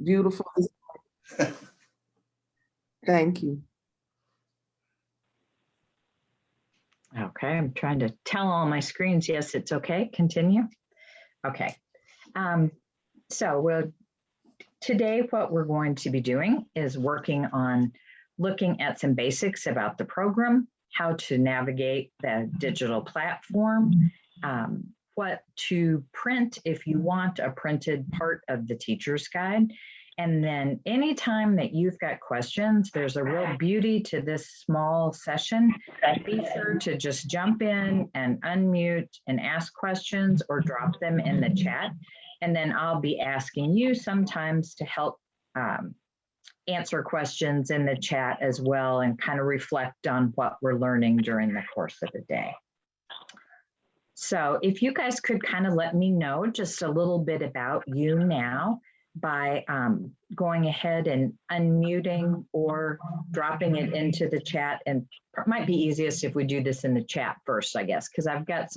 beautiful. Thank you. Okay, I'm trying to tell all my screens, yes, it's okay, continue. Okay, so today what we're going to be doing is working on looking at some basics about the program, how to navigate the digital platform, what to print if you want a printed part of the teacher's guide. And then anytime that you've got questions, there's a real beauty to this small session. Be sure to just jump in and unmute and ask questions or drop them in the chat. And then I'll be asking you sometimes to help answer questions in the chat as well and kind of reflect on what we're learning during the course of the day. So if you guys could kind of let me know just a little bit about you now by going ahead and unmuting or dropping it into the chat. And it might be easiest if we do this in the chat first, I guess, because I've got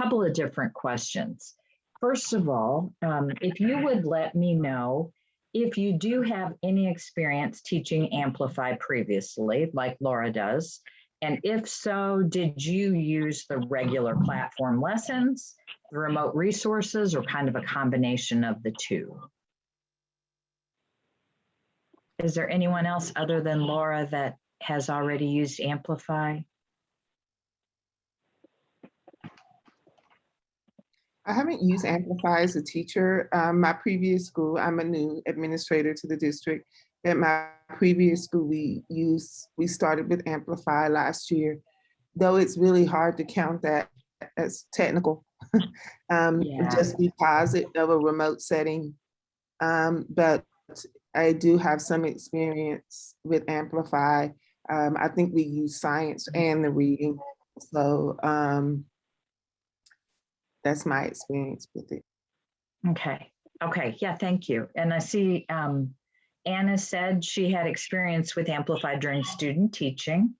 couple of different questions. First of all, if you would let me know if you do have any experience teaching Amplify previously, like Laura does, and if so, did you use the regular platform lessons, the remote resources, or kind of a combination of the two? Is there anyone else other than Laura that has already used Amplify? I haven't used Amplify as a teacher. My previous school, I'm a new administrator to the district. At my previous school, we started with Amplify last year, though it's really hard to count that as technical, just because of a remote setting. But I do have some experience with Amplify. I think we use science and the reading. So that's my experience with it. Okay. Yeah, thank you. And I see Anna said she had experience with Amplify during student teaching,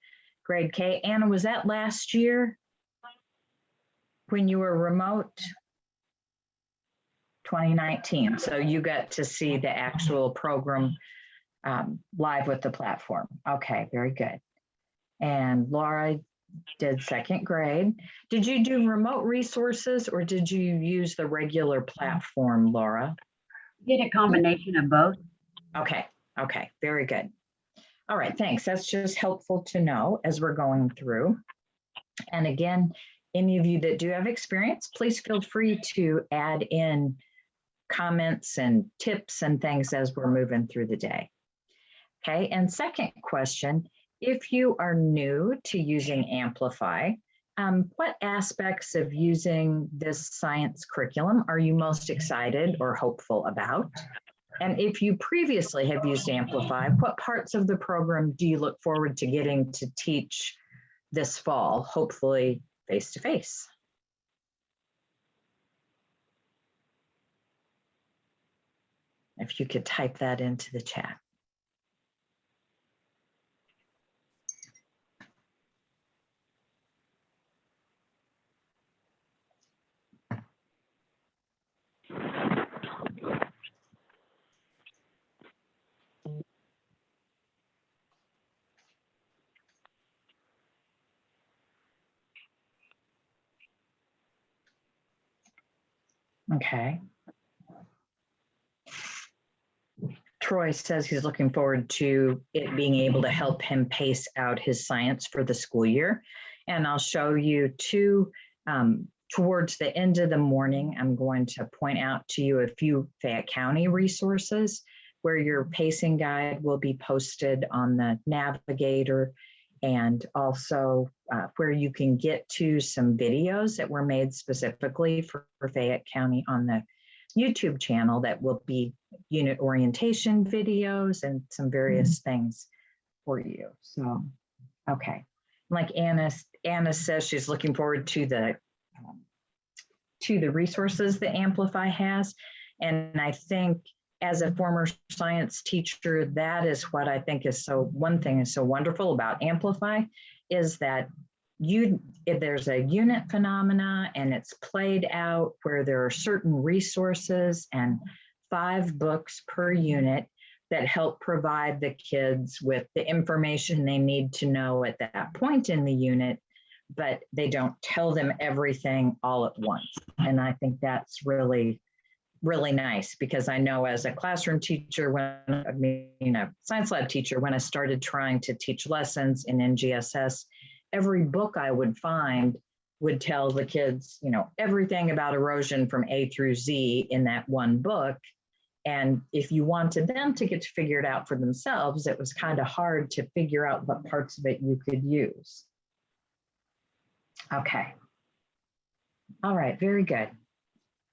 grade K. Anna, was that last year when you were remote? 2019. So you got to see the actual program live with the platform. Okay, very good. And Laura did second grade. Did you do remote resources or did you use the regular platform, Laura? Did a combination of both. Okay, very good. All right, thanks. That's just helpful to know as we're going through. And again, any of you that do have experience, please feel free to add in comments and tips and things as we're moving through the day. Okay, and second question, if you are new to using Amplify, what aspects of using this science curriculum are you most excited or hopeful about? And if you previously have used Amplify, what parts of the program do you look forward to getting to teach this fall, hopefully face-to-face? If you could type that into the chat. Okay. Troy says he's looking forward to it being able to help him pace out his science for the school year. And I'll show you two, towards the end of the morning, I'm going to point out to you a few Fayette County resources where your pacing guide will be posted on the Navigator, and also where you can get to some videos that were made specifically for Fayette County on the YouTube channel that will be unit orientation videos and some various things for you. So, okay. Like Anna says, she's looking forward to the resources that Amplify has. And I think as a former science teacher, that is what I think is one thing is so wonderful about Amplify is that if there's a unit phenomena and it's played out where there are certain resources and 5 books per unit that help provide the kids with the information they need to know at that point in the unit, but they don't tell them everything all at once. And I think that's really, really nice, because I know as a classroom teacher, a science lab teacher, when I started trying to teach lessons in NGSS, every book I would find would tell the kids, everything about erosion from A through Z in that one book. And if you wanted them to get to figure it out for themselves, it was kind of hard to figure out what parts of it you could use. Okay. All right, very good.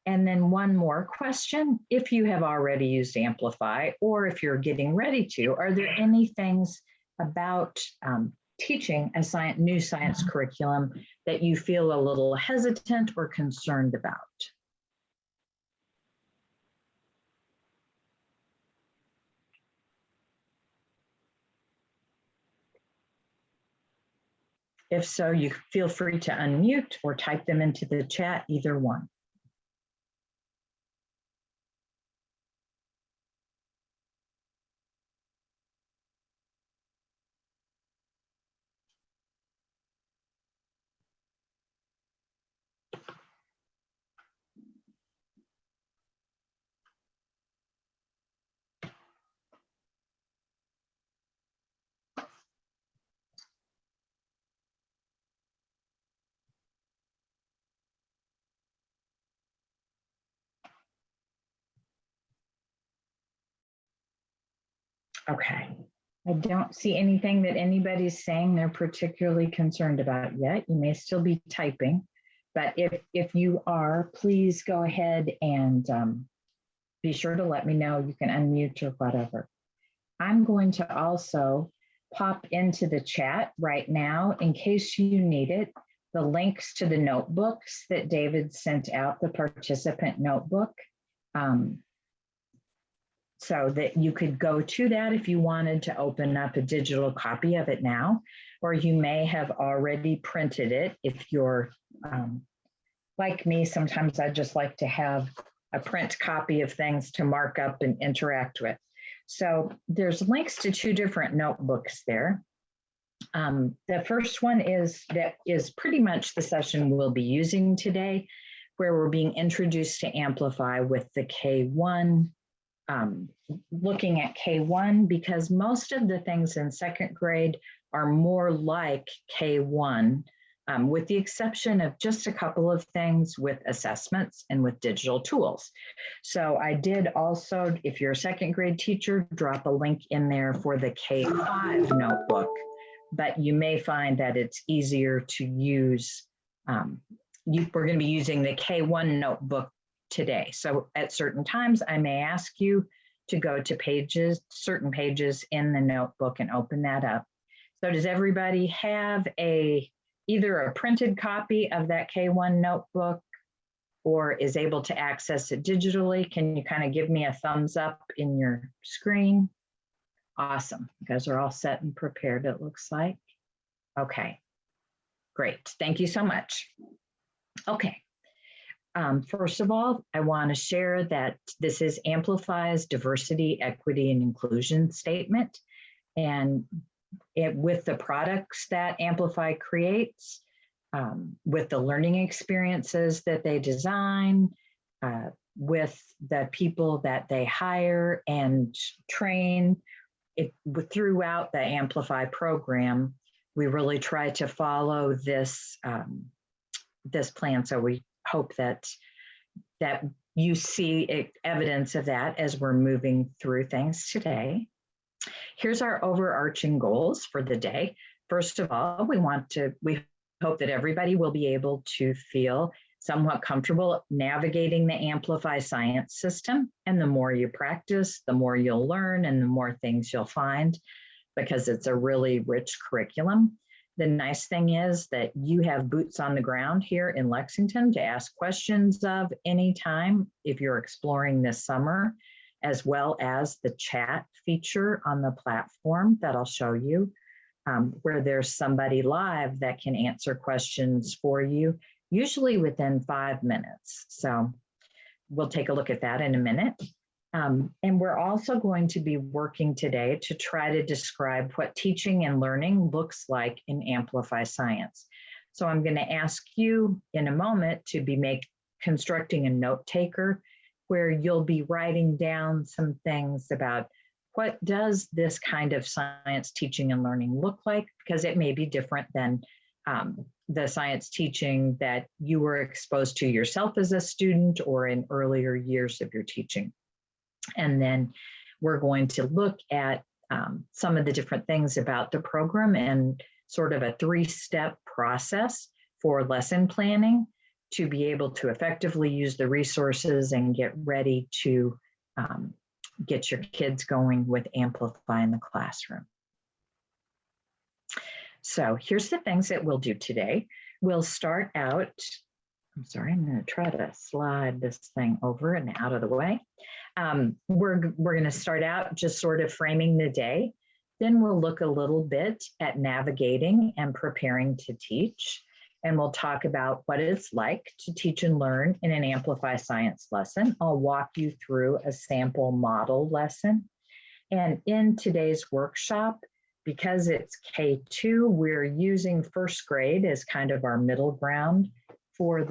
And then one more question. If you have already used Amplify, or if you're getting ready to, are there any things about teaching a new science curriculum that you feel a little hesitant or concerned about? If so, you feel free to unmute or type them into the chat, either one. Okay. I don't see anything that anybody's saying they're particularly concerned about yet. You may still be typing, but if you are, please go ahead and be sure to let me know. You can unmute or whatever. I'm going to also pop into the chat right now, in case you need it, the links to the notebooks that David sent out, the participant notebook. So that you could go to that if you wanted to open up a digital copy of it now, or you may have already printed it. If you're like me, sometimes I just like to have a print copy of things to mark up and interact with. So there's links to 2 different notebooks there. The first one is pretty much the session we'll be using today, where we're being introduced to Amplify with the K1, looking at K1, because most of the things in 2nd grade are more like K1, with the exception of just a couple of things with assessments and with digital tools. So I did also, if you're a 2nd grade teacher, drop a link in there for the K5 notebook, but you may find that it's easier to use. We're going to be using the K1 notebook today. So at certain times, I may ask you to go to certain pages in the notebook and open that up. So does everybody have either a printed copy of that K1 notebook or is able to access it digitally? Can you kind of give me a thumbs up in your screen? Awesome. You guys are all set and prepared, it looks like. Okay, great. Thank you so much. Okay. First of all, I want to share that this is Amplify's diversity, equity, and inclusion statement. And with the products that Amplify creates, with the learning experiences that they design, with the people that they hire and train, throughout the Amplify program, we really try to follow this, this plan. So we hope that you see evidence of that as we're moving through things today. Here's our overarching goals for the day. First of all, we hope that everybody will be able to feel somewhat comfortable navigating the Amplify science system. And the more you practice, the more you'll learn and the more things you'll find, because it's a really rich curriculum. The nice thing is that you have boots on the ground here in Lexington to ask questions of anytime if you're exploring this summer, as well as the chat feature on the platform that I'll show you, where there's somebody live that can answer questions for you, usually within 5 minutes. So we'll take a look at that in a minute. And we're also going to be working today to try to describe what teaching and learning looks like in Amplify Science. So I'm going to ask you in a moment to be constructing a note taker where you'll be writing down some things about what does this kind of science teaching and learning look like, because it may be different than the science teaching that you were exposed to yourself as a student or in earlier years of your teaching. And then we're going to look at some of the different things about the program and sort of a 3-step process for lesson planning to be able to effectively use the resources and get ready to get your kids going with Amplify in the classroom. So here's the things that we'll do today. We'll start out, I'm sorry, I'm going to try to slide this thing over and out of the way. We're going to start out just sort of framing the day. Then we'll look a little bit at navigating and preparing to teach. And we'll talk about what it's like to teach and learn in an Amplify Science lesson. I'll walk you through a sample model lesson. And in today's workshop, because it's K2, we're using first grade as kind of our middle ground for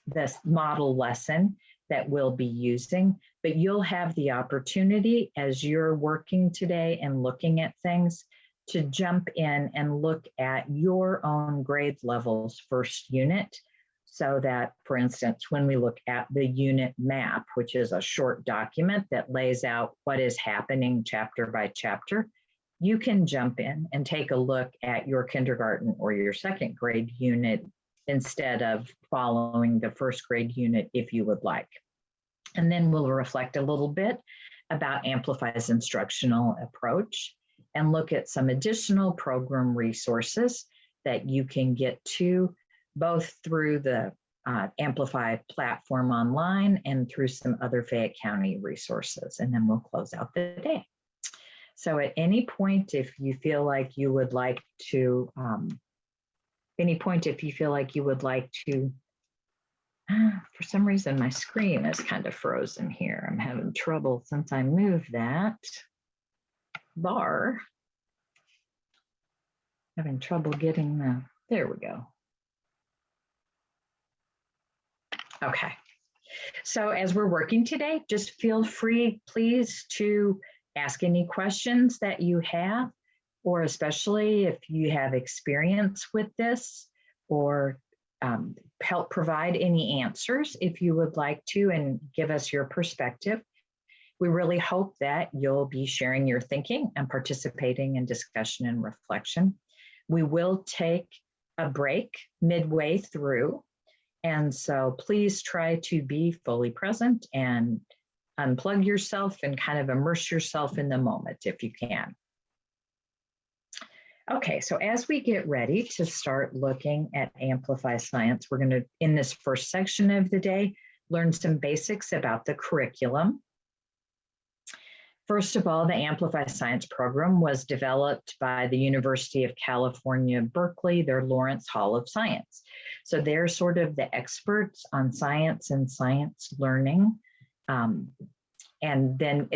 this model lesson that we'll be using, but you'll have the opportunity as you're working today and looking at things to jump in and look at your own grade level's first unit. So that, for instance, when we look at the unit map, which is a short document that lays out what is happening chapter by chapter, you can jump in and take a look at your kindergarten or your second grade unit instead of following the first grade unit if you would like. And then we'll reflect a little bit about Amplify's instructional approach and look at some additional program resources that you can get to both through the Amplify platform online and through some other Fayette County resources. And then we'll close out the day. So at any point, if you feel like you would like to, for some reason, my screen is kind of frozen here. I'm having trouble since I moved that bar. Having trouble getting there we go. Okay. So as we're working today, just feel free, please, to ask any questions that you have, or especially if you have experience with this, or help provide any answers if you would like to and give us your perspective. We really hope that you'll be sharing your thinking and participating in discussion and reflection. We will take a break midway through, and so please try to be fully present and unplug yourself and kind of immerse yourself in the moment if you can. Okay, so as we get ready to start looking at Amplify Science, we're going to, in this first section of the day, learn some basics about the curriculum. First of all, the Amplify Science program was developed by the University of California, Berkeley, their Lawrence Hall of Science. So they're sort of the experts on science and science learning. And then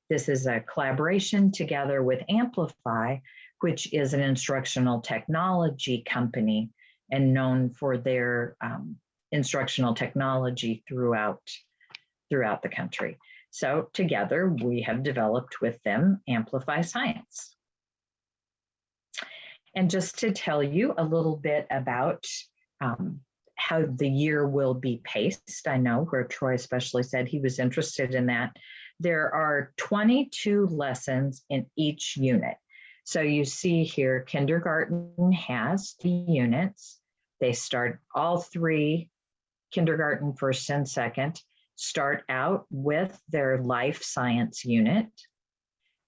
this is a collaboration together with Amplify, which is an instructional technology company and known for their instructional technology throughout the country. So together we have developed with them Amplify Science. And just to tell you a little bit about how the year will be paced, I know where Troy especially said he was interested in that. There are 22 lessons in each unit. So you see here, kindergarten has 3 units. They start all 3, kindergarten first and second, start out with their life science unit.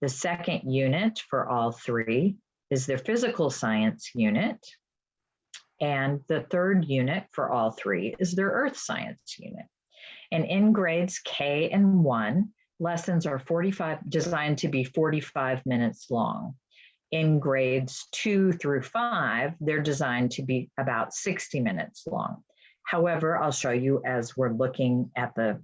The second unit for all 3 is their physical science unit. And the third unit for all 3 is their earth science unit. And in grades K and 1, lessons are designed to be 45 minutes long. In grades 2 through 5, they're designed to be about 60 minutes long. However, I'll show you as we're looking at the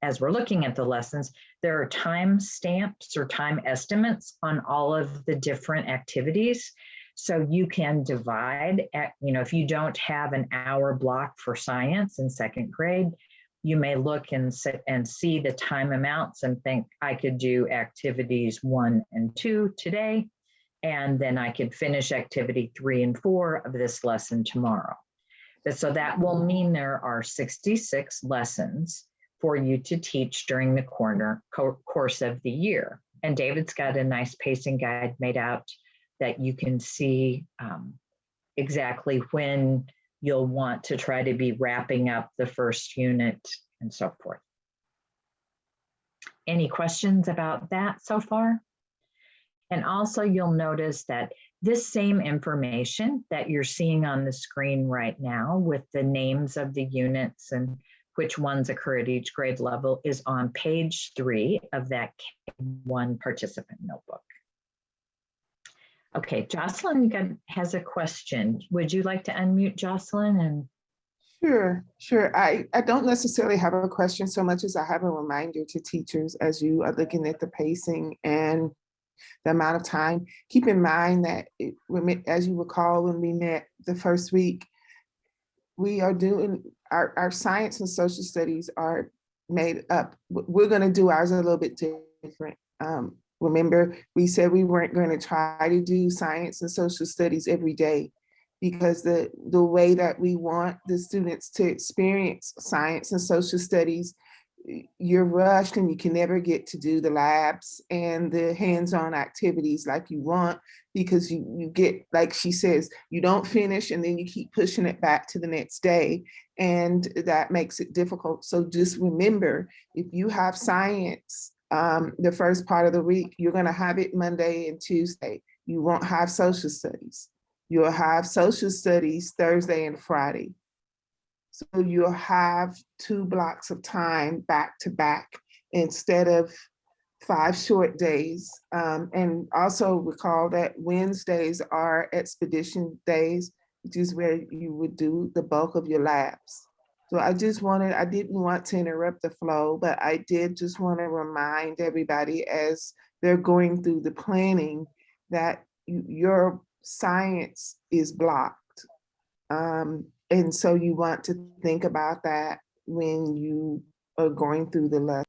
as we're looking at the lessons, there are time stamps or time estimates on all of the different activities. So you can divide, if you don't have an hour block for science in second grade, you may look and see the time amounts and think, I could do activities 1 and 2 today, and then I could finish activity 3 and 4 of this lesson tomorrow. So that will mean there are 66 lessons for you to teach during the course of the year. And David's got a nice pacing guide made out that you can see exactly when you'll want to try to be wrapping up the first unit and so forth. Any questions about that so far? And also you'll notice that this same information that you're seeing on the screen right now with the names of the units and which ones occur at each grade level is on page 3 of that K1 participant notebook. Okay, Jocelyn has a question. Would you like to unmute Jocelyn? And Sure. I don't necessarily have a question so much as I have a reminder to teachers as you are looking at the pacing and the amount of time. Keep in mind that, as you recall, when we met the first week, we are doing our science and social studies are made up. We're going to do ours a little bit different. Remember, we said we weren't going to try to do science and social studies every day because the way that we want the students to experience science and social studies, you're rushed and you can never get to do the labs and the hands-on activities like you want because you get, like she says, you don't finish and then you keep pushing it back to the next day, and that makes it difficult. So just remember, if you have science the first part of the week, you're going to have it Monday and Tuesday. You won't have social studies. You'll have social studies Thursday and Friday. So you'll have 2 blocks of time back to back instead of 5 short days. And also recall that Wednesdays are expedition days, which is where you would do the bulk of your labs. So I didn't want to interrupt the flow, but I did just want to remind everybody as they're going through the planning that your science is blocked. And so you want to think about that when you are going through the lesson.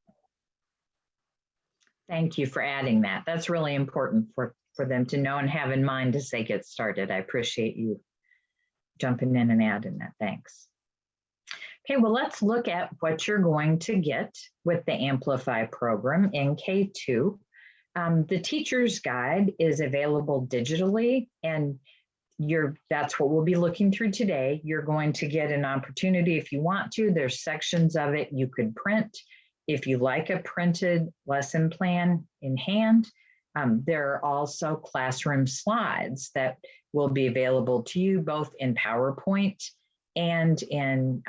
thank you for adding that. That's really important for them to know and have in mind as they get started. I appreciate you jumping in and adding that. Thanks. Okay, well, let's look at what you're going to get with the Amplify program in K2. The teacher's guide is available digitally, and that's what we'll be looking through today. You're going to get an opportunity if you want to. There's sections of it you could print. If you like a printed lesson plan in hand, there are also classroom slides that will be available to you both in PowerPoint and in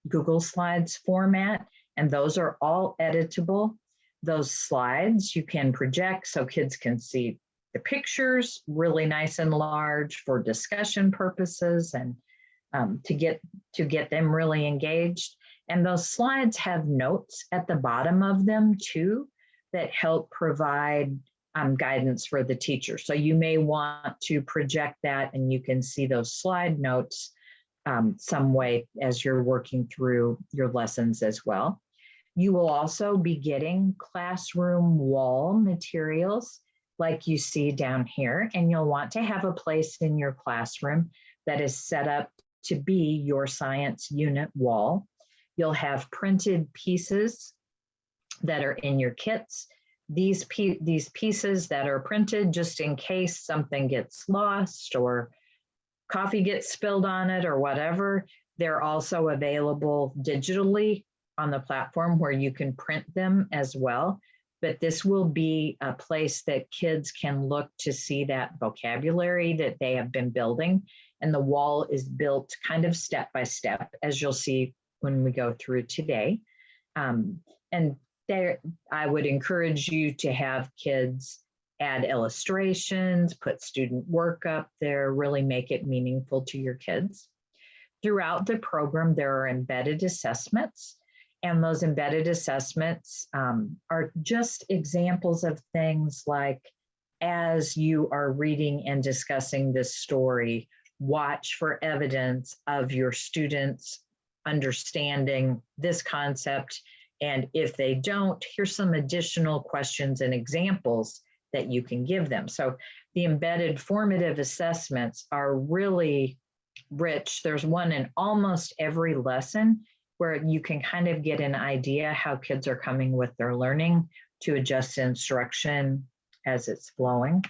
Google Slides format, and those are all editable. Those slides you can project so kids can see the pictures really nice and large for discussion purposes and to get them really engaged. And those slides have notes at the bottom of them too that help provide guidance for the teacher. So you may want to project that and you can see those slide notes some way as you're working through your lessons as well. You will also be getting classroom wall materials like you see down here, and you'll want to have a place in your classroom that is set up to be your science unit wall. You'll have printed pieces that are in your kits. These pieces that are printed just in case something gets lost or coffee gets spilled on it or whatever, they're also available digitally on the platform where you can print them as well. But this will be a place that kids can look to see that vocabulary that they have been building. And the wall is built kind of step by step, as you'll see when we go through today. And there, I would encourage you to have kids add illustrations, put student work up there, really make it meaningful to your kids. Throughout the program, there are embedded assessments. And those embedded assessments are just examples of things like, as you are reading and discussing this story, watch for evidence of your students understanding this concept. And if they don't, here's some additional questions and examples that you can give them. So the embedded formative assessments are really rich. There's one in almost every lesson where you can kind of get an idea how kids are coming with their learning to adjust instruction as it's flowing.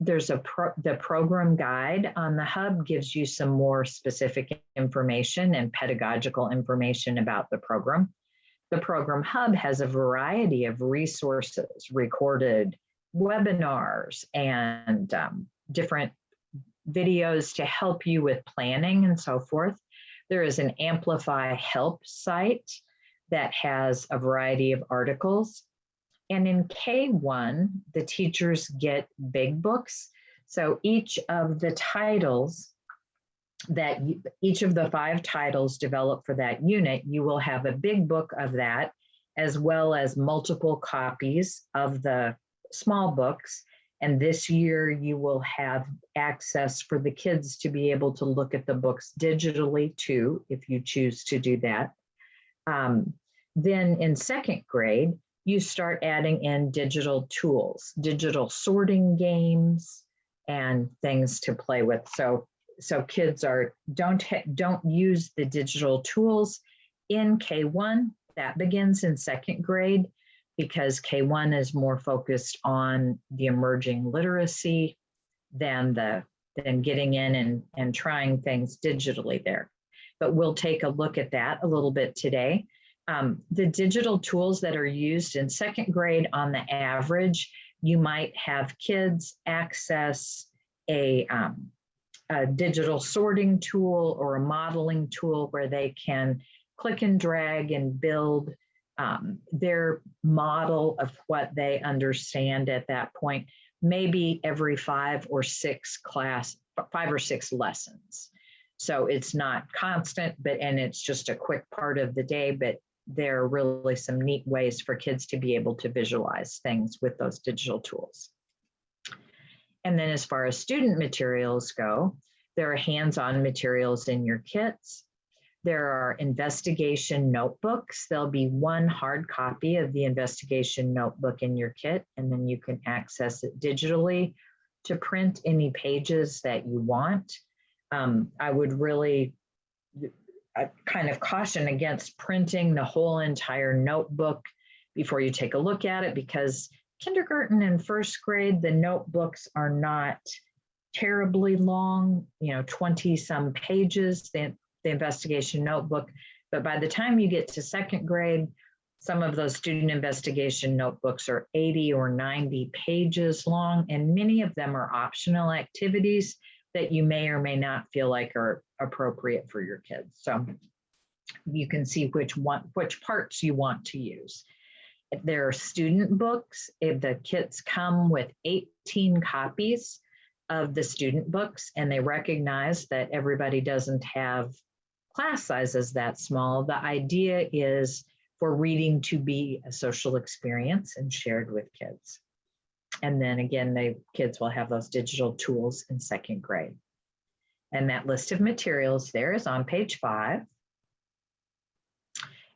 There's the program guide on the hub gives you some more specific information and pedagogical information about the program. The program hub has a variety of resources, recorded webinars, and different videos to help you with planning and so forth. There is an Amplify help site that has a variety of articles. And in K1, the teachers get big books. So each of the titles each of the 5 titles developed for that unit, you will have a big book of that, as well as multiple copies of the small books. And this year you will have access for the kids to be able to look at the books digitally too, if you choose to do that. Then in 2nd grade, you start adding in digital tools, digital sorting games, and things to play with. So kids don't use the digital tools in K1. That begins in 2nd grade because K1 is more focused on the emerging literacy than getting in and trying things digitally there. But we'll take a look at that a little bit today. The digital tools that are used in 2nd grade, on the average, you might have kids access a digital sorting tool or a modeling tool where they can click and drag and build their model of what they understand at that point, maybe every 5 or 6 lessons. So it's not constant, and it's just a quick part of the day, but there are really some neat ways for kids to be able to visualize things with those digital tools. And then as far as student materials go, there are hands-on materials in your kits. There are investigation notebooks. There'll be 1 hard copy of the investigation notebook in your kit, and then you can access it digitally to print any pages that you want. I would really kind of caution against printing the whole entire notebook before you take a look at it, because kindergarten and 1st grade, the notebooks are not terribly long, 20 some pages, the investigation notebook. But by the time you get to 2nd grade, some of those student investigation notebooks are 80 or 90 pages long, and many of them are optional activities that you may or may not feel like are appropriate for your kids. So you can see which parts you want to use. If there are student books, if the kits come with 18 copies of the student books, and they recognize that everybody doesn't have class sizes that small, the idea is for reading to be a social experience and shared with kids. And then again, the kids will have those digital tools in 2nd grade. And that list of materials there is on page 5.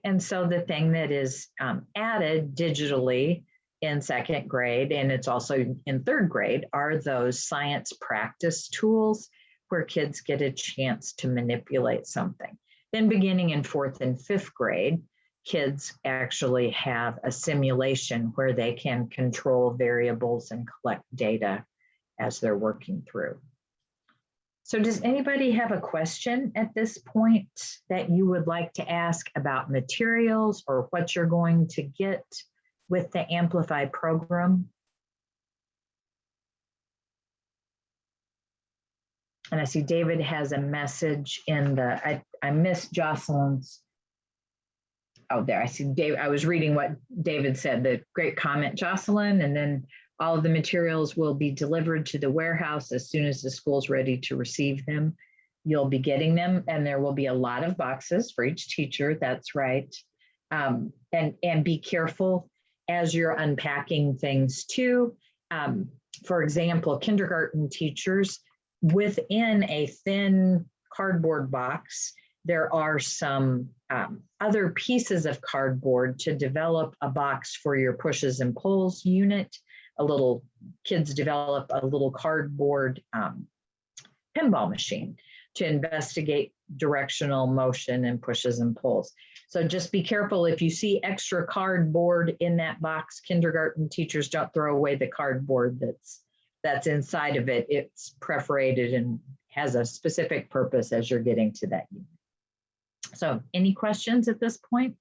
And so the thing that is added digitally in 2nd grade, and it's also in 3rd grade, are those science practice tools where kids get a chance to manipulate something. Then beginning in 4th and 5th grade, kids actually have a simulation where they can control variables and collect data as they're working through. So does anybody have a question at this point that you would like to ask about materials or what you're going to get with the Amplify program? And I see David has a message in the, I missed Jocelyn's. Oh, there, I see David. I was reading what David said, the great comment, Jocelyn, and then all of the materials will be delivered to the warehouse as soon as the school's ready to receive them. You'll be getting them, and there will be a lot of boxes for each teacher. That's right. And be careful as you're unpacking things too. For example, kindergarten teachers, within a thin cardboard box, there are some other pieces of cardboard to develop a box for your pushes and pulls unit. Kids develop a little cardboard pinball machine to investigate directional motion and pushes and pulls. So just be careful if you see extra cardboard in that box. Kindergarten teachers, don't throw away the cardboard that's inside of it. It's perforated and has a specific purpose as you're getting to that unit. So any questions at this point?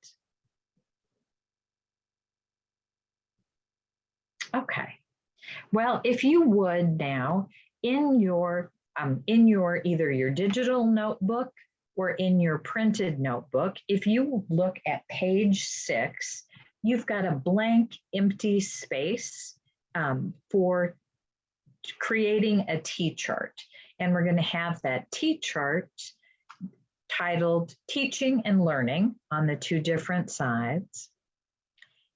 Okay. Well, if you would now, in your either your digital notebook or in your printed notebook, if you look at page 6, you've got a blank, empty space for creating a T-chart. And we're going to have that T-chart titled Teaching and Learning on the 2 different sides.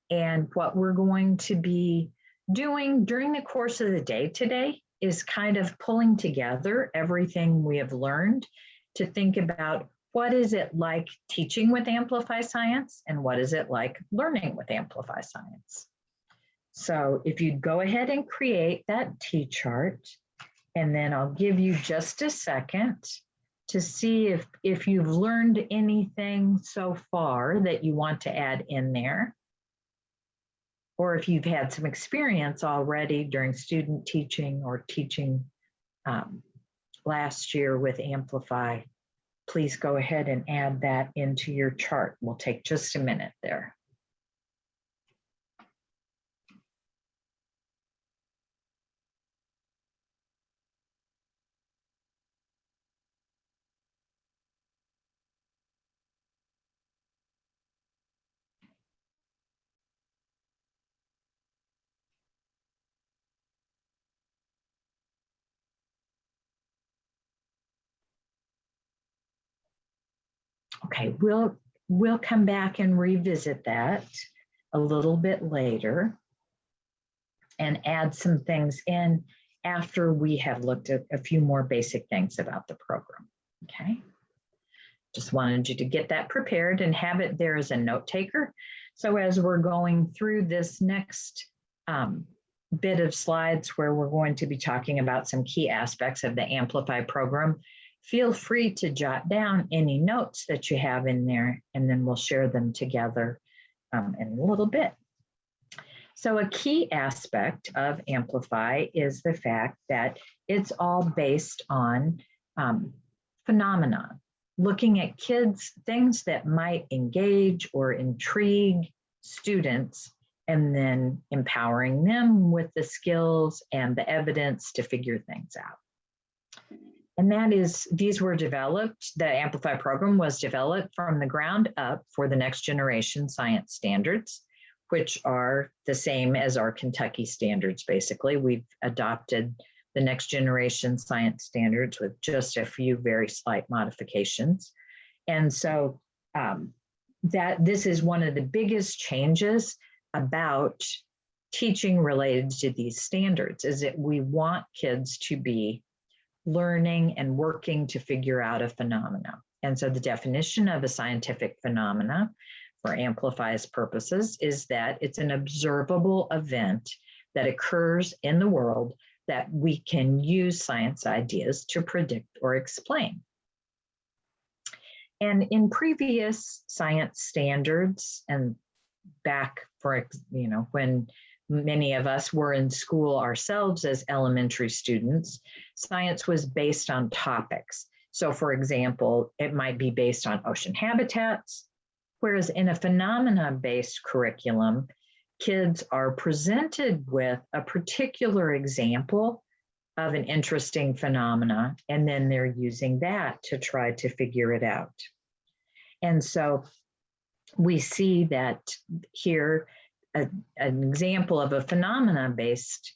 And what we're going to be doing during the course of the day today is kind of pulling together everything we have learned to think about what is it like teaching with Amplify Science and what is it like learning with Amplify Science. So if you'd go ahead and create that T-chart, and then I'll give you just a second to see if you've learned anything so far that you want to add in there, or if you've had some experience already during student teaching or teaching last year with Amplify, please go ahead and add that into your chart. We'll take just a minute there. Okay, we'll come back and revisit that a little bit later and add some things in after we have looked at a few more basic things about the program, okay? Just wanted you to get that prepared and have it there as a note taker. So as we're going through this next bit of slides where we're going to be talking about some key aspects of the Amplify program, feel free to jot down any notes that you have in there, and then we'll share them together in a little bit. So a key aspect of Amplify is the fact that it's all based on phenomena, looking at kids, things that might engage or intrigue students, and then empowering them with the skills and the evidence to figure things out. And that is, these were developed, the Amplify program was developed from the ground up for the next generation science standards, which are the same as our Kentucky standards, basically. We've adopted the next generation science standards with just a few very slight modifications. And so this is one of the biggest changes about teaching related to these standards, is that we want kids to be learning and working to figure out a phenomena. And so the definition of a scientific phenomena for Amplify's purposes is that it's an observable event that occurs in the world that we can use science ideas to predict or explain. And in previous science standards, and back for, when many of us were in school ourselves as elementary students, science was based on topics. So for example, it might be based on ocean habitats, whereas in a phenomena-based curriculum, kids are presented with a particular example of an interesting phenomena, and then they're using that to try to figure it out. And so we see that here, an example of a phenomena-based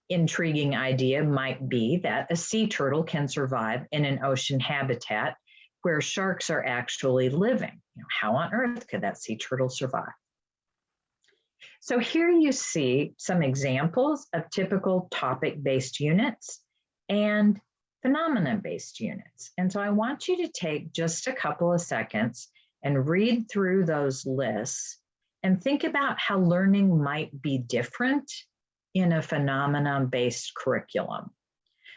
intriguing idea might be that a sea turtle can survive in an ocean habitat where sharks are actually living. How on earth could that sea turtle survive? So here you see some examples of typical topic-based units and phenomena-based units. And so I want you to take just a couple of seconds and read through those lists and think about how learning might be different in a phenomena-based curriculum.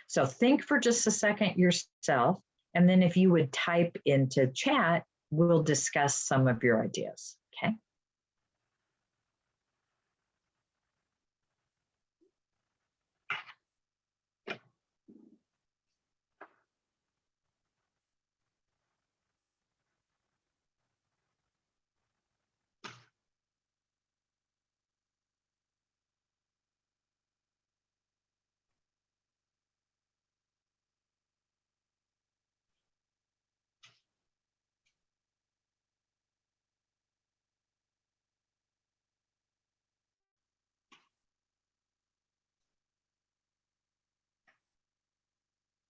So think for just a second yourself, and then if you would type into chat, we'll discuss some of your ideas, okay?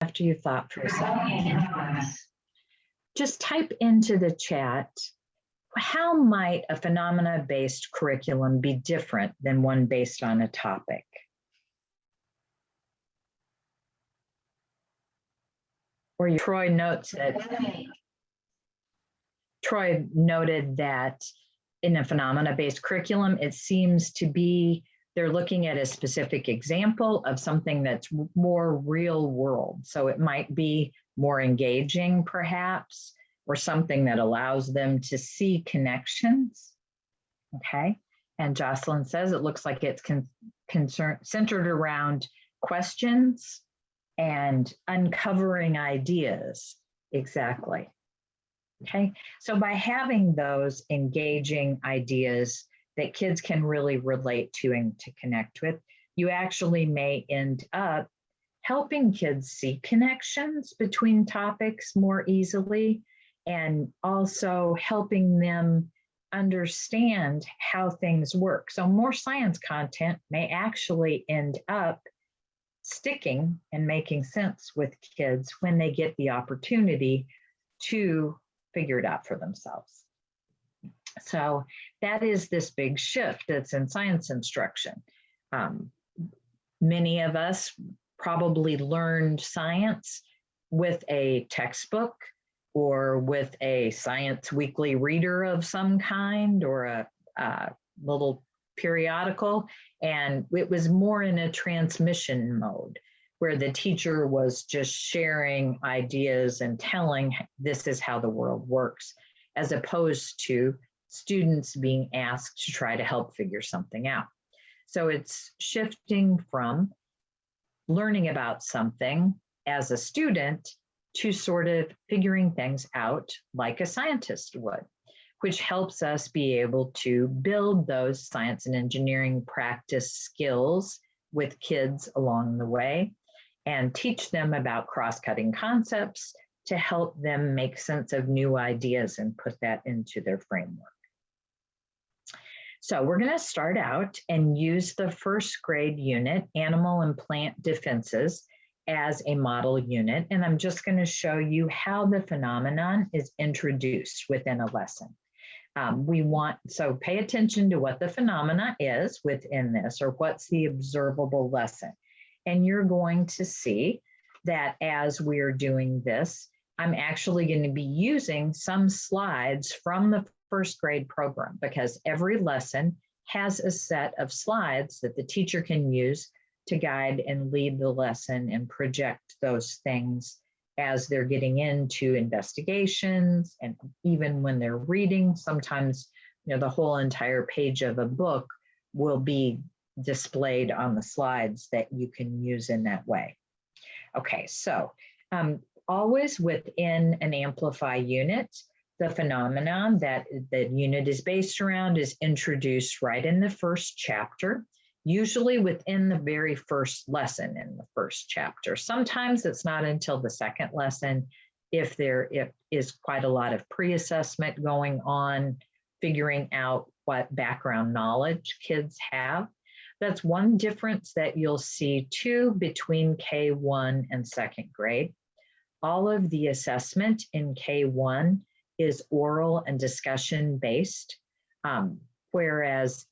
After you've thought for a second, just type into the chat, how might a phenomena-based curriculum be different than one based on a topic? Or Troy noted that in a phenomena-based curriculum, it seems to be they're looking at a specific example of something that's more real world. So it might be more engaging perhaps, or something that allows them to see connections, okay? And Jocelyn says it looks like it's centered around questions and uncovering ideas, exactly. Okay, so by having those engaging ideas that kids can really relate to and to connect with, you actually may end up helping kids see connections between topics more easily, and also helping them understand how things work. So more science content may actually end up sticking and making sense with kids when they get the opportunity to figure it out for themselves. So that is this big shift that's in science instruction. Many of us probably learned science with a textbook or with a science weekly reader of some kind, or a little periodical, and it was more in a transmission mode where the teacher was just sharing ideas and telling this is how the world works, as opposed to students being asked to try to help figure something out. So it's shifting from learning about something as a student to sort of figuring things out like a scientist would, which helps us be able to build those science and engineering practice skills with kids along the way and teach them about cross-cutting concepts to help them make sense of new ideas and put that into their framework. So we're going to start out and use the first grade unit, Animal and Plant Defenses, as a model unit. And I'm just going to show you how the phenomenon is introduced within a lesson. So pay attention to what the phenomena is within this, or what's the observable lesson. And you're going to see that as we're doing this, I'm actually going to be using some slides from the first grade program, because every lesson has a set of slides that the teacher can use to guide and lead the lesson and project those things as they're getting into investigations, and even when they're reading. Sometimes, the whole entire page of a book will be displayed on the slides that you can use in that way. Okay, so always within an Amplify unit, the phenomenon that the unit is based around is introduced right in the first chapter, usually within the very first lesson in the first chapter. Sometimes it's not until the second lesson if there is quite a lot of pre-assessment going on, figuring out what background knowledge kids have. That's one difference that you'll see too between K1 and second grade. All of the assessment in K1 is oral and discussion based, whereas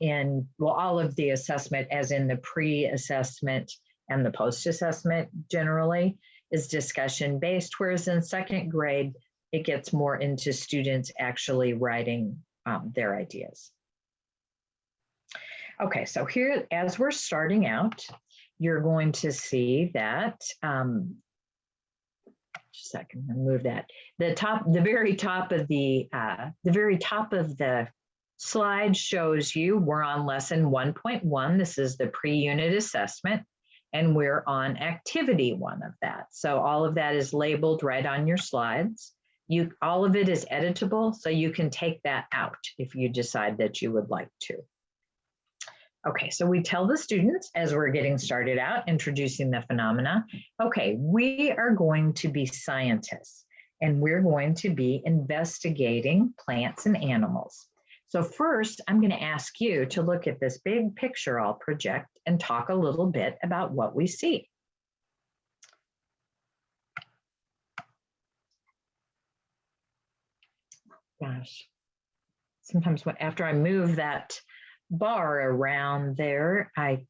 all of the assessment, as in the pre-assessment and the post-assessment generally, is discussion based, whereas in second grade, it gets more into students actually writing their ideas. Okay, so here, as we're starting out, you're going to see that, just a second, move that. The very top of the slide shows you we're on lesson 1.1. This is the pre-unit assessment, and we're on activity 1 of that. So all of that is labeled right on your slides. All of it is editable, so you can take that out if you decide that you would like to. Okay, so we tell the students as we're getting started out, introducing the phenomena, okay, we are going to be scientists and we're going to be investigating plants and animals. So first, I'm going to ask you to look at this big picture I'll project and talk a little bit about what we see. Gosh, sometimes after I move that bar around there, I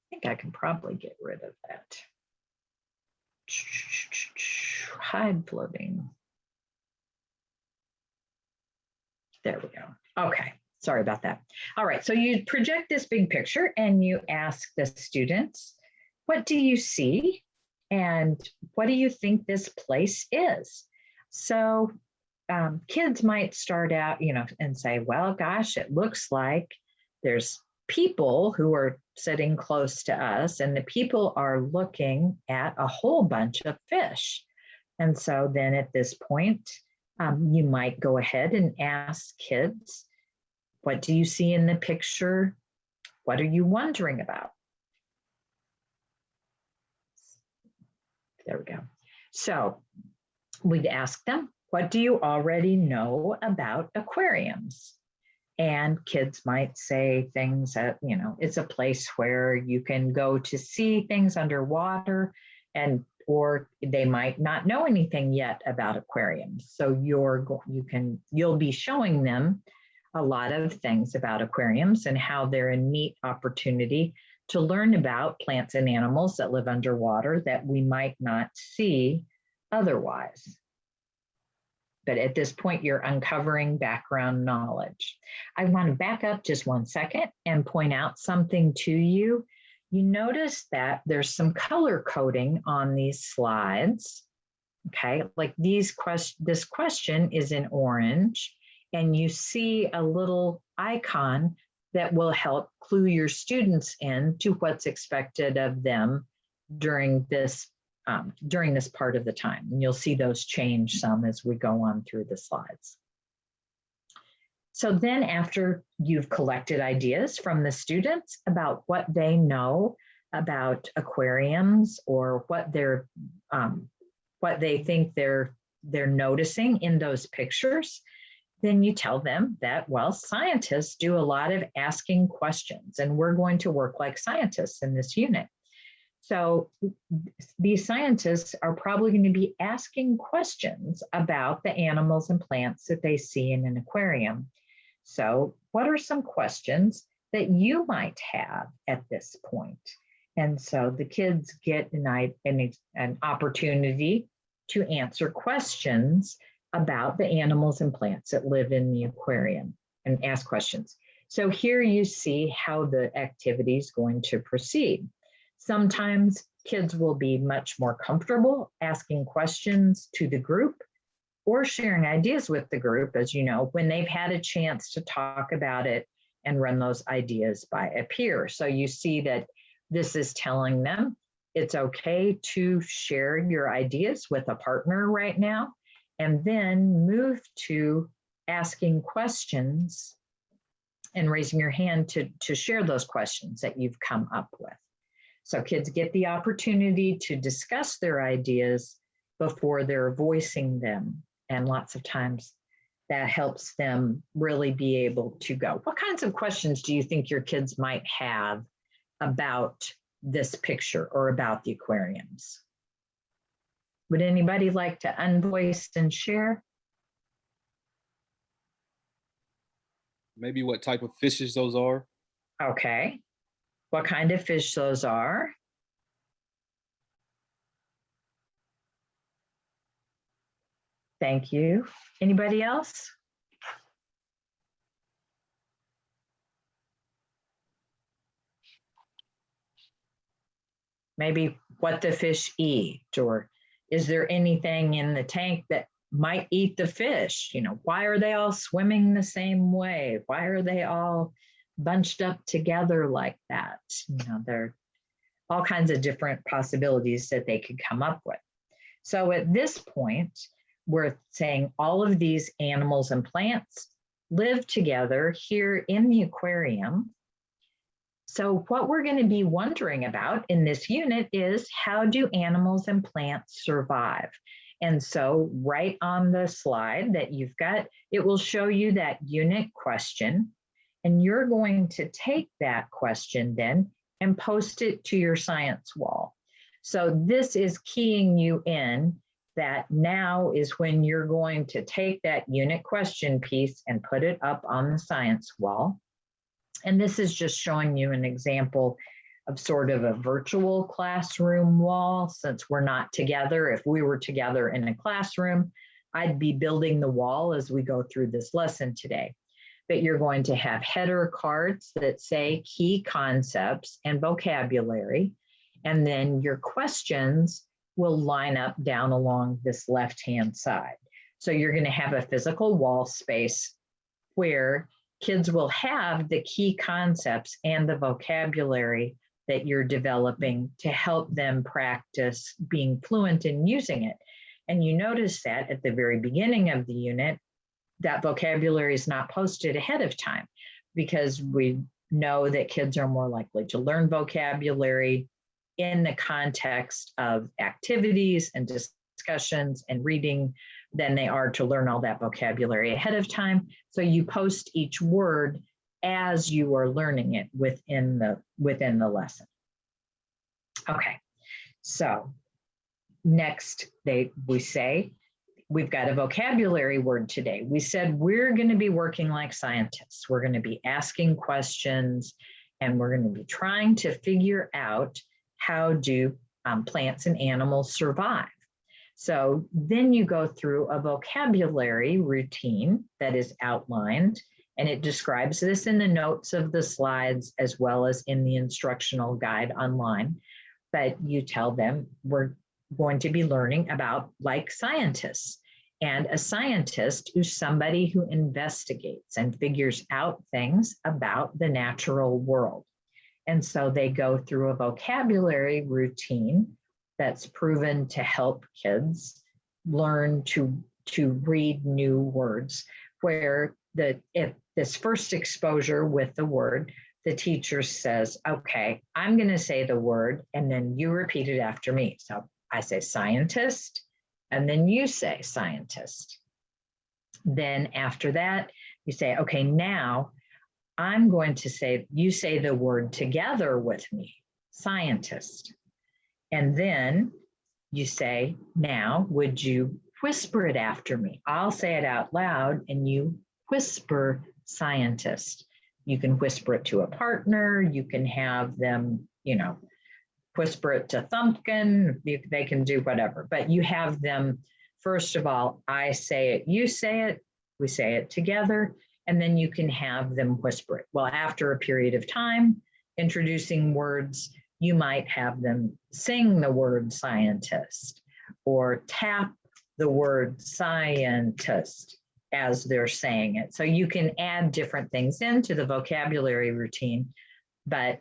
think I can probably get rid of that. Hide floating. There we go. Okay, sorry about that. All right, so you project this big picture and you ask the students, what do you see? And what do you think this place is? So kids might start out, and say, well, gosh, it looks like there's people who are sitting close to us, and the people are looking at a whole bunch of fish. And so then at this point, you might go ahead and ask kids, what do you see in the picture? What are you wondering about? There we go. So we'd ask them, what do you already know about aquariums? And kids might say things that, it's a place where you can go to see things underwater, or they might not know anything yet about aquariums. So you'll be showing them a lot of things about aquariums and how they're a neat opportunity to learn about plants and animals that live underwater that we might not see otherwise. But at this point, you're uncovering background knowledge. I want to back up just 1 second and point out something to you. You notice that there's some color coding on these slides, okay? Like this question is in orange, and you see a little icon that will help clue your students in to what's expected of them during this part of the time. And you'll see those change some as we go on through the slides. So then after you've collected ideas from the students about what they know about aquariums or what they think they're noticing in those pictures, then you tell them that, well, scientists do a lot of asking questions, and we're going to work like scientists in this unit. So these scientists are probably going to be asking questions about the animals and plants that they see in an aquarium. So what are some questions that you might have at this point? And so the kids get an opportunity to answer questions about the animals and plants that live in the aquarium and ask questions. So here you see how the activity is going to proceed. Sometimes kids will be much more comfortable asking questions to the group or sharing ideas with the group, as you know, when they've had a chance to talk about it and run those ideas by a peer. So you see that this is telling them it's okay to share your ideas with a partner right now, and then move to asking questions and raising your hand to share those questions that you've come up with. So kids get the opportunity to discuss their ideas before they're voicing them. And lots of times that helps them really be able to go, what kinds of questions do you think your kids might have about this picture or about the aquariums. Would anybody like to unvoice and share? Maybe what type of fishes those are. Okay. What kind of fish those are? Thank you. Anybody else? Maybe what the fish eat, or is there anything in the tank that might eat the fish? You know, why are they all swimming the same way? Why are they all bunched up together like that? You know, there are all kinds of different possibilities that they could come up with. So at this point, we're saying all of these animals and plants live together here in the aquarium. So what we're going to be wondering about in this unit is, how do animals and plants survive? And so right on the slide that you've got, it will show you that unit question. And you're going to take that question then and post it to your science wall. So this is keying you in that now is when you're going to take that unit question piece and put it up on the science wall. And this is just showing you an example of sort of a virtual classroom wall, since we're not together. If we were together in a classroom, I'd be building the wall as we go through this lesson today. But you're going to have header cards that say key concepts and vocabulary, and then your questions will line up down along this left-hand side. So you're going to have a physical wall space where kids will have the key concepts and the vocabulary that you're developing to help them practice being fluent in using it. And you notice that at the very beginning of the unit, that vocabulary is not posted ahead of time, because we know that kids are more likely to learn vocabulary in the context of activities and discussions and reading than they are to learn all that vocabulary ahead of time. So you post each word as you are learning it within the lesson. Okay, so next we say, we've got a vocabulary word today. We said we're going to be working like scientists. We're going to be asking questions, and we're going to be trying to figure out how do plants and animals survive. So then you go through a vocabulary routine that is outlined, and it describes this in the notes of the slides as well as in the instructional guide online. But you tell them we're going to be learning about like scientists. And a scientist is somebody who investigates and figures out things about the natural world. And so they go through a vocabulary routine that's proven to help kids learn to read new words, where if this first exposure with the word, the teacher says, okay, I'm going to say the word, and then you repeat it after me. So I say scientist, and then you say scientist. Then after that, you say, okay, now I'm going to say, you say the word together with me, scientist. And then you say, now, would you whisper it after me? I'll say it out loud, and you whisper scientist. You can whisper it to a partner. You can have them, whisper it to Thumpkin. They can do whatever. But you have them, first of all, I say it, you say it, we say it together, and then you can have them whisper it. Well, after a period of time, introducing words, you might have them sing the word scientist or tap the word scientist as they're saying it. So you can add different things into the vocabulary routine, but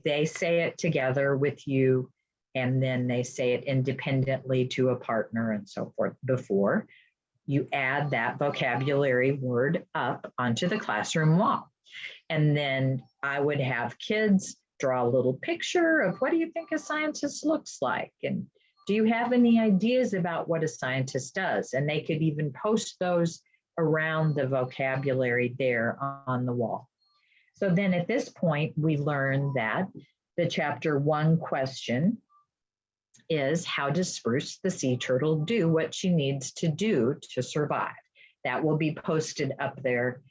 they say it together with you, and then they say it independently to a partner and so forth before you add that vocabulary word up onto the classroom wall. And then I would have kids draw a little picture of, what do you think a scientist looks like? And do you have any ideas about what a scientist does? And they could even post those around the vocabulary there on the wall. So then at this point, we learn that The chapter 1 question is, how does Spruce the sea turtle do what she needs to do to survive? That will be posted up there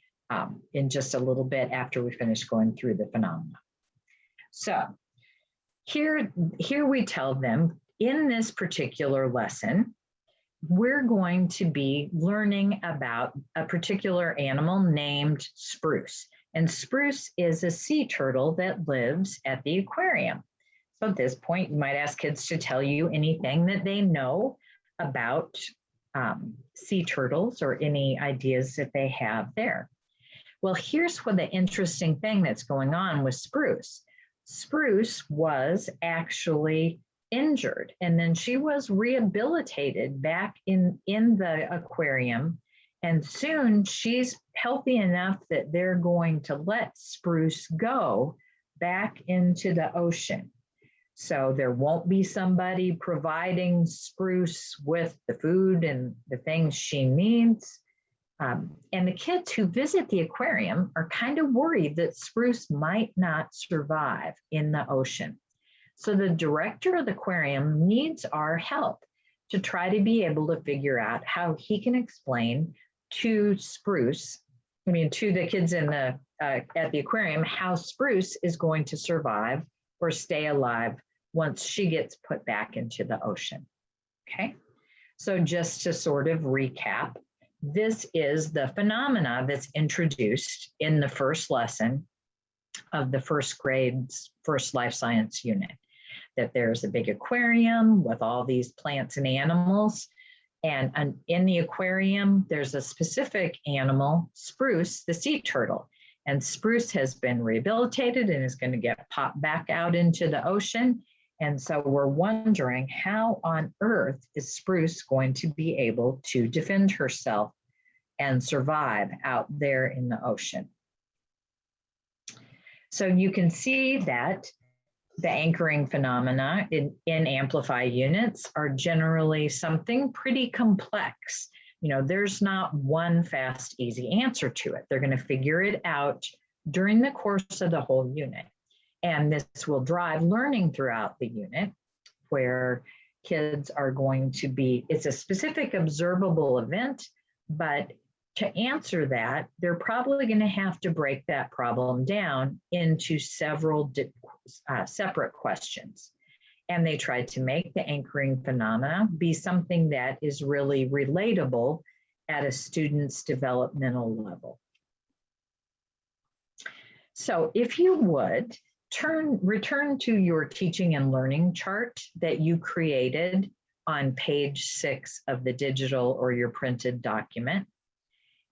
in just a little bit after we finish going through the phenomena. So here we tell them, in this particular lesson, we're going to be learning about a particular animal named Spruce. And Spruce is a sea turtle that lives at the aquarium. So at this point, you might ask kids to tell you anything that they know about sea turtles or any ideas that they have there. Well, here's what the interesting thing that's going on with Spruce. Spruce was actually injured, and then she was rehabilitated back in the aquarium, and soon she's healthy enough that they're going to let Spruce go back into the ocean. So there won't be somebody providing Spruce with the food and the things she needs. And the kids who visit the aquarium are kind of worried that Spruce might not survive in the ocean. So the director of the aquarium needs our help to try to be able to figure out how he can explain to Spruce, to the kids in the at the aquarium, how Spruce is going to survive or stay alive once she gets put back into the ocean. Okay, so just to sort of recap, this is the phenomena that's introduced in the first lesson of the first grade's first life science unit, that there's a big aquarium with all these plants and animals. And in the aquarium, there's a specific animal, Spruce, the sea turtle. And Spruce has been rehabilitated and is going to get popped back out into the ocean. And so we're wondering, how on earth is Spruce going to be able to defend herself and survive out there in the ocean? So you can see that the anchoring phenomena in Amplify units are generally something pretty complex. There's not one fast, easy answer to it. They're going to figure it out during the course of the whole unit. And this will drive learning throughout the unit, where kids are going to be, it's a specific observable event, but to answer that, they're probably going to have to break that problem down into several separate questions. And they tried to make the anchoring phenomena be something that is really relatable at a student's developmental level. So if you would, return to your teaching and learning chart that you created on page 6 of the digital or your printed document,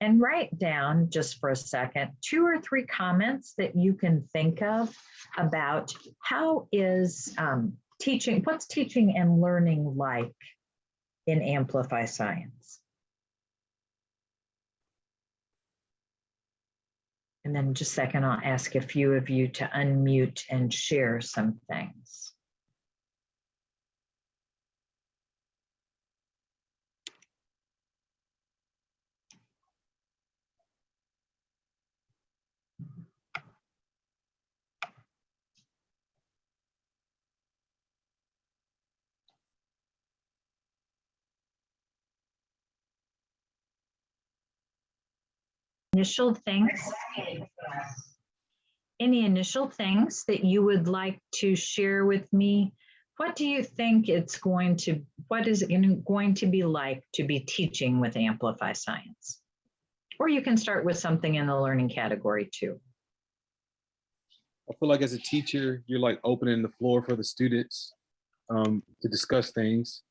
and write down, just for a second, 2 or 3 comments that you can think of about how is what's teaching and learning like in Amplify Science. And then just a second, I'll ask a few of you to unmute and share some things. Initial things. Any initial things that you would like to share with me? What do you think what is it going to be like to be teaching with Amplify Science? Or you can start with something in the learning category too. I feel like as a teacher, you're like opening the floor for the students to discuss things.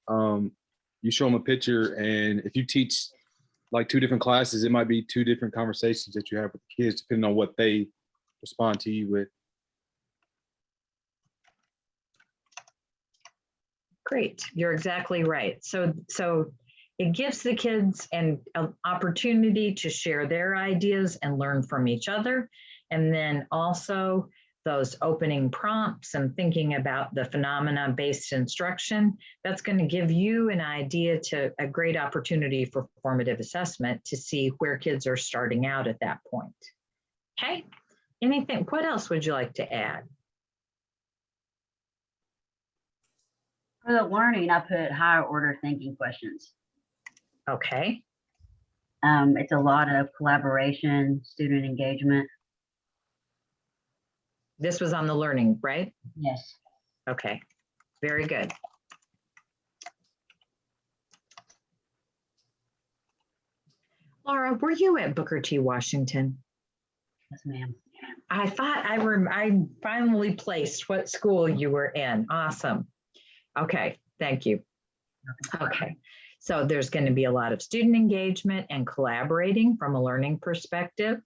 You show them a picture, and if you teach like 2 different classes, it might be 2 different conversations that you have with the kids, depending on what they respond to you with. Great, you're exactly right. So it gives the kids an opportunity to share their ideas and learn from each other. And then also those opening prompts and thinking about the phenomena-based instruction, that's going to give you an idea a great opportunity for formative assessment to see where kids are starting out at that point. Okay, what else would you like to add? For the learning, I put higher order thinking questions. Okay. It's a lot of collaboration, student engagement. This was on the learning, right? Yes. Okay. Very good. Laura, were you at Booker T. Washington? Yes, ma'am. I thought I finally placed what school you were in. Awesome. Okay, thank you. Okay, so there's going to be a lot of student engagement and collaborating from a learning perspective.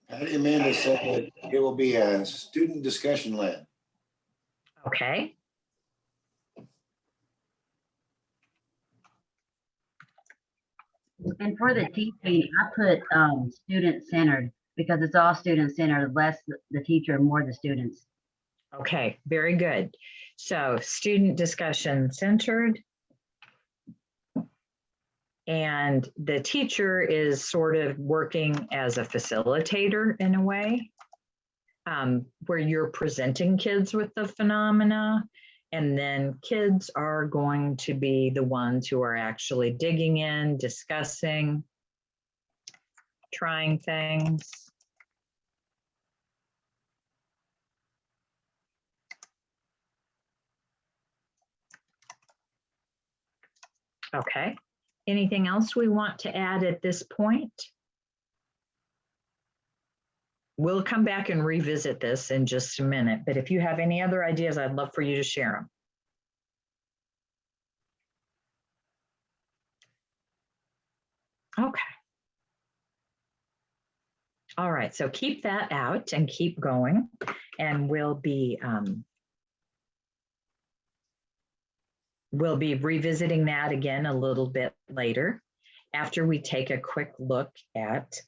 Patty Amanda said that it will be a student discussion led. Okay. And for the teaching, I put student centered because it's all student centered, less the teacher, more the students. Okay, very good. So student discussion centered. And the teacher is sort of working as a facilitator in a way, where you're presenting kids with the phenomena, and then kids are going to be the ones who are actually digging in, discussing, trying things. Okay. Anything else we want to add at this point? We'll come back and revisit this in just a minute, but if you have any other ideas, I'd love for you to share them. Okay. All right, so keep that out and keep going, and we'll be revisiting that again a little bit later after we take a quick look at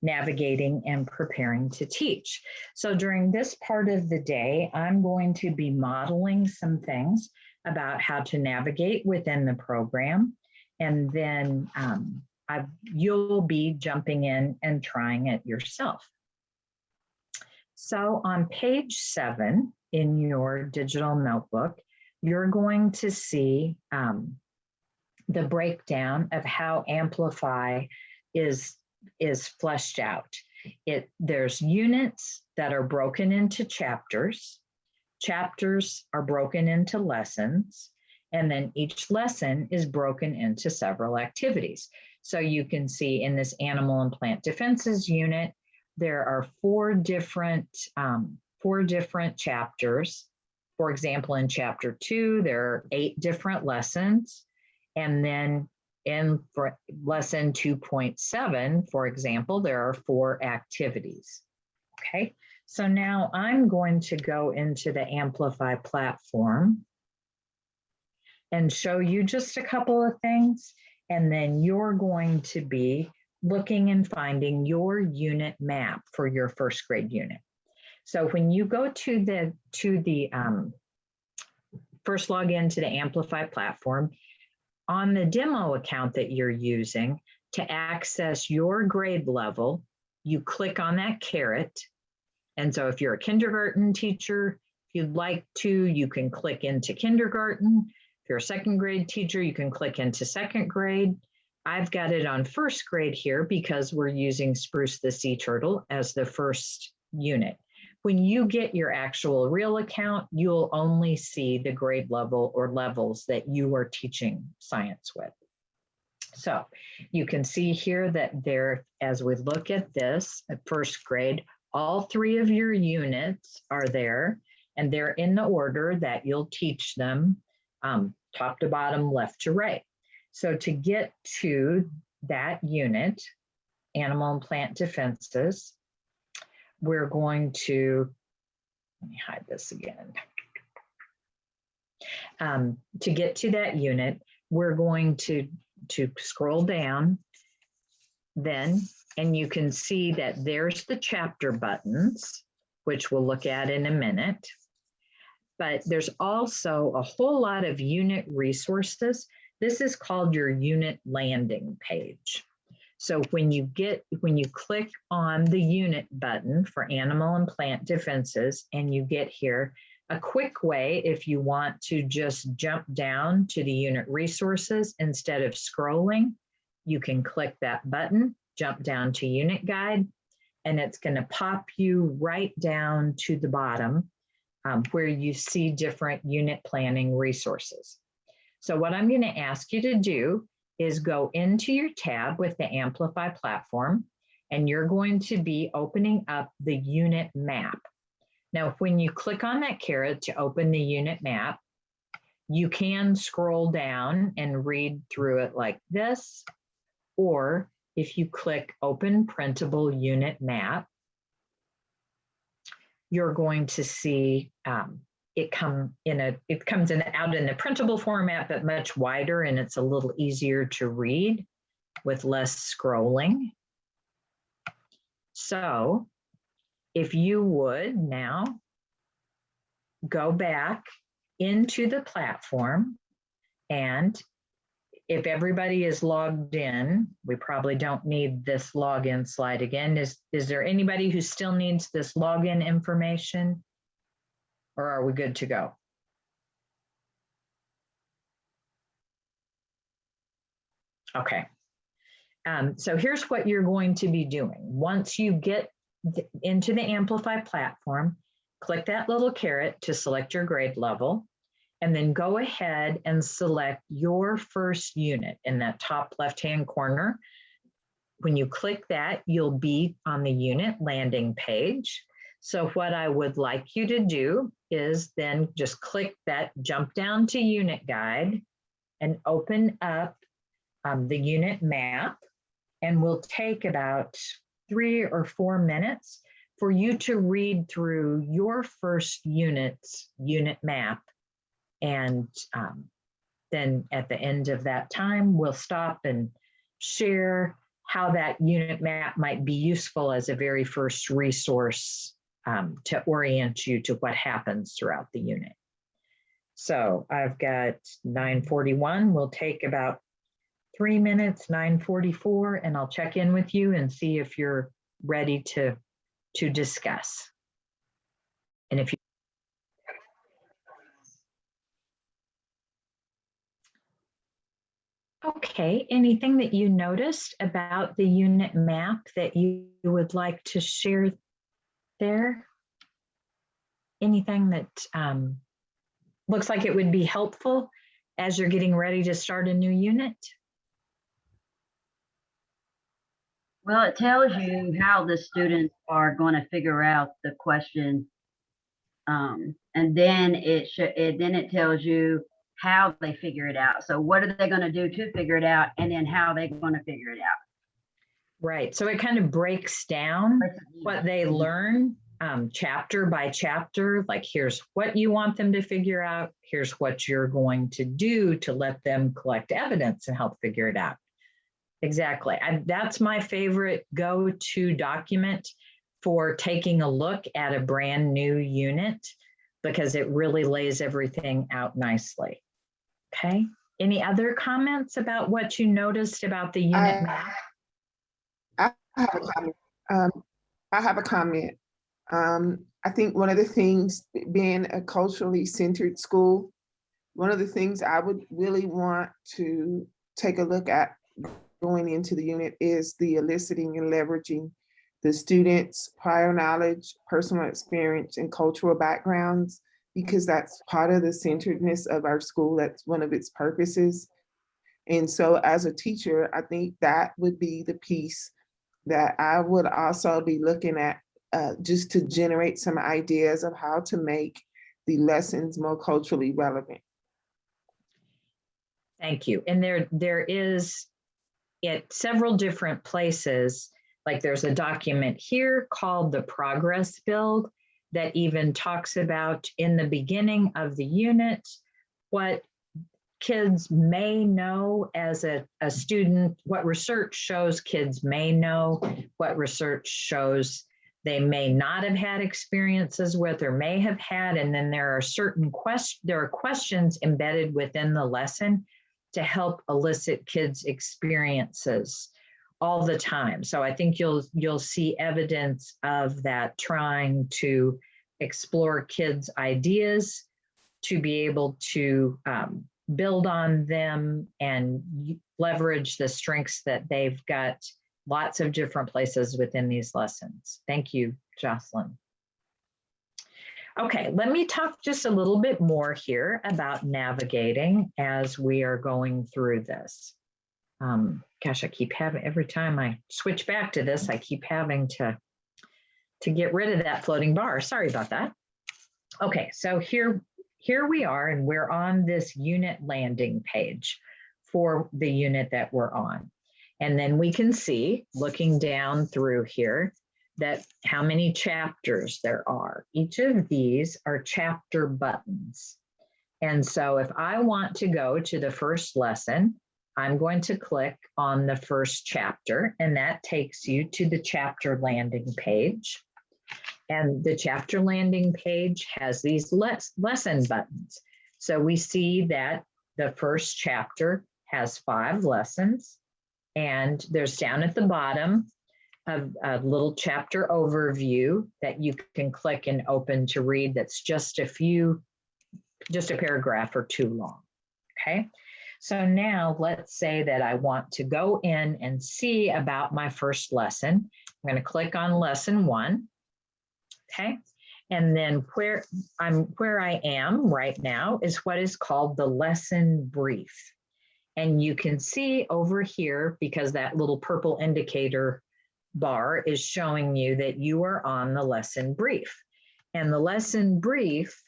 navigating and preparing to teach. So during this part of the day, I'm going to be modeling some things about how to navigate within the program, and then you'll be jumping in and trying it yourself. So on page 7 in your digital notebook, you're going to see the breakdown of how Amplify is fleshed out. There's units that are broken into chapters. Chapters are broken into lessons, and then each lesson is broken into several activities. So you can see in this animal and plant defenses unit, there are 4 different chapters. For example, in chapter 2, there are 8 different lessons. And then in lesson 2.7, for example, there are 4 activities. Okay, so now I'm going to go into the Amplify platform and show you just a couple of things. And then you're going to be looking and finding your unit map for your first grade unit. So when you go to the first log into the Amplify platform, on the demo account that you're using, to access your grade level, you click on that caret. And so if you're a kindergarten teacher, if you'd like to, you can click into kindergarten. If you're a second grade teacher, you can click into second grade. I've got it on first grade here because we're using Spruce the Sea Turtle as the first unit. When you get your actual real account, you'll only see the grade level or levels that you are teaching science with. So you can see here that there, as we look at this at first grade, all 3 of your units are there, and they're in the order that you'll teach them, top to bottom, left to right. So to get to that unit, animal and plant defenses, we're going to, let me hide this again. To get to that unit, we're going to scroll down then, and you can see that there's the chapter buttons, which we'll look at in a minute. But there's also a whole lot of unit resources. This is called your unit landing page. So when you click on the unit button for animal and plant defenses and you get here, A quick way, if you want to just jump down to the unit resources instead of scrolling, you can click that button, jump down to unit guide, and it's going to pop you right down to the bottom where you see different unit planning resources. So what I'm going to ask you to do is go into your tab with the Amplify platform, and you're going to be opening up the unit map. Now, when you click on that caret to open the unit map, you can scroll down and read through it like this, or if you click Open Printable Unit Map, you're going to see it comes out in a printable format, but much wider, and it's a little easier to read with less scrolling. So if you would now go back into the platform, and if everybody is logged in, we probably don't need this login slide again. Is there anybody who still needs this login information, or are we good to go? Okay. So here's what you're going to be doing. Once you get into the Amplify platform, click that little caret to select your grade level, and then go ahead and select your first unit in that top left-hand corner. When you click that, you'll be on the unit landing page. So what I would like you to do is then just click that jump down to unit guide and open up the unit map, and we'll take about 3 or 4 minutes for you to read through your first unit's unit map. And then at the end of that time, we'll stop and share how that unit map might be useful as a very first resource to orient you to what happens throughout the unit. So I've got 9:41. We'll take about 3 minutes, 9:44, and I'll check in with you and see if you're ready to discuss. And if you Okay, anything that you noticed about the unit map that you would like to share there? Anything that looks like it would be helpful as you're getting ready to start a new unit? Well, it tells you how the students are going to figure out the question, and then it tells you how they figure it out. So what are they going to do to figure it out, and then how they're going to figure it out. Right. So it kind of breaks down what they learn chapter by chapter. Like, here's what you want them to figure out. Here's what you're going to do to let them collect evidence and help figure it out. Exactly. That's my favorite go-to document for taking a look at a brand new unit, because it really lays everything out nicely. Okay. Any other comments about what you noticed about the unit map? I have a comment. I think one of the things, being a culturally centered school, one of the things I would really want to take a look at going into the unit is the eliciting and leveraging the students' prior knowledge, personal experience, and cultural backgrounds, because that's part of the centeredness of our school. That's one of its purposes. And so as a teacher, I think that would be the piece that I would also be looking at, just to generate some ideas of how to make the lessons more culturally relevant. Thank you. And there is at several different places, like there's a document here called the progress build that even talks about, in the beginning of the unit, what kids may know as a student, what research shows kids may know, what research shows they may not have had experiences with or may have had. And then there are certain questions embedded within the lesson to help elicit kids' experiences all the time. So I think you'll see evidence of that, trying to explore kids' ideas, to be able to build on them and leverage the strengths that they've got lots of different places within these lessons. Thank you, Jocelyn. Okay, let me talk just a little bit more here about navigating as we are going through this. Gosh, I keep having, every time I switch back to this, I keep having to get rid of that floating bar. Sorry about that. Okay, so here we are, and we're on this unit landing page for the unit that we're on. And then we can see, looking down through here, that how many chapters there are. Each of these are chapter buttons. And so if I want to go to the first lesson, I'm going to click on the first chapter, and that takes you to the chapter landing page. And the chapter landing page has these lesson buttons. So we see that the first chapter has 5 lessons, and there's down at the bottom a little chapter overview that you can click and open to read. That's just a paragraph or 2 long. Okay. So now let's say that I want to go in and see about my first lesson. I'm going to click on lesson 1. Okay. And then where I am right now is what is called the lesson brief. And you can see over here, because that little purple indicator bar is showing you that you are on the lesson brief. And the lesson brief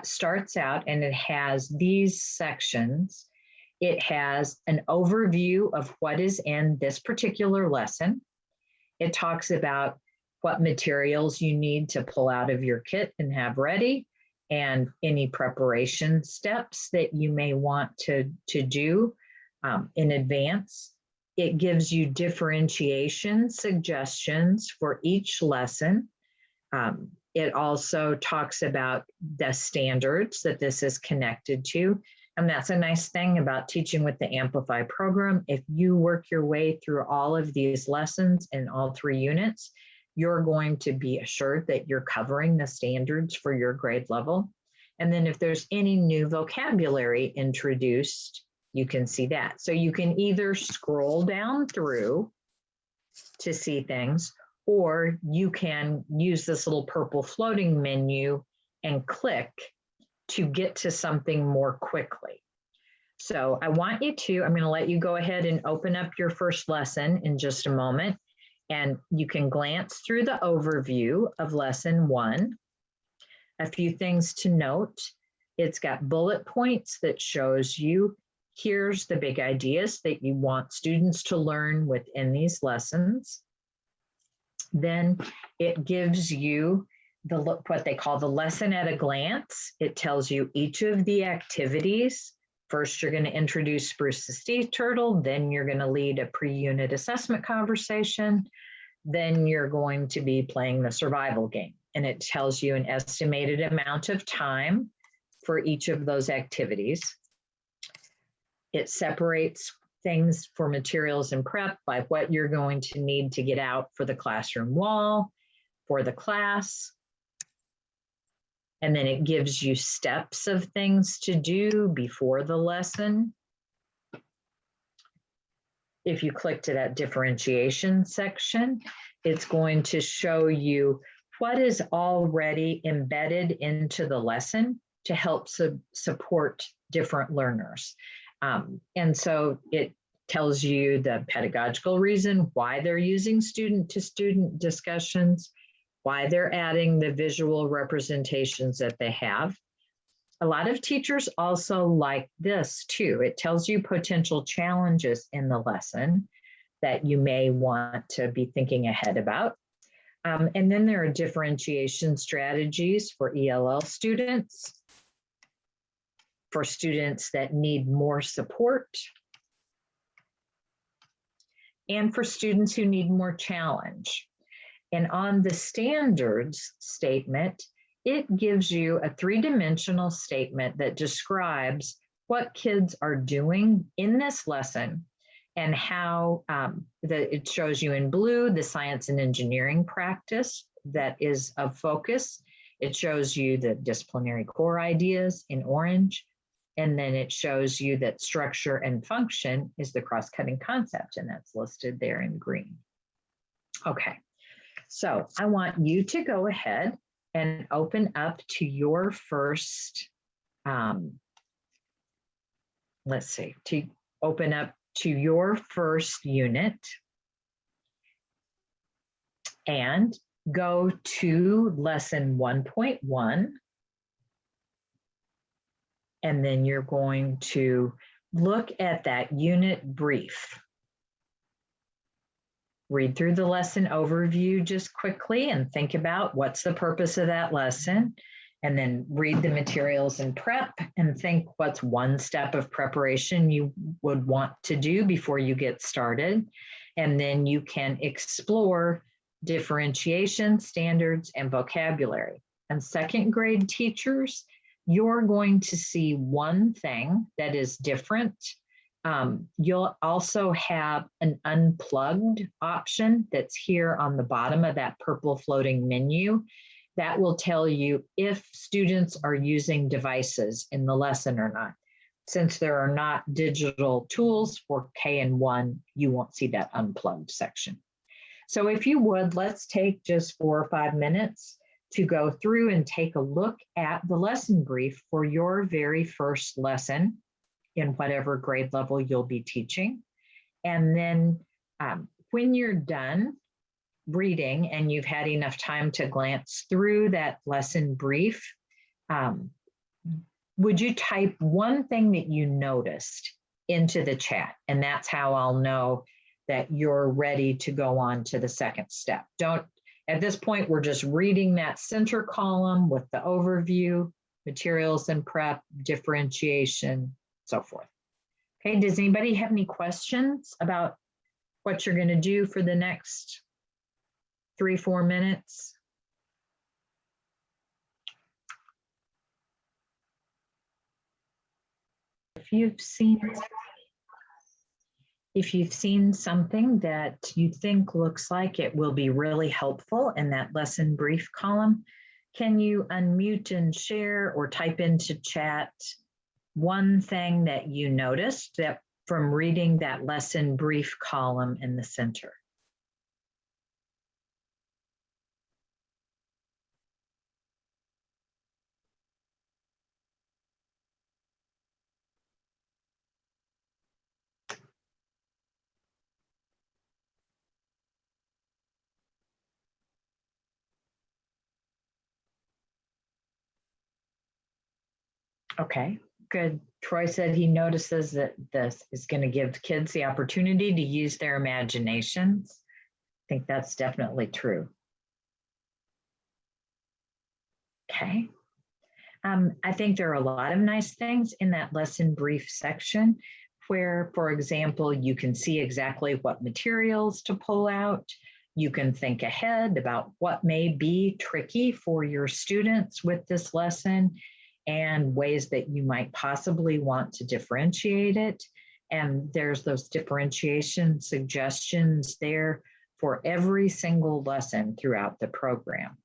starts out, and it has these sections. It has an overview of what is in this particular lesson. It talks about what materials you need to pull out of your kit and have ready, and any preparation steps that you may want to do in advance. It gives you differentiation suggestions for each lesson. It also talks about the standards that this is connected to. And that's a nice thing about teaching with the Amplify program. If you work your way through all of these lessons in all 3 units, you're going to be assured that you're covering the standards for your grade level. And then if there's any new vocabulary introduced, you can see that. So you can either scroll down through to see things, or you can use this little purple floating menu and click to get to something more quickly. So I want you to, I'm going to let you go ahead and open up your first lesson in just a moment. And you can glance through the overview of lesson 1. A few things to note. It's got bullet points that shows you, here's the big ideas that you want students to learn within these lessons. Then it gives you what they call the lesson at a glance. It tells you each of the activities. First, you're going to introduce Spruce the sea turtle. Then you're going to lead a pre-unit assessment conversation. Then you're going to be playing the survival game. And it tells you an estimated amount of time for each of those activities. It separates things for materials and prep by what you're going to need to get out for the classroom wall, for the class. And then it gives you steps of things to do before the lesson. If you click to that differentiation section, it's going to show you what is already embedded into the lesson to help support different learners. And so it tells you the pedagogical reason why they're using student-to-student discussions, why they're adding the visual representations that they have. A lot of teachers also like this too. It tells you potential challenges in the lesson that you may want to be thinking ahead about. And then there are differentiation strategies for ELL students, for students that need more support, and for students who need more challenge. And on the standards statement, it gives you a 3-dimensional statement that describes what kids are doing in this lesson and how it shows you in blue the science and engineering practice that is of focus. It shows you the disciplinary core ideas in orange, and then it shows you that structure and function is the cross-cutting concept, and that's listed there in green. Okay, so I want you to go ahead and open up to your first, let's see, to open up to your first unit and go to lesson 1.1. And then you're going to look at that unit brief. Read through the lesson overview just quickly and think about what's the purpose of that lesson. And then read the materials and prep and think what's one step of preparation you would want to do before you get started. And then you can explore differentiation, standards, and vocabulary. And second grade teachers, you're going to see one thing that is different. You'll also have an unplugged option that's here on the bottom of that purple floating menu. That will tell you if students are using devices in the lesson or not. Since there are not digital tools for K and 1, you won't see that unplugged section. So if you would, let's take just 4 or 5 minutes to go through and take a look at the lesson brief for your very first lesson in whatever grade level you'll be teaching. And then when you're done reading and you've had enough time to glance through that lesson brief, would you type one thing that you noticed into the chat? And that's how I'll know that you're ready to go on to the second step. At this point, we're just reading that center column with the overview, materials and prep, differentiation, so forth. Okay, does anybody have any questions about what you're going to do for the next 3-4 minutes? If you've seen something that you think looks like it will be really helpful in that lesson brief column, can you unmute and share or type into chat one thing that you noticed that from reading that lesson brief column in the center? Okay, good. Troy said he notices that this is going to give kids the opportunity to use their imaginations. I think that's definitely true. Okay. I think there are a lot of nice things in that lesson brief section where, for example, you can see exactly what materials to pull out. You can think ahead about what may be tricky for your students with this lesson and ways that you might possibly want to differentiate it. And there's those differentiation suggestions there for every single lesson throughout the program.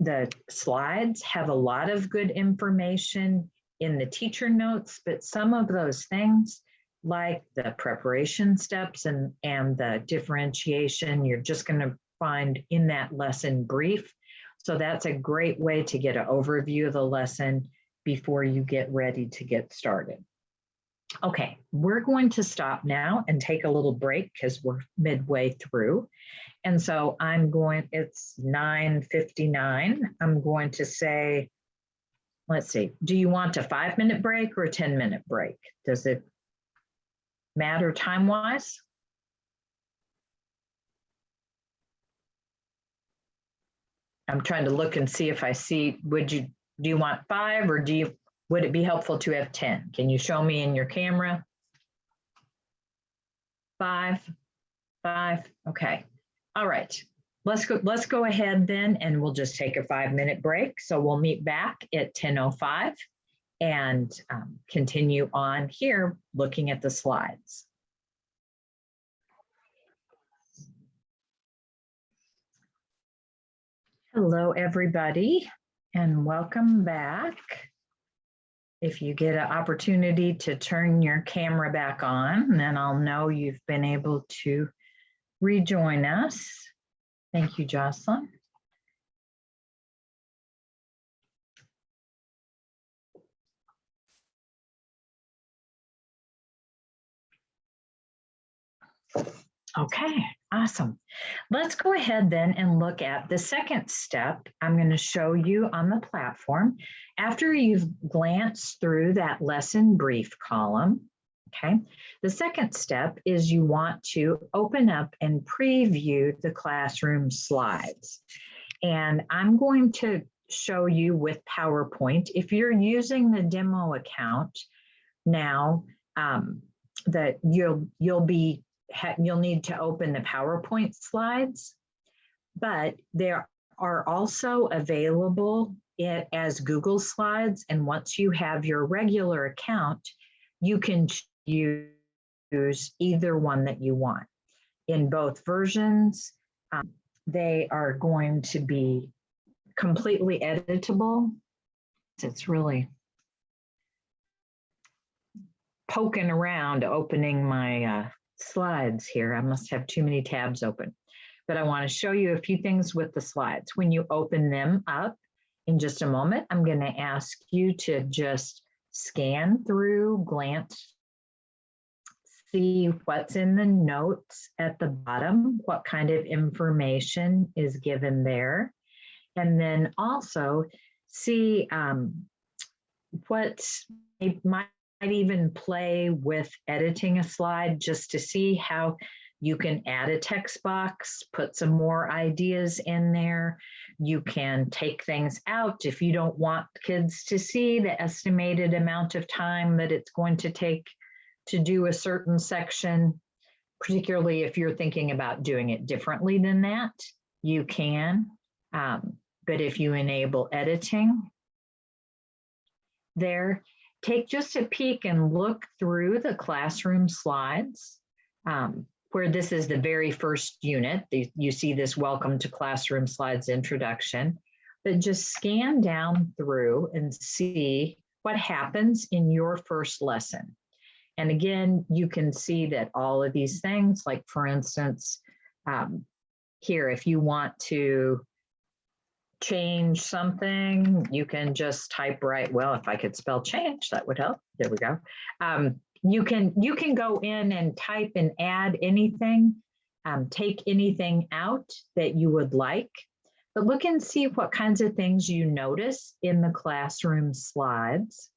The slides have a lot of good information in the teacher notes, but some of those things like the preparation steps and the differentiation, you're just going to find in that lesson brief. So that's a great way to get an overview of the lesson before you get ready to get started. Okay, we're going to stop now and take a little break because we're midway through. And so it's 9:59. I'm going to say, let's see, do you want a 5-minute break or a 10-minute break? Does it matter time-wise? I'm trying to look and see if I see, do you want 5 or would it be helpful to have 10? Can you show me in your camera? 5, okay. All right, let's go ahead then and we'll just take a 5-minute break. So we'll meet back at 10:05 and continue on here looking at the slides. Hello, everybody, and welcome back. If you get an opportunity to turn your camera back on, then I'll know you've been able to rejoin us. Thank you, Jocelyn. Okay, awesome. Let's go ahead then and look at the second step I'm going to show you on the platform. After you've glanced through that lesson brief column, okay, the second step is you want to open up and preview the classroom slides. And I'm going to show you with PowerPoint. If you're using the demo account now, that you'll need to open the PowerPoint slides, but they are also available as Google Slides. And once you have your regular account, you can use either one that you want. In both versions, they are going to be completely editable. It's really poking around opening my slides here. I must have too many tabs open, but I want to show you a few things with the slides. When you open them up in just a moment, I'm going to ask you to just scan through, glance, see what's in the notes at the bottom, what kind of information is given there, and then also see what might even play with editing a slide just to see how you can add a text box, put some more ideas in there. You can take things out if you don't want kids to see the estimated amount of time that it's going to take to do a certain section, particularly if you're thinking about doing it differently than that, you can. But if you enable editing there, take just a peek and look through the classroom slides, where this is the very first unit. You see this Welcome to Classroom Slides introduction, but just scan down through and see what happens in your first lesson. And again, you can see that all of these things, like for instance, here, if you want to change something, you can just type right, well, if I could spell change, that would help. There we go. You can go in and type and add anything, take anything out that you would like, but look and see what kinds of things you notice in the classroom slides,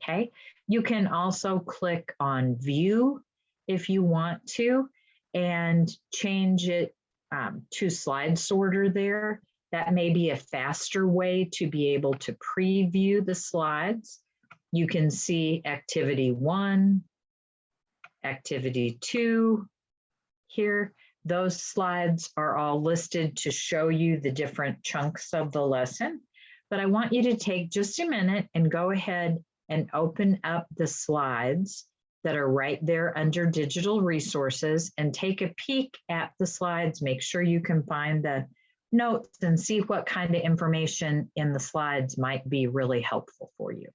okay? You can also click on view if you want to and change it to slide sorter there. That may be a faster way to be able to preview the slides. You can see activity 1, activity 2 here. Those slides are all listed to show you the different chunks of the lesson. But I want you to take just a minute and go ahead and open up the slides that are right there under digital resources and take a peek at the slides. Make sure you can find the notes and see what kind of information in the slides might be really helpful for you.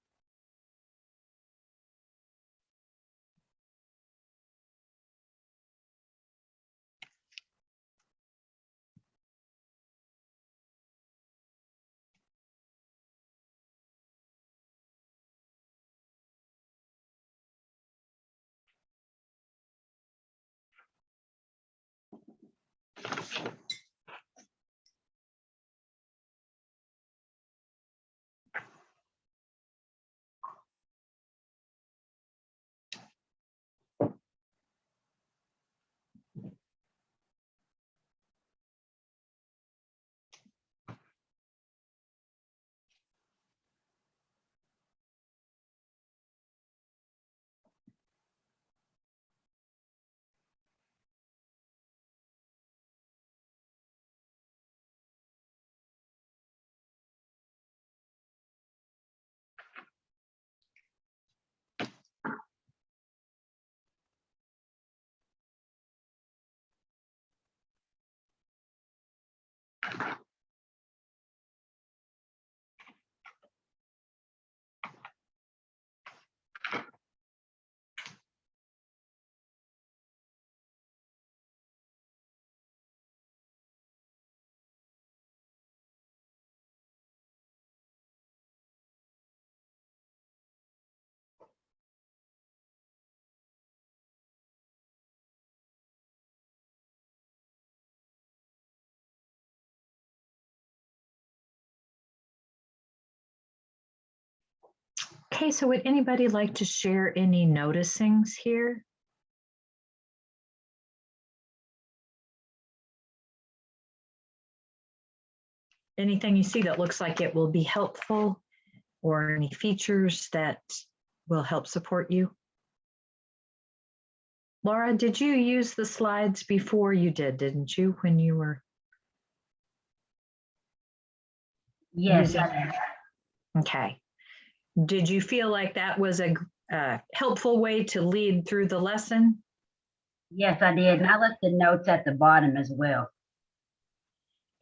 Okay, so would anybody like to share any noticings here? Anything you see that looks like it will be helpful, or any features that will help support you? Laura, did you use the slides before? You did, didn't you, when you were Yes, using? Okay. Did you feel like that was a helpful way to lead through the lesson? yes, I did. And I left the notes at the bottom as well.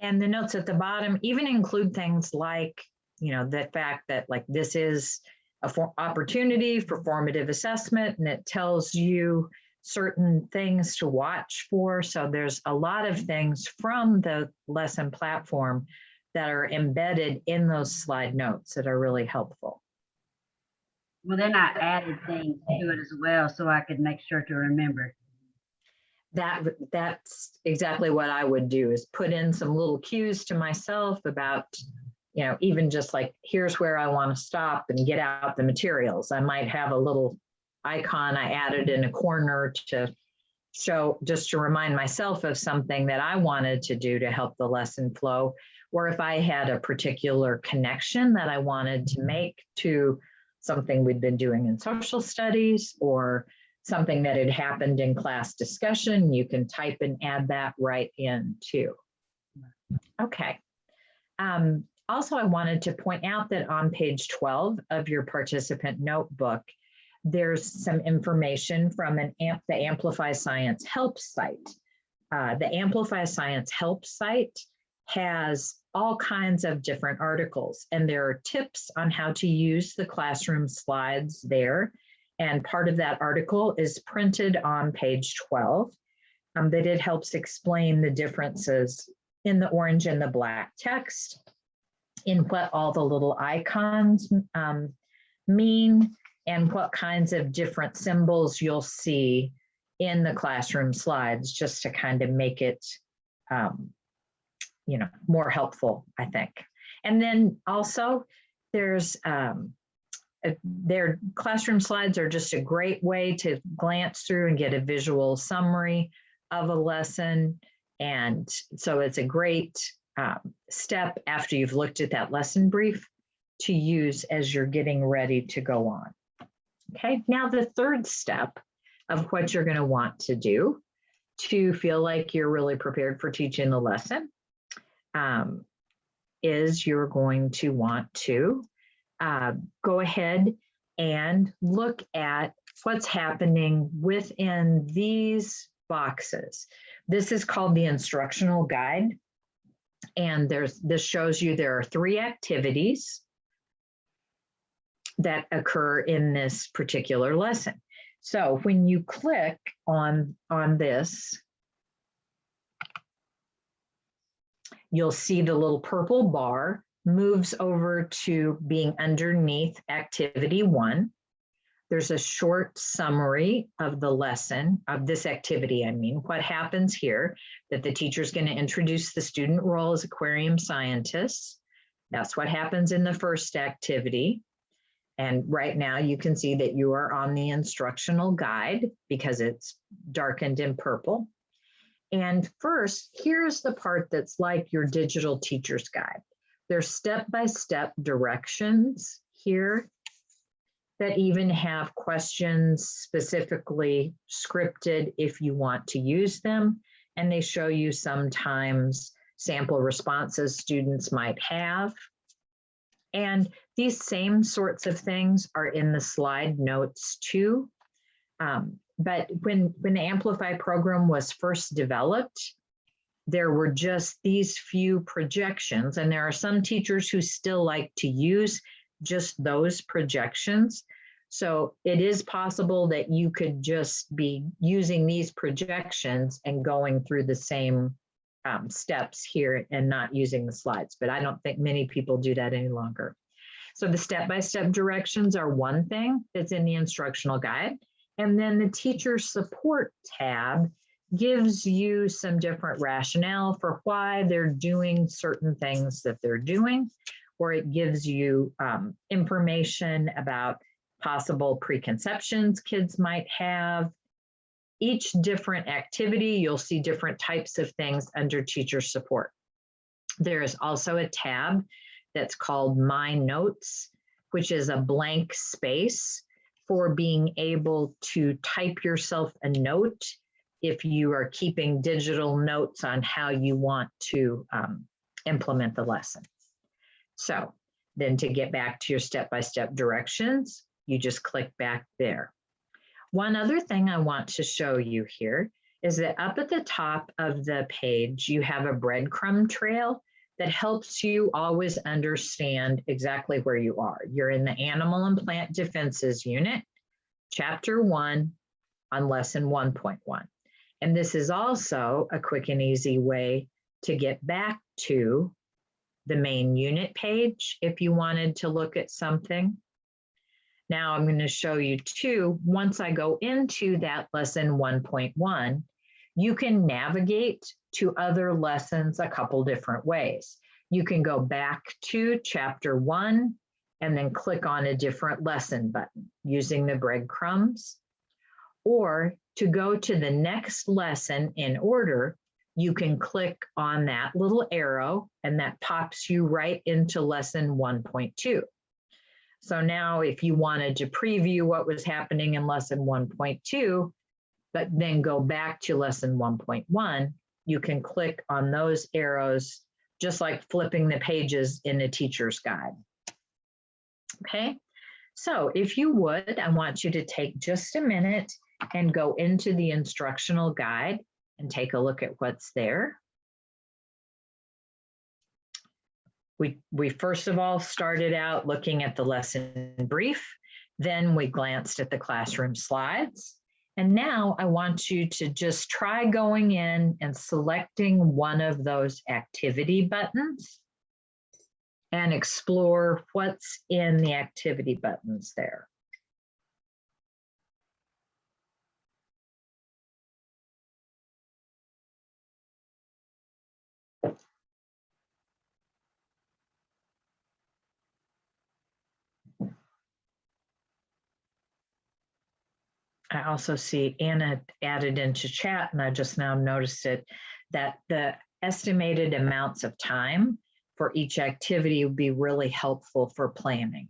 And the notes at the bottom even include things like, you know, the fact that like this is a opportunity for formative assessment, and it tells you certain things to watch for. So there's a lot of things from the lesson platform that are embedded in those slide notes that are really helpful. Well, then I added things to it as well so I could make sure to remember. That's exactly what I would do, is put in some little cues to myself about, you know, even just like, here's where I want to stop and get out the materials. I might have a little icon I added in a corner to show, just to remind myself of something that I wanted to do to help the lesson flow. Or if I had a particular connection that I wanted to make to something we'd been doing in social studies, or something that had happened in class discussion, you can type and add that right in too. Okay. Also, I wanted to point out that on page 12 of your participant notebook, there's some information from the Amplify Science Help site. The Amplify Science Help site has all kinds of different articles, and there are tips on how to use the classroom slides there. And part of that article is printed on page 12, that it helps explain the differences in the orange and the black text, in what all the little icons mean, and what kinds of different symbols you'll see in the classroom slides, just to kind of make it, you know, more helpful, I think. And then also there's, their classroom slides are just a great way to glance through and get a visual summary of a lesson. And so it's a great step after you've looked at that lesson brief to use as you're getting ready to go on. Okay, now the third step of what you're going to want to do to feel like you're really prepared for teaching the lesson is you're going to want to go ahead and look at what's happening within these boxes. This is called the instructional guide. And this shows you there are 3 activities that occur in this particular lesson. So when you click on this, you'll see the little purple bar moves over to being underneath activity 1. There's a short summary of the lesson, of this activity, I mean, what happens here, that the teacher's going to introduce the student role as aquarium scientists. That's what happens in the first activity. And right now you can see that you are on the instructional guide because it's darkened in purple. And first, here's the part that's like your digital teacher's guide. There's step-by-step directions here that even have questions specifically scripted if you want to use them. And they show you sometimes sample responses students might have. And these same sorts of things are in the slide notes too. But when the Amplify program was first developed, there were just these few projections, and there are some teachers who still like to use just those projections. So it is possible that you could just be using these projections and going through the same steps here and not using the slides, but I don't think many people do that any longer. So the step-by-step directions are one thing that's in the instructional guide. And then the teacher support tab gives you some different rationale for why they're doing certain things that they're doing, or it gives you information about possible preconceptions kids might have. Each different activity, you'll see different types of things under teacher support. There is also a tab that's called My Notes, which is a blank space for being able to type yourself a note if you are keeping digital notes on how you want to implement the lesson. So then to get back to your step-by-step directions, you just click back there. One other thing I want to show you here is that up at the top of the page, you have a breadcrumb trail that helps you always understand exactly where you are. You're in the Animal and Plant Defenses Unit, Chapter 1 on Lesson 1.1. And this is also a quick and easy way to get back to the main unit page if you wanted to look at something. Now I'm going to show you too, once I go into that lesson 1.1, you can navigate to other lessons a couple different ways. You can go back to chapter 1 and then click on a different lesson button using the breadcrumbs. Or to go to the next lesson in order, you can click on that little arrow and that pops you right into lesson 1.2. So now if you wanted to preview what was happening in lesson 1.2, but then go back to lesson 1.1, you can click on those arrows, just like flipping the pages in a teacher's guide. Okay, so if you would, I want you to take just a minute and go into the instructional guide and take a look at what's there. We first of all started out looking at the lesson brief, then we glanced at the classroom slides, and now I want you to just try going in and selecting one of those activity buttons and explore what's in the activity buttons there. I also see Anna added into chat, and I just now noticed it, that the estimated amounts of time for each activity would be really helpful for planning.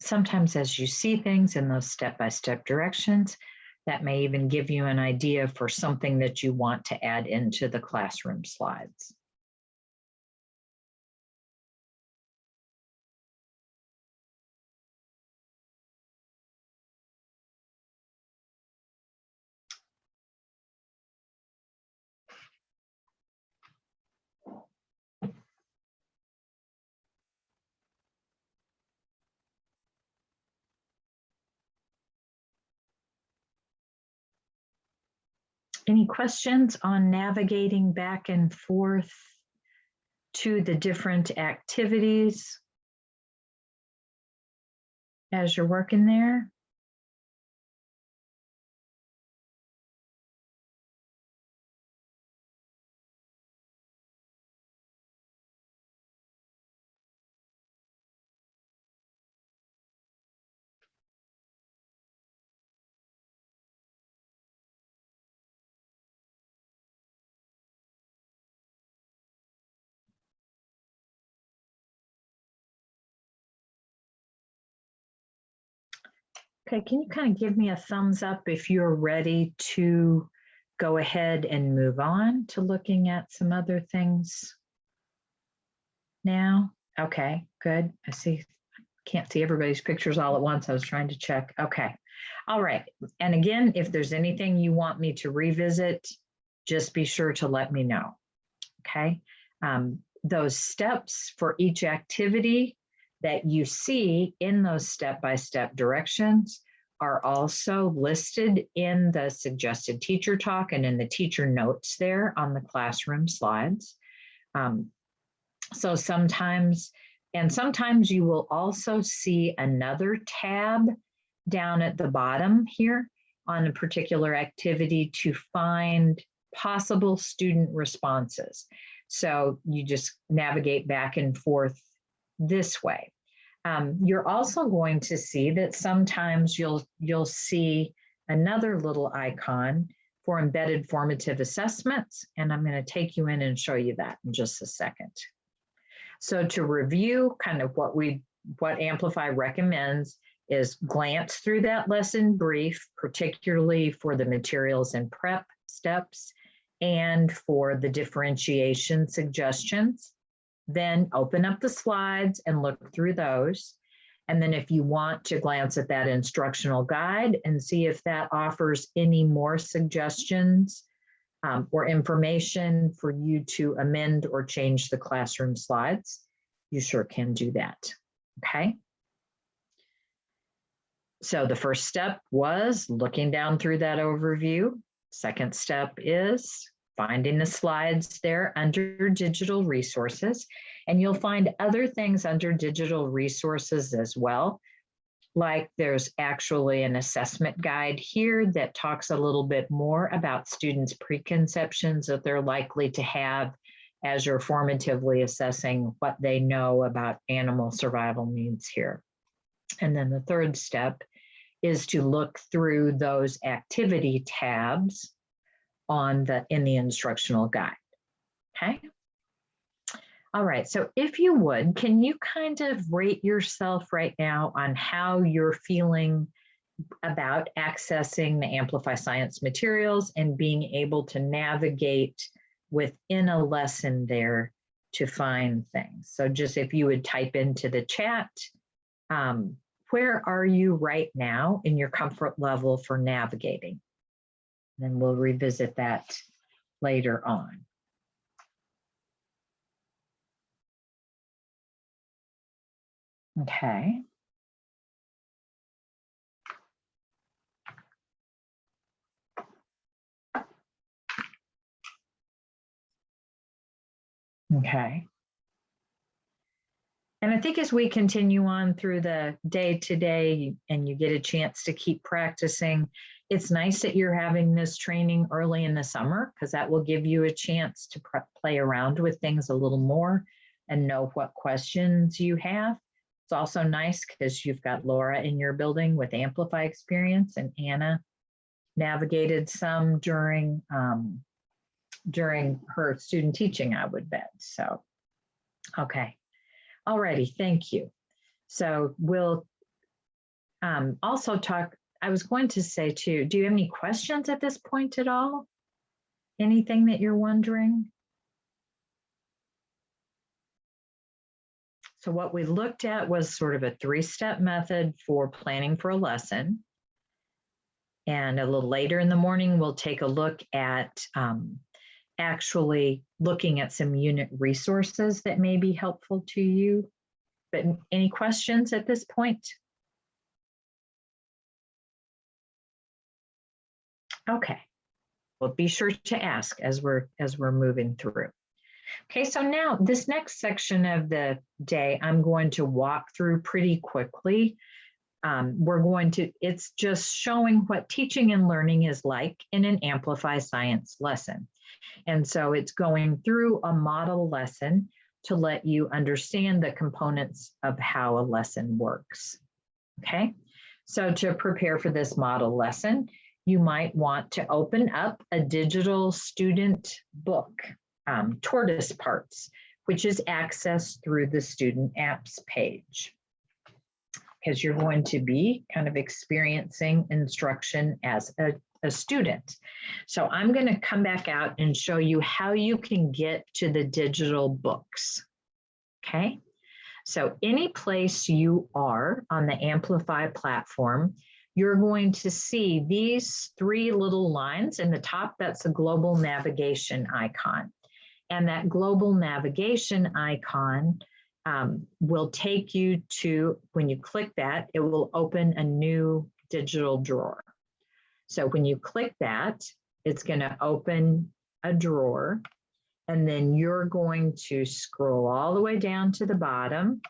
Sometimes as you see things in those step-by-step directions, that may even give you an idea for something that you want to add into the classroom slides. Any questions on navigating back and forth to the different activities as you're working there? Okay, can you kind of give me a thumbs up if you're ready to go ahead and move on to looking at some other things now? Okay, good. I see can't see everybody's pictures all at once. I was trying to check. Okay. All right. And again, if there's anything you want me to revisit, just be sure to let me know. Okay. Those steps for each activity that you see in those step-by-step directions are also listed in the suggested teacher talk and in the teacher notes there on the classroom slides. So sometimes you will also see another tab down at the bottom here on a particular activity to find possible student responses. So you just navigate back and forth this way. You're also going to see that sometimes you'll see another little icon for embedded formative assessments, and I'm going to take you in and show you that in just a second. So to review kind of what Amplify recommends is glance through that lesson brief, particularly for the materials and prep steps and for the differentiation suggestions. Then open up the slides and look through those. And then if you want to glance at that instructional guide and see if that offers any more suggestions or information for you to amend or change the classroom slides, you sure can do that, okay? So the first step was looking down through that overview. Second step is finding the slides there under digital resources, and you'll find other things under digital resources as well. Like there's actually an assessment guide here that talks a little bit more about students' preconceptions that they're likely to have as you're formatively assessing what they know about animal survival needs here. And then the third step is to look through those activity tabs in the instructional guide, okay? All right, so if you would, can you kind of rate yourself right now on how you're feeling about accessing the Amplify Science materials and being able to navigate within a lesson there to find things? So just if you would type into the chat, where are you right now in your comfort level for navigating? Then we'll revisit that later on. Okay. Okay. And I think as we continue on through the day-to-day and you get a chance to keep practicing, it's nice that you're having this training early in the summer because that will give you a chance to play around with things a little more and know what questions you have. It's also nice because you've got Laura in your building with Amplify experience, and Anna navigated some during her student teaching, I would bet. So, okay. Alrighty, thank you. So we'll also talk, I was going to say too, do you have any questions at this point at all? Anything that you're wondering? So what we looked at was sort of a 3-step method for planning for a lesson. And a little later in the morning, we'll take a look at actually looking at some unit resources that may be helpful to you. But any questions at this point? Okay, well, be sure to ask as we're moving through. Okay, so now this next section of the day, I'm going to walk through pretty quickly. It's just showing what teaching and learning is like in an Amplify Science lesson. And so it's going through a model lesson to let you understand the components of how a lesson works. Okay, so to prepare for this model lesson, you might want to open up a digital student book, Tortoise Parts, which is accessed through the Student Apps page, because you're going to be kind of experiencing instruction as a student. So I'm going to come back out and show you how you can get to the digital books. Okay, So any place you are on the Amplify platform, you're going to see these three little lines in the top. That's a global navigation icon. And that global navigation icon will take you to, when you click that, it will open a new digital drawer. So when you click that, it's going to open a drawer, and then you're going to scroll all the way down to the bottom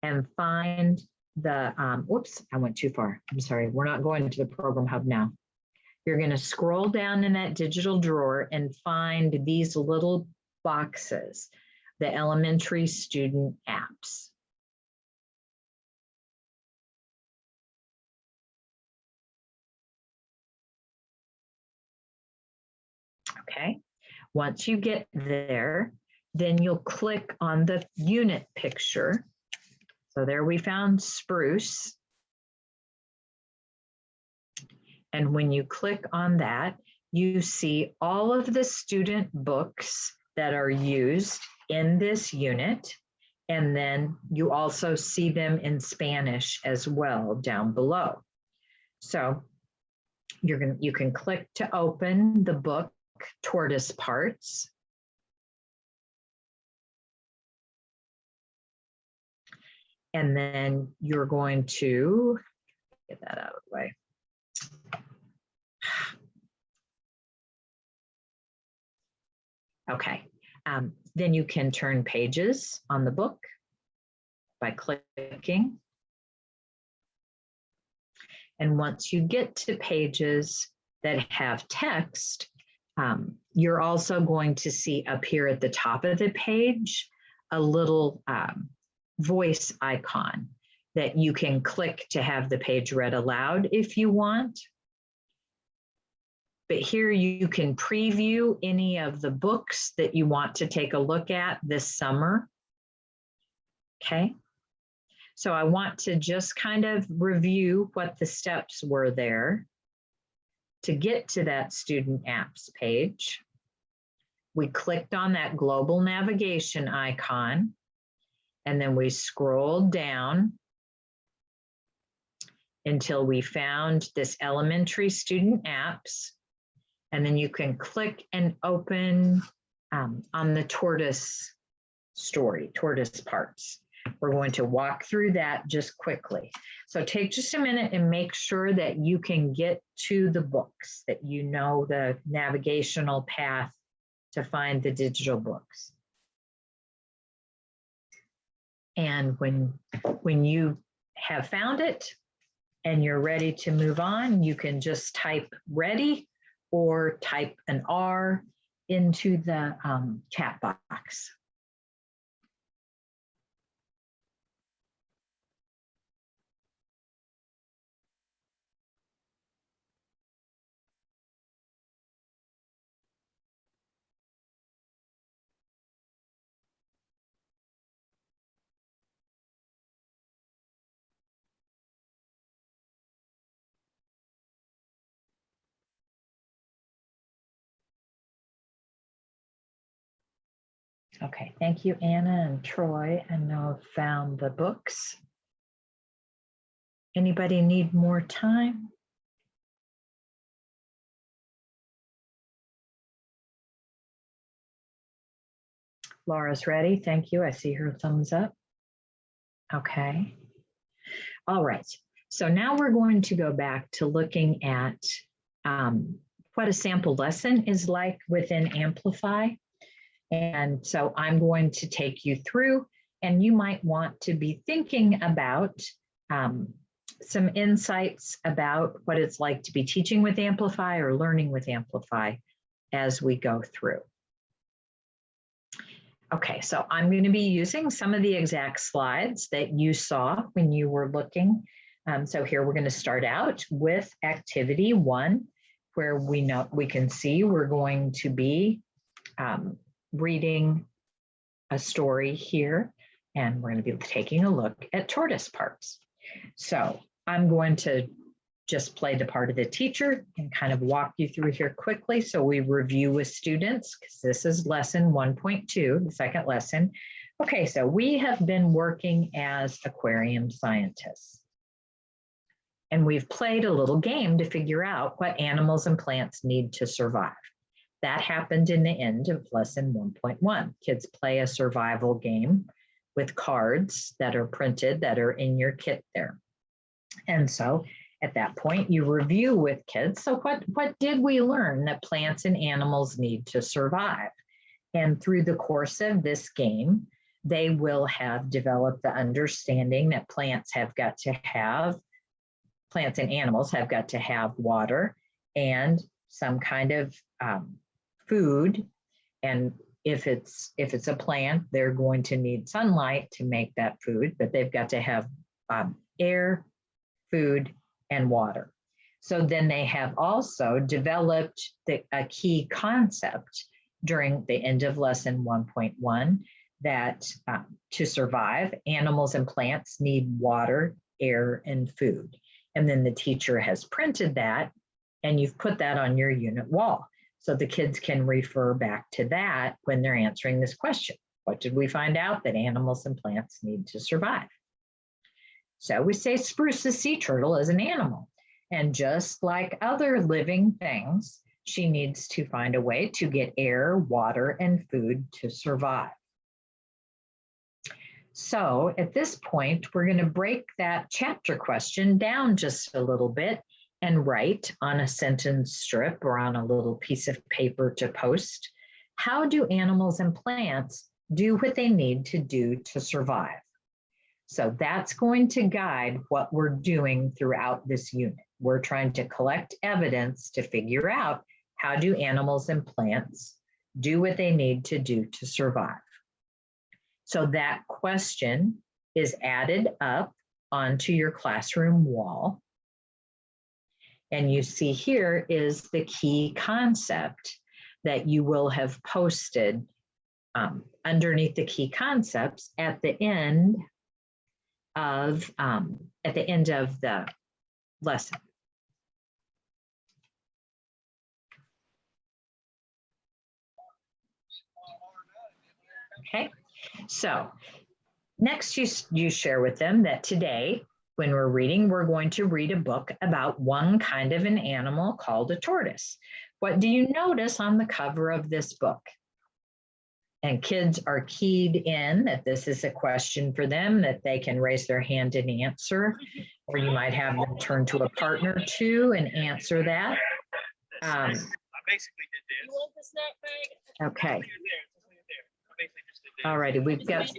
and find the, whoops, I went too far. I'm sorry. We're not going to the Program Hub now. You're going to scroll down in that digital drawer and find these little boxes, the elementary student apps. Okay, once you get there, then you'll click on the unit picture. So there we found Spruce. And when you click on that, you see all of the student books that are used in this unit. And then you also see them in Spanish as well down below. So you can click to open the book Tortoise Parts. And then you're going to get that out of the way. Okay, then you can turn pages on the book by clicking. And once you get to pages that have text, you're also going to see up here at the top of the page a little voice icon that you can click to have the page read aloud if you want. But here you can preview any of the books that you want to take a look at this summer. Okay, so I want to just kind of review what the steps were there. To get to that student apps page, we clicked on that global navigation icon, and then we scrolled down until we found this elementary student apps. And then you can click and open on the tortoise story, Tortoise Parts. We're going to walk through that just quickly. So take just a minute and make sure that you can get to the books, that you know the navigational path to find the digital books. And when you have found it and you're ready to move on, you can just type ready or type an R into the chat box. Okay, thank you, Anna and Troy. I know I've found the books. Anybody need more time? Laura's ready. Thank you. I see her thumbs up. Okay. All right. So now we're going to go back to looking at what a sample lesson is like within Amplify. And so I'm going to take you through, and you might want to be thinking about some insights about what it's like to be teaching with Amplify or learning with Amplify as we go through. Okay, so I'm going to be using some of the exact slides that you saw when you were looking. So here we're going to start out with activity 1, where we can see we're going to be reading a story here, and we're going to be taking a look at tortoise parts. So I'm going to just play the part of the teacher and kind of walk you through here quickly so we review with students, because this is lesson 1.2, the second lesson. Okay, so we have been working as aquarium scientists. And we've played a little game to figure out what animals and plants need to survive. That happened in the end of lesson 1.1. Kids play a survival game with cards that are printed that are in your kit there. And so at that point, you review with kids. So what did we learn that plants and animals need to survive? And through the course of this game, they will have developed the understanding that plants and animals have got to have water and some kind of food. And if it's a plant, they're going to need sunlight to make that food, but they've got to have air, food, and water. So then they have also developed a key concept during the end of lesson 1.1 that to survive, animals and plants need water, air, and food. And then the teacher has printed that and you've put that on your unit wall. So the kids can refer back to that when they're answering this question. What did we find out that animals and plants need to survive? So we say Spruce's sea turtle is an animal. And just like other living things, she needs to find a way to get air, water, and food to survive. So at this point, we're going to break that chapter question down just a little bit and write on a sentence strip or on a little piece of paper to post, how do animals and plants do what they need to do to survive? So that's going to guide what we're doing throughout this unit. We're trying to collect evidence to figure out how do animals and plants do what they need to do to survive. So that question is added up onto your classroom wall. And you see here is the key concept that you will have posted underneath the key concepts at the end of the lesson. Okay, so next you share with them that today, when we're reading, we're going to read a book about one kind of an animal called a tortoise. What do you notice on the cover of this book? And kids are keyed in that this is a question for them that they can raise their hand and answer, or you might have them turn to a partner too and answer that. I basically did this. You want the snack bag? Okay. All righty, we've got,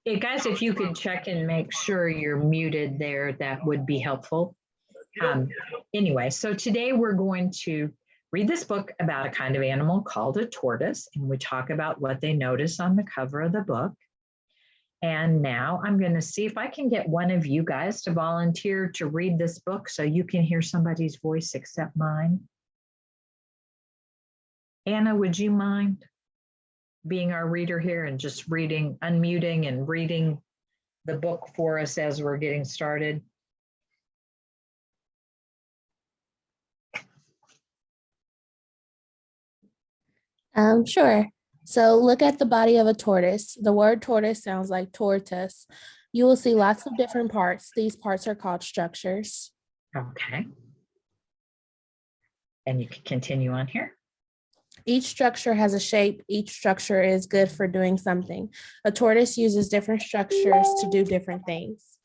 hey guys, if you could check and make sure you're muted there, that would be helpful. Anyway, so today we're going to read this book about a kind of animal called a tortoise, and we talk about what they notice on the cover of the book. And now I'm going to see if I can get one of you guys to volunteer to read this book so you can hear somebody's voice except mine. Anna, would you mind being our reader here and just reading, unmuting and reading the book for us as we're getting started? Sure. So look at the body of a tortoise. The word tortoise sounds like tortoise. You will see lots of different parts. These parts are called structures. Okay. And you can continue on here. Each structure has a shape. Each structure is good for doing something. A tortoise uses different structures to do different things.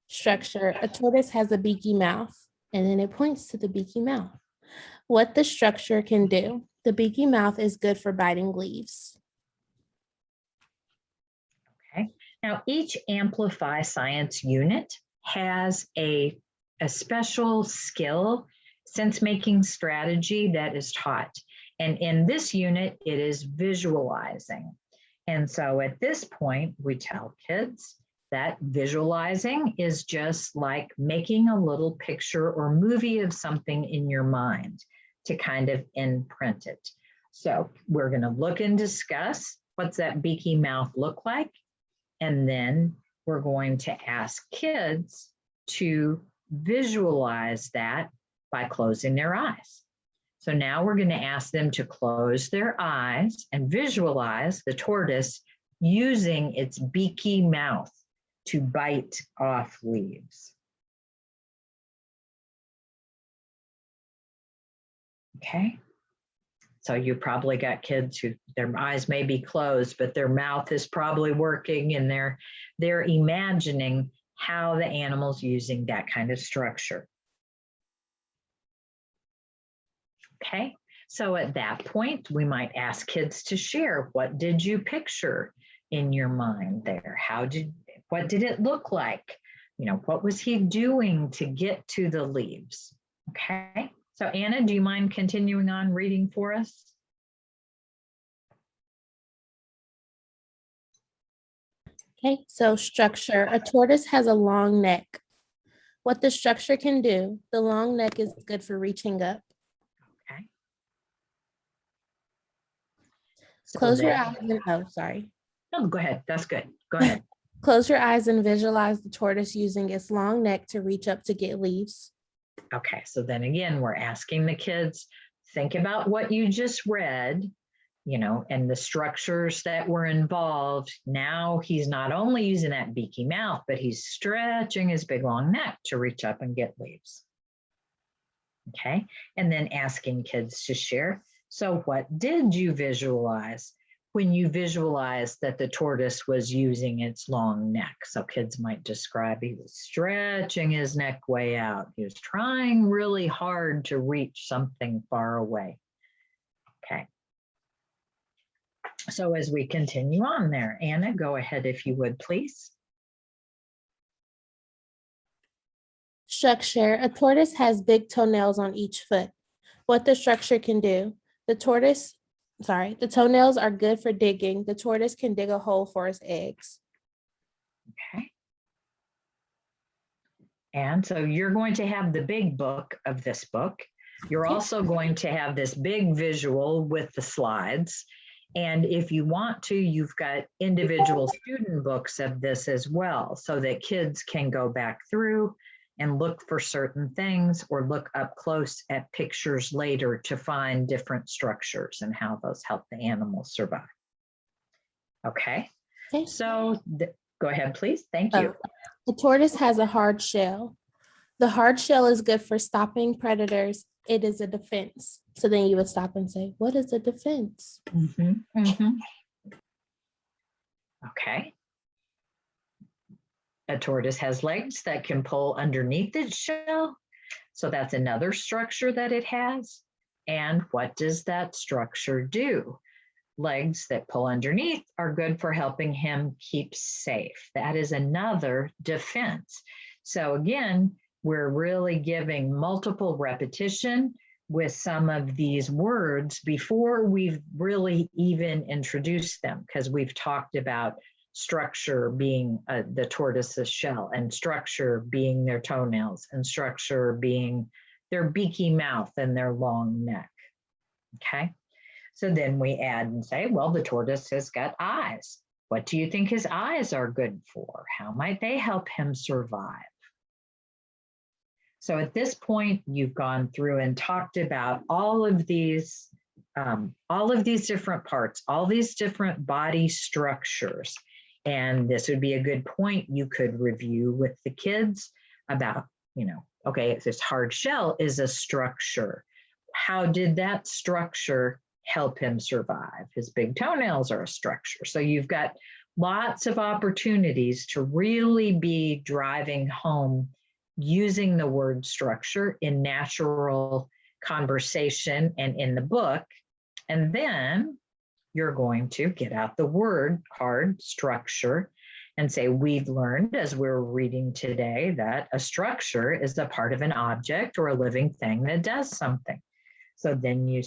Structure. A tortoise has a beaky mouth, and then it points to the beaky mouth. What the structure can do. The beaky mouth is good for biting leaves. Okay. Now, each Amplify science unit has a special skill, sense-making strategy that is taught. And in this unit, it is visualizing. And so at this point, we tell kids that visualizing is just like making a little picture or movie of something in your mind to kind of imprint it. So we're going to look and discuss what's that beaky mouth look like. And then we're going to ask kids to visualize that by closing their eyes. So now we're going to ask them to close their eyes and visualize the tortoise using its beaky mouth to bite off leaves. Okay. So you probably got kids who their eyes may be closed, but their mouth is probably working and they're imagining how the animal's using that kind of structure. Okay, so at that point, we might ask kids to share, what did you picture in your mind there? What did it look like? You know, what was he doing to get to the leaves? Okay, so Anna, do you mind continuing on reading for us? Okay, so structure. A tortoise has a long neck. What the structure can do, the long neck is good for reaching up. Okay. So Close your then- eyes and, oh, sorry. No, go ahead. That's good. Go ahead. Close your eyes and visualize the tortoise using its long neck to reach up to get leaves. Okay, so then again, we're asking the kids, think about what you just read, you know, and the structures that were involved. Now he's not only using that beaky mouth, but he's stretching his big long neck to reach up and get leaves. Okay, and then asking kids to share. So what did you visualize when you visualized that the tortoise was using its long neck? So kids might describe he was stretching his neck way out. He was trying really hard to reach something far away. Okay. So as we continue on there, Anna, go ahead if you would, please. Structure. A tortoise has big toenails on each foot. What the structure can do, the toenails are good for digging. The tortoise can dig a hole for its eggs. Okay. And so you're going to have the big book of this book. You're also going to have this big visual with the slides. And if you want to, you've got individual student books of this as well, so that kids can go back through and look for certain things or look up close at pictures later to find different structures and how those help the animals survive. Okay, so go ahead, please. Thank you. The tortoise has a hard shell. The hard shell is good for stopping predators. It is a defense. So then you would stop and say, what is a defense? Okay. A tortoise has legs that can pull underneath its shell. So that's another structure that it has. And what does that structure do? Legs that pull underneath are good for helping him keep safe. That is another defense. So again, we're really giving multiple repetition with some of these words before we've really even introduced them, because we've talked about structure being the tortoise's shell, and structure being their toenails, and structure being their beaky mouth and their long neck. Okay, so then we add and say, well, the tortoise has got eyes. What do you think his eyes are good for? How might they help him survive? So at this point, you've gone through and talked about all of these different parts, all these different body structures. And this would be a good point you could review with the kids about, you know, okay, this hard shell is a structure. How did that structure help him survive? His big toenails are a structure. So you've got lots of opportunities to really be driving home using the word structure in natural conversation and in the book. And then you're going to get out the word card, structure, and say, we've learned as we're reading today that a structure is a part of an object or a living thing that does something. So then you'd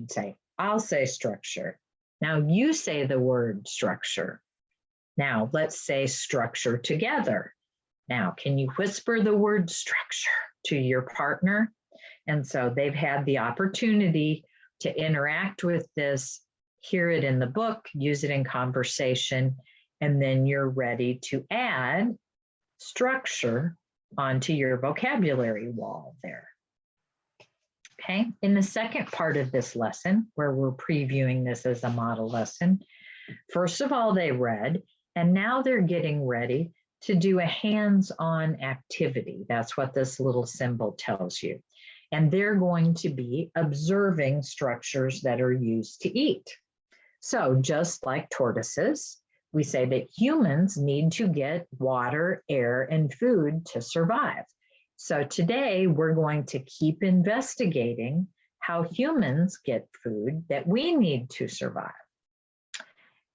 say, I'll say structure. Now you say the word structure. Now let's say structure together. Now, can you whisper the word structure to your partner? And so they've had the opportunity to interact with this, hear it in the book, use it in conversation, and then you're ready to add structure onto your vocabulary wall there. Okay, in the second part of this lesson, where we're previewing this as a model lesson, first of all, they read, and now they're getting ready to do a hands-on activity. That's what this little symbol tells you. And they're going to be observing structures that are used to eat. So just like tortoises, we say that humans need to get water, air, and food to survive. So today we're going to keep investigating how humans get food that we need to survive.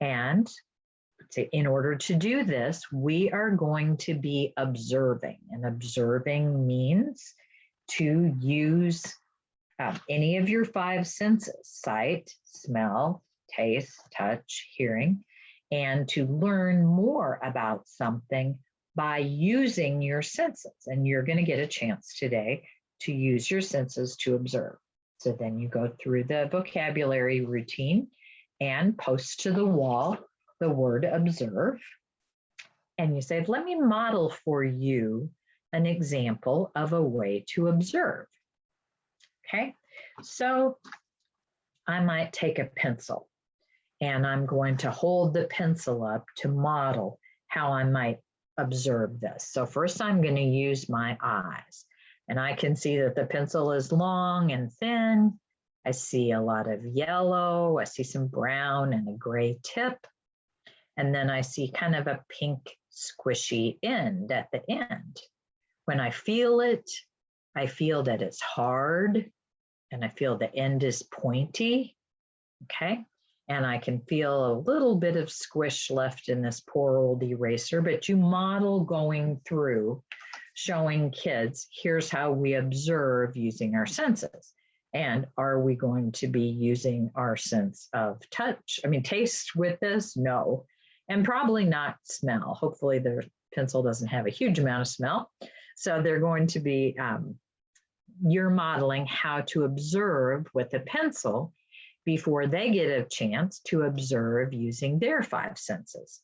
And in order to do this, we are going to be observing. And observing means to use any of your 5 senses: sight, smell, taste, touch, hearing, and to learn more about something by using your senses. And you're going to get a chance today to use your senses to observe. So then you go through the vocabulary routine and post to the wall the word observe. And you say, let me model for you an example of a way to observe. Okay, so I might take a pencil and I'm going to hold the pencil up to model how I might observe this. So first I'm going to use my eyes, and I can see that the pencil is long and thin. I see a lot of yellow, I see some brown and a gray tip. And then I see kind of a pink squishy end at the end. When I feel it, I feel that it's hard, and I feel the end is pointy, okay? And I can feel a little bit of squish left in this poor old eraser, but you model going through, showing kids, here's how we observe using our senses. And are we going to be using our sense of touch? I mean, taste with this? No. And probably not smell. Hopefully their pencil doesn't have a huge amount of smell. So they're going to be, you're modeling how to observe with a pencil before they get a chance to observe using their 5 senses.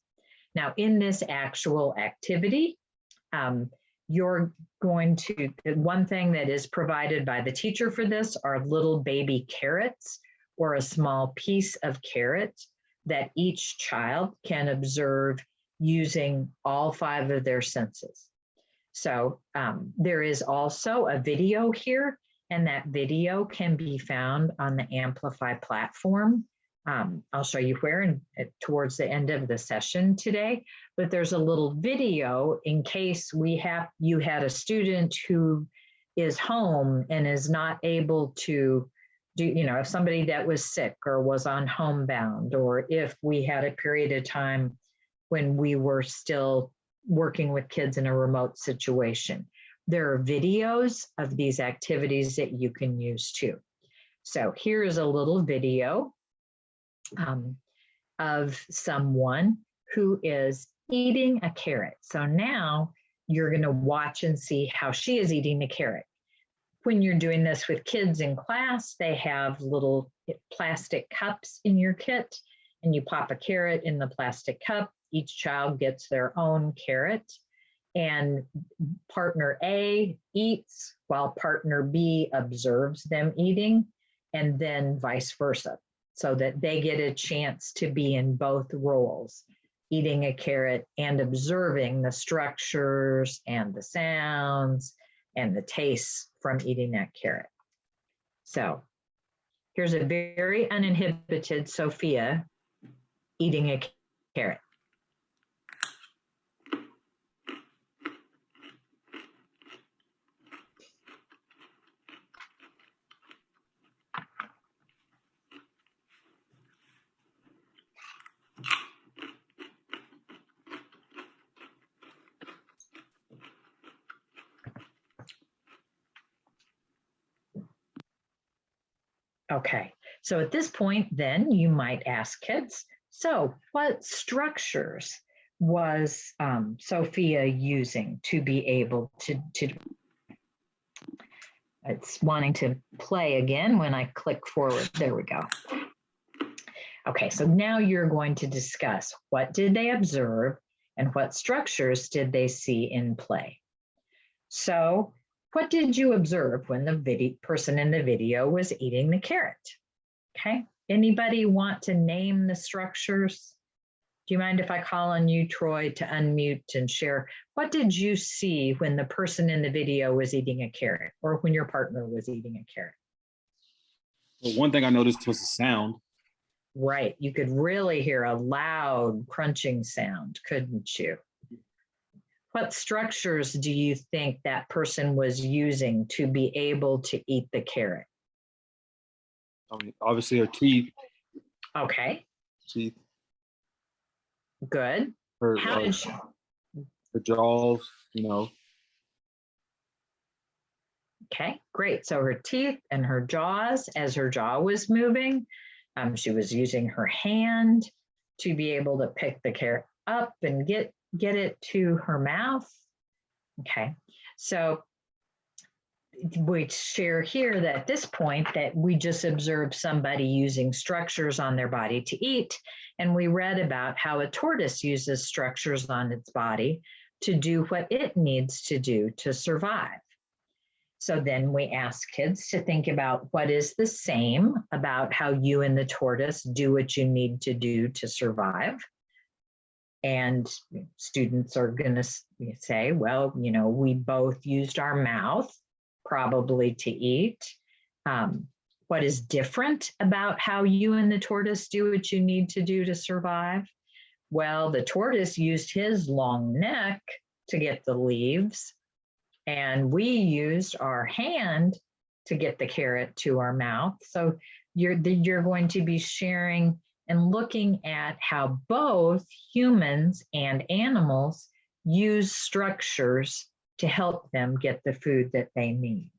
Now, in this actual activity, you're going to, one thing that is provided by the teacher for this are little baby carrots or a small piece of carrot that each child can observe using all 5 of their senses. So there is also a video here, and that video can be found on the Amplify platform. I'll show you where and towards the end of the session today, but there's a little video in case you had a student who is home and is not able to do, if somebody that was sick or was on homebound, or if we had a period of time when we were still working with kids in a remote situation. There are videos of these activities that you can use too. So here's a little video of someone who is eating a carrot. So now you're going to watch and see how she is eating the carrot. When you're doing this with kids in class, they have little plastic cups in your kit, and you pop a carrot in the plastic cup. Each child gets their own carrot, and partner A eats while partner B observes them eating, and then vice versa, so that they get a chance to be in both roles, eating a carrot and observing the structures and the sounds and the tastes from eating that carrot. So here's a very uninhibited Sophia eating a carrot. Okay, so at this point, then you might ask kids, so what structures was Sophia using to be able to it's wanting to play again when I click forward. There we go. Okay, so now you're going to discuss what did they observe and what structures did they see in play. So what did you observe when the person in the video was eating the carrot? Okay, anybody want to name the structures? Do you mind if I call on you, Troy, to unmute and share? What did you see when the person in the video was eating a carrot, or when your partner was eating a carrot? Well, one thing I noticed was the sound. Right, you could really hear a loud crunching sound, couldn't you? What structures do you think that person was using to be able to eat the carrot? I mean, obviously her teeth. Okay, Teeth. good. Her, How did she? her jaws, you know. Okay, great. So her teeth and her jaws, as her jaw was moving, she was using her hand to be able to pick the carrot up and get it to her mouth. Okay, so we share here that at this point that we just observed somebody using structures on their body to eat, and we read about how a tortoise uses structures on its body to do what it needs to do to survive. So then we ask kids to think about what is the same about how you and the tortoise do what you need to do to survive. And students are going to say, well, you know, we both used our mouth probably to eat. What is different about how you and the tortoise do what you need to do to survive? Well, the tortoise used his long neck to get the leaves, and we used our hand to get the carrot to our mouth. So you're going to be sharing and looking at how both humans and animals use structures to help them get the food that they need.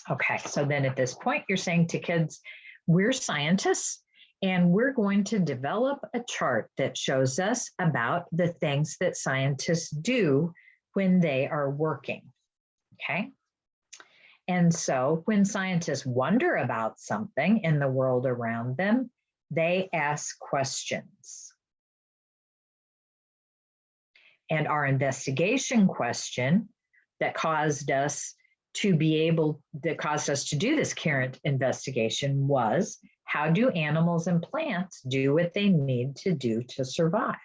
Okay, so then at this point, you're saying to kids, we're scientists, and we're going to develop a chart that shows us about the things that scientists do when they are working, okay? And so when scientists wonder about something in the world around them, they ask questions. And our investigation question that caused us to do this current investigation was, how do animals and plants do what they need to do to survive?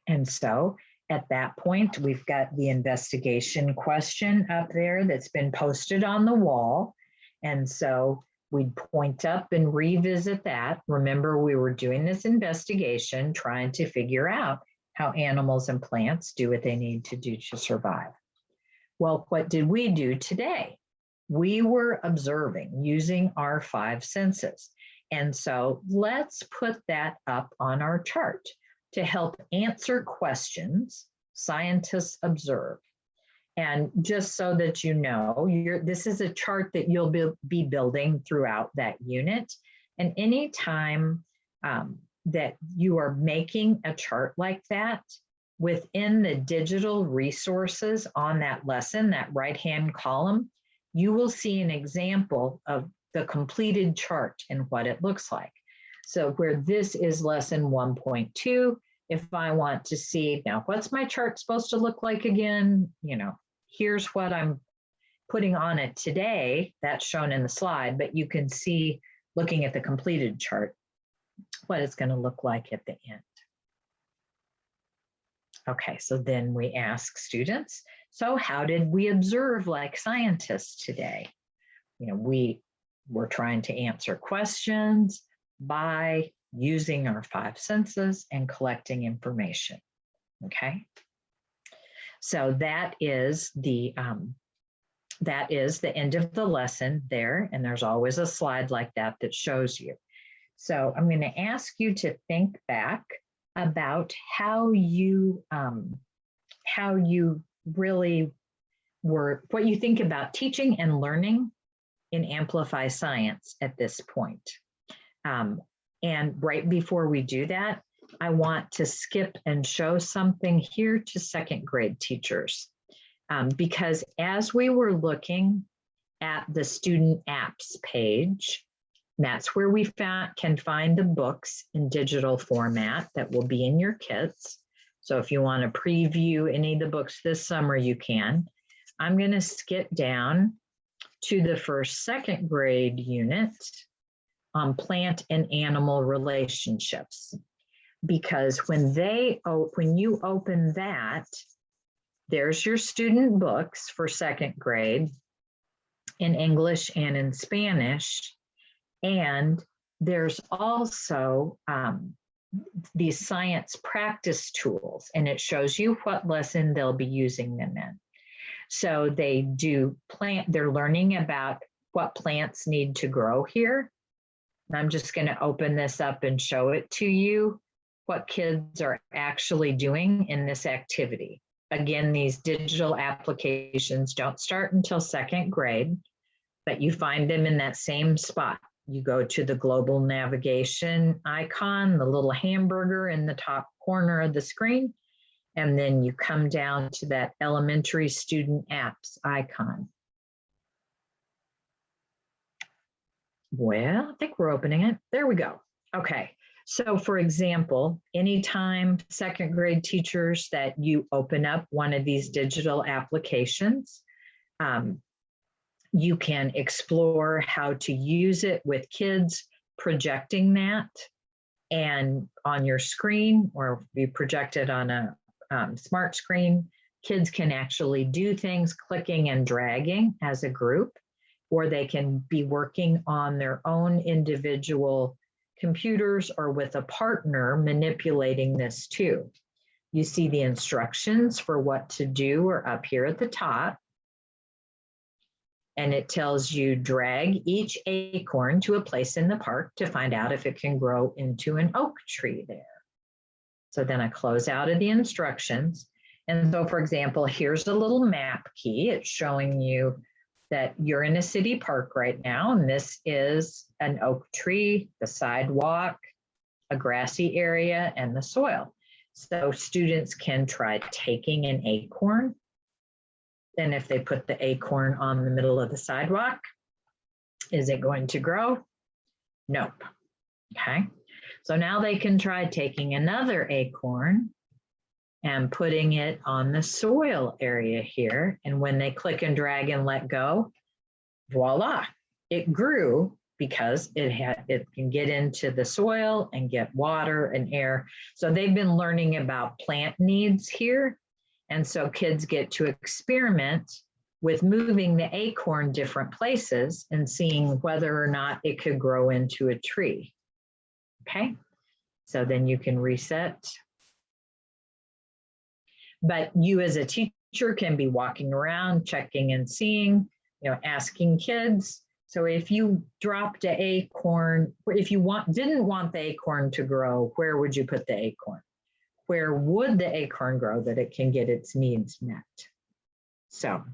And so at that point, we've got the investigation question up there that's been posted on the wall. And so we'd point up and revisit that. Remember, we were doing this investigation, trying to figure out how animals and plants do what they need to do to survive. Well, what did we do today? We were observing using our 5 senses. And so let's put that up on our chart to help answer questions scientists observe. And just so that you know, this is a chart that you'll be building throughout that unit. And anytime that you are making a chart like that, within the digital resources on that lesson, that right-hand column, you will see an example of the completed chart and what it looks like. So where this is lesson 1.2, if I want to see, now what's my chart supposed to look like again? You know, here's what I'm putting on it today, that's shown in the slide, but you can see, looking at the completed chart, what it's going to look like at the end. Okay, so then we ask students, so how did we observe like scientists today? You know, we were trying to answer questions by using our 5 senses and collecting information, okay? So that is the end of the lesson there, and there's always a slide like that that shows you. So I'm going to ask you to think back about how you really were, what you think about teaching and learning in Amplify Science at this point. And right before we do that, I want to skip and show something here to 2nd grade teachers. Because as we were looking at the student apps page, that's where we can find the books in digital format that will be in your kits. So if you want to preview any of the books this summer, you can. I'm going to skip down to the first, second grade unit on plant and animal relationships. Because when you open that, there's your student books for second grade in English and in Spanish. And there's also these science practice tools, and it shows you what lesson they'll be using them in. So they do they're learning about what plants need to grow here. And I'm just going to open this up and show it to you, what kids are actually doing in this activity. Again, these digital applications don't start until second grade, but you find them in that same spot. You go to the global navigation icon, the little hamburger in the top corner of the screen, and then you come down to that elementary student apps icon. Well, I think we're opening it. There we go. Okay. So for example, anytime second grade teachers that you open up one of these digital applications, you can explore how to use it with kids, projecting that and on your screen, or if you project it on a smart screen, kids can actually do things clicking and dragging as a group, or they can be working on their own individual computers or with a partner manipulating this too. You see the instructions for what to do are up here at the top. And it tells you drag each acorn to a place in the park to find out if it can grow into an oak tree there. So then I close out of the instructions. And so for example, here's a little map key. It's showing you that you're in a city park right now, and this is an oak tree, the sidewalk, a grassy area, and the soil. So students can try taking an acorn. Then if they put the acorn on the middle of the sidewalk, is it going to grow? Nope. Okay. So now they can try taking another acorn and putting it on the soil area here. And when they click and drag and let go, voila, it grew because it can get into the soil and get water and air. So they've been learning about plant needs here. And so kids get to experiment with moving the acorn different places and seeing whether or not it could grow into a tree. Okay, so then you can reset. But you as a teacher can be walking around, checking and seeing, asking kids. So if you dropped an acorn, if you didn't want the acorn to grow, where would you put the acorn? Where would the acorn grow that it can get its needs met? So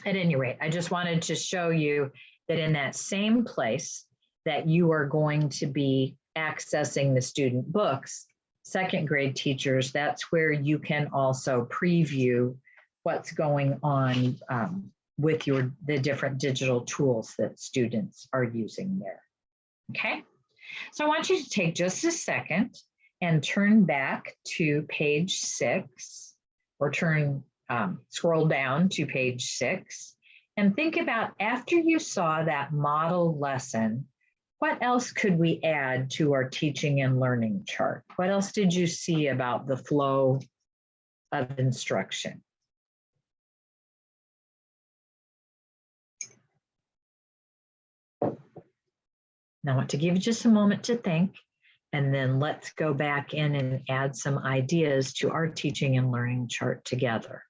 at any rate, I just wanted to show you that in that same place that you are going to be accessing the student books, second grade teachers, that's where you can also preview what's going on with the different digital tools that students are using there. Okay, so I want you to take just a second and turn back to page 6, or scroll down to page 6, and think about, after you saw that model lesson, what else could we add to our teaching and learning chart? What else did you see about the flow of instruction? Now I want to give you just a moment to think, and then let's go back in and add some ideas to our teaching and learning chart together.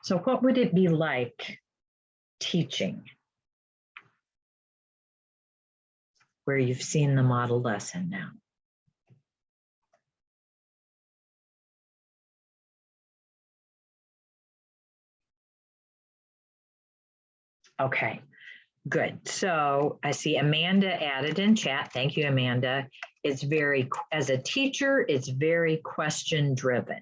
So what would it be like teaching where you've seen the model lesson now? Okay, good. So I see Amanda added in chat. Thank you, Amanda. As a teacher, it's very question driven,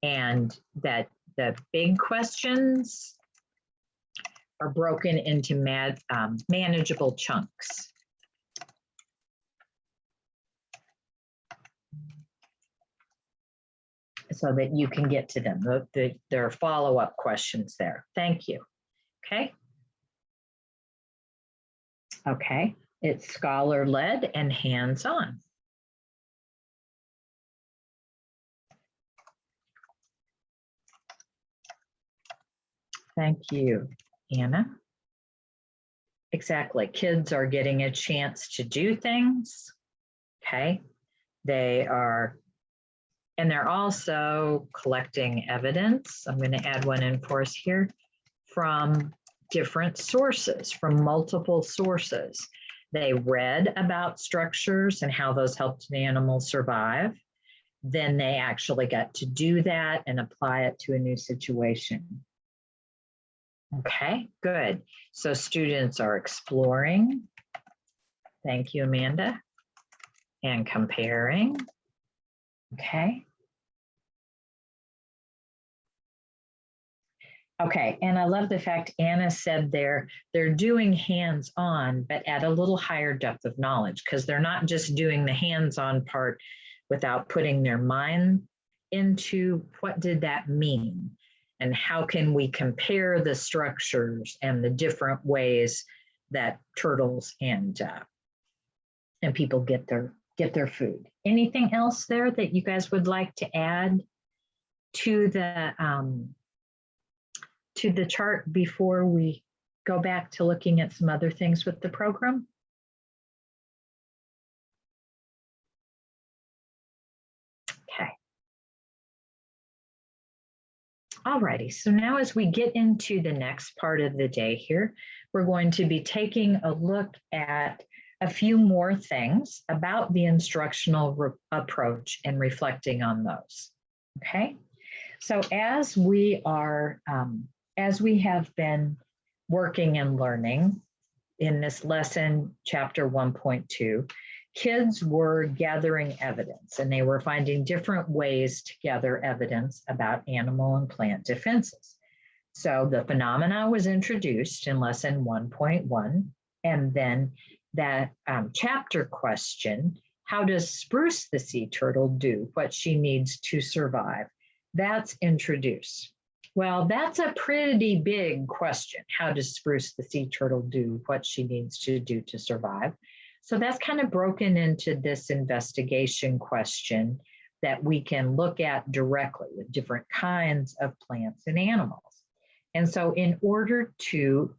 and that the big questions are broken into manageable chunks. so that you can get to them. There are follow-up questions there. Thank you. Okay. Okay, it's scholar-led and hands-on. Thank you, Anna. Exactly, kids are getting a chance to do things, okay? They're also collecting evidence. I'm gonna add one in for us here from different sources, from multiple sources. They read about structures and how those helped the animals survive. Then they actually got to do that and apply it to a new situation. Okay, good. So students are exploring. Thank you, Amanda. And comparing. Okay. Okay, and I love the fact Anna said they're doing hands-on, but at a little higher depth of knowledge, because they're not just doing the hands-on part without putting their mind into what did that mean? And how can we compare the structures and the different ways that turtles and people get their food? Anything else there that you guys would like to add to the chart before we go back to looking at some other things with the program? Okay. Alrighty, so now as we get into the next part of the day here, we're going to be taking a look at a few more things about the instructional approach and reflecting on those, okay? So as we have been working and learning in this lesson, chapter 1.2, kids were gathering evidence and they were finding different ways to gather evidence about animal and plant defenses. So the phenomena was introduced in lesson 1.1, and then that chapter question, how does Spruce the sea turtle do what she needs to survive? That's introduced. Well, that's a pretty big question. How does Spruce the sea turtle do what she needs to do to survive? So that's kind of broken into this investigation question that we can look at directly with different kinds of plants and animals. And so in order to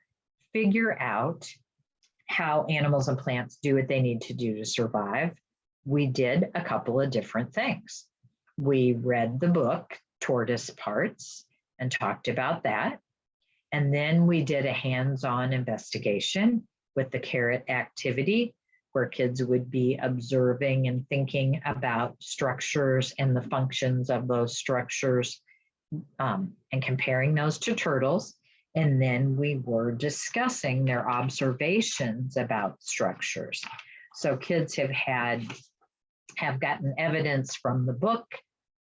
figure out how animals and plants do what they need to do to survive, we did a couple of different things. We read the book, Tortoise Parts, and talked about that. And then we did a hands-on investigation with the carrot activity, where kids would be observing and thinking about structures and the functions of those structures and comparing those to turtles. And then we were discussing their observations about structures. So kids have gotten evidence from the book,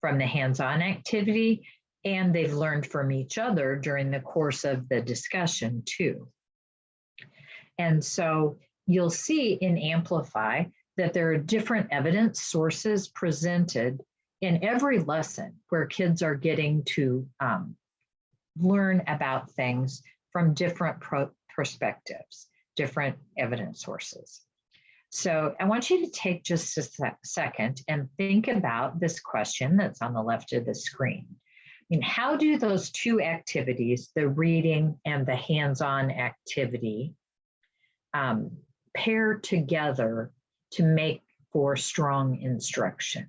from the hands-on activity, and they've learned from each other during the course of the discussion too. And so you'll see in Amplify that there are different evidence sources presented in every lesson where kids are getting to learn about things from different perspectives, different evidence sources. So I want you to take just a second and think about this question that's on the left of the screen. And how do those two activities, the reading and the hands-on activity, pair together to make for strong instruction?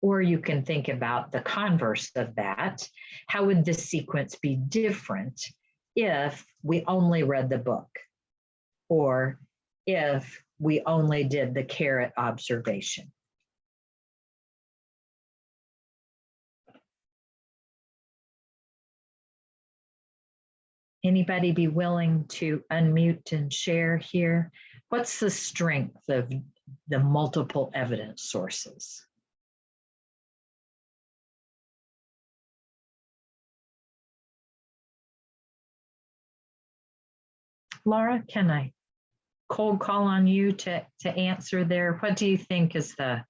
Or you can think about the converse of that. How would this sequence be different if we only read the book, or if we only did the carrot observation? Anybody be willing to unmute and share here? What's the strength of the multiple evidence sources? Laura, can I cold call on you to answer there? What do you think is the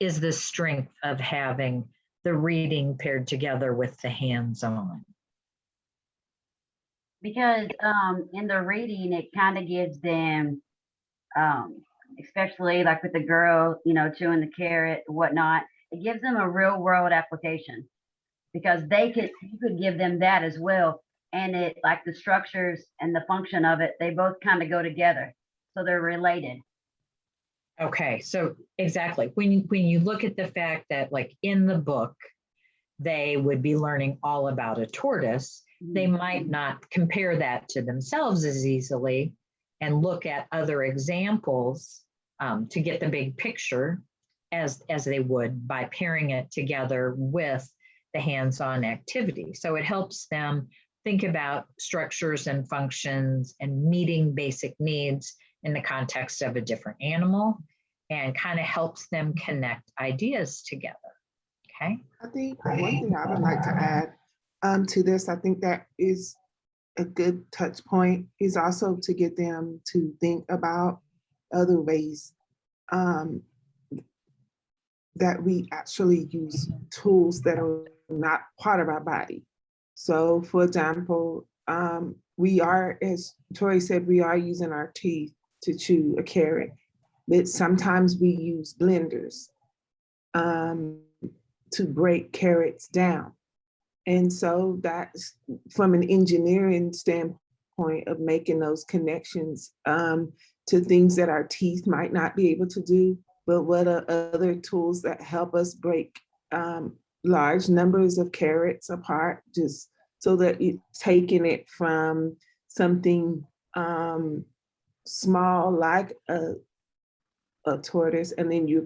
is the strength of having the reading paired together with the hands-on? Because in the reading, it kind of gives them, especially like with the girl, you know, chewing the carrot and whatnot, it gives them a real world application, because you could give them that as well. And it, like the structures and the function of it, they both kind of go together. So they're related. Okay, so exactly. When you look at the fact that, like, in the book, they would be learning all about a tortoise, they might not compare that to themselves as easily and look at other examples to get the big picture as they would by pairing it together with the hands-on activity. So it helps them think about structures and functions and meeting basic needs in the context of a different animal, and kind of helps them connect ideas together. Okay. I think one thing I would like to add to this, I think that is a good touch point, is also to get them to think about other ways that we actually use tools that are not part of our body. So for example, we are, as Tori said, we are using our teeth to chew a carrot, but sometimes we use blenders to break carrots down. And so that's from an engineering standpoint of making those connections to things that our teeth might not be able to do, but what are other tools that help us break large numbers of carrots apart, just so that it's taking it from something small like a tortoise, and then you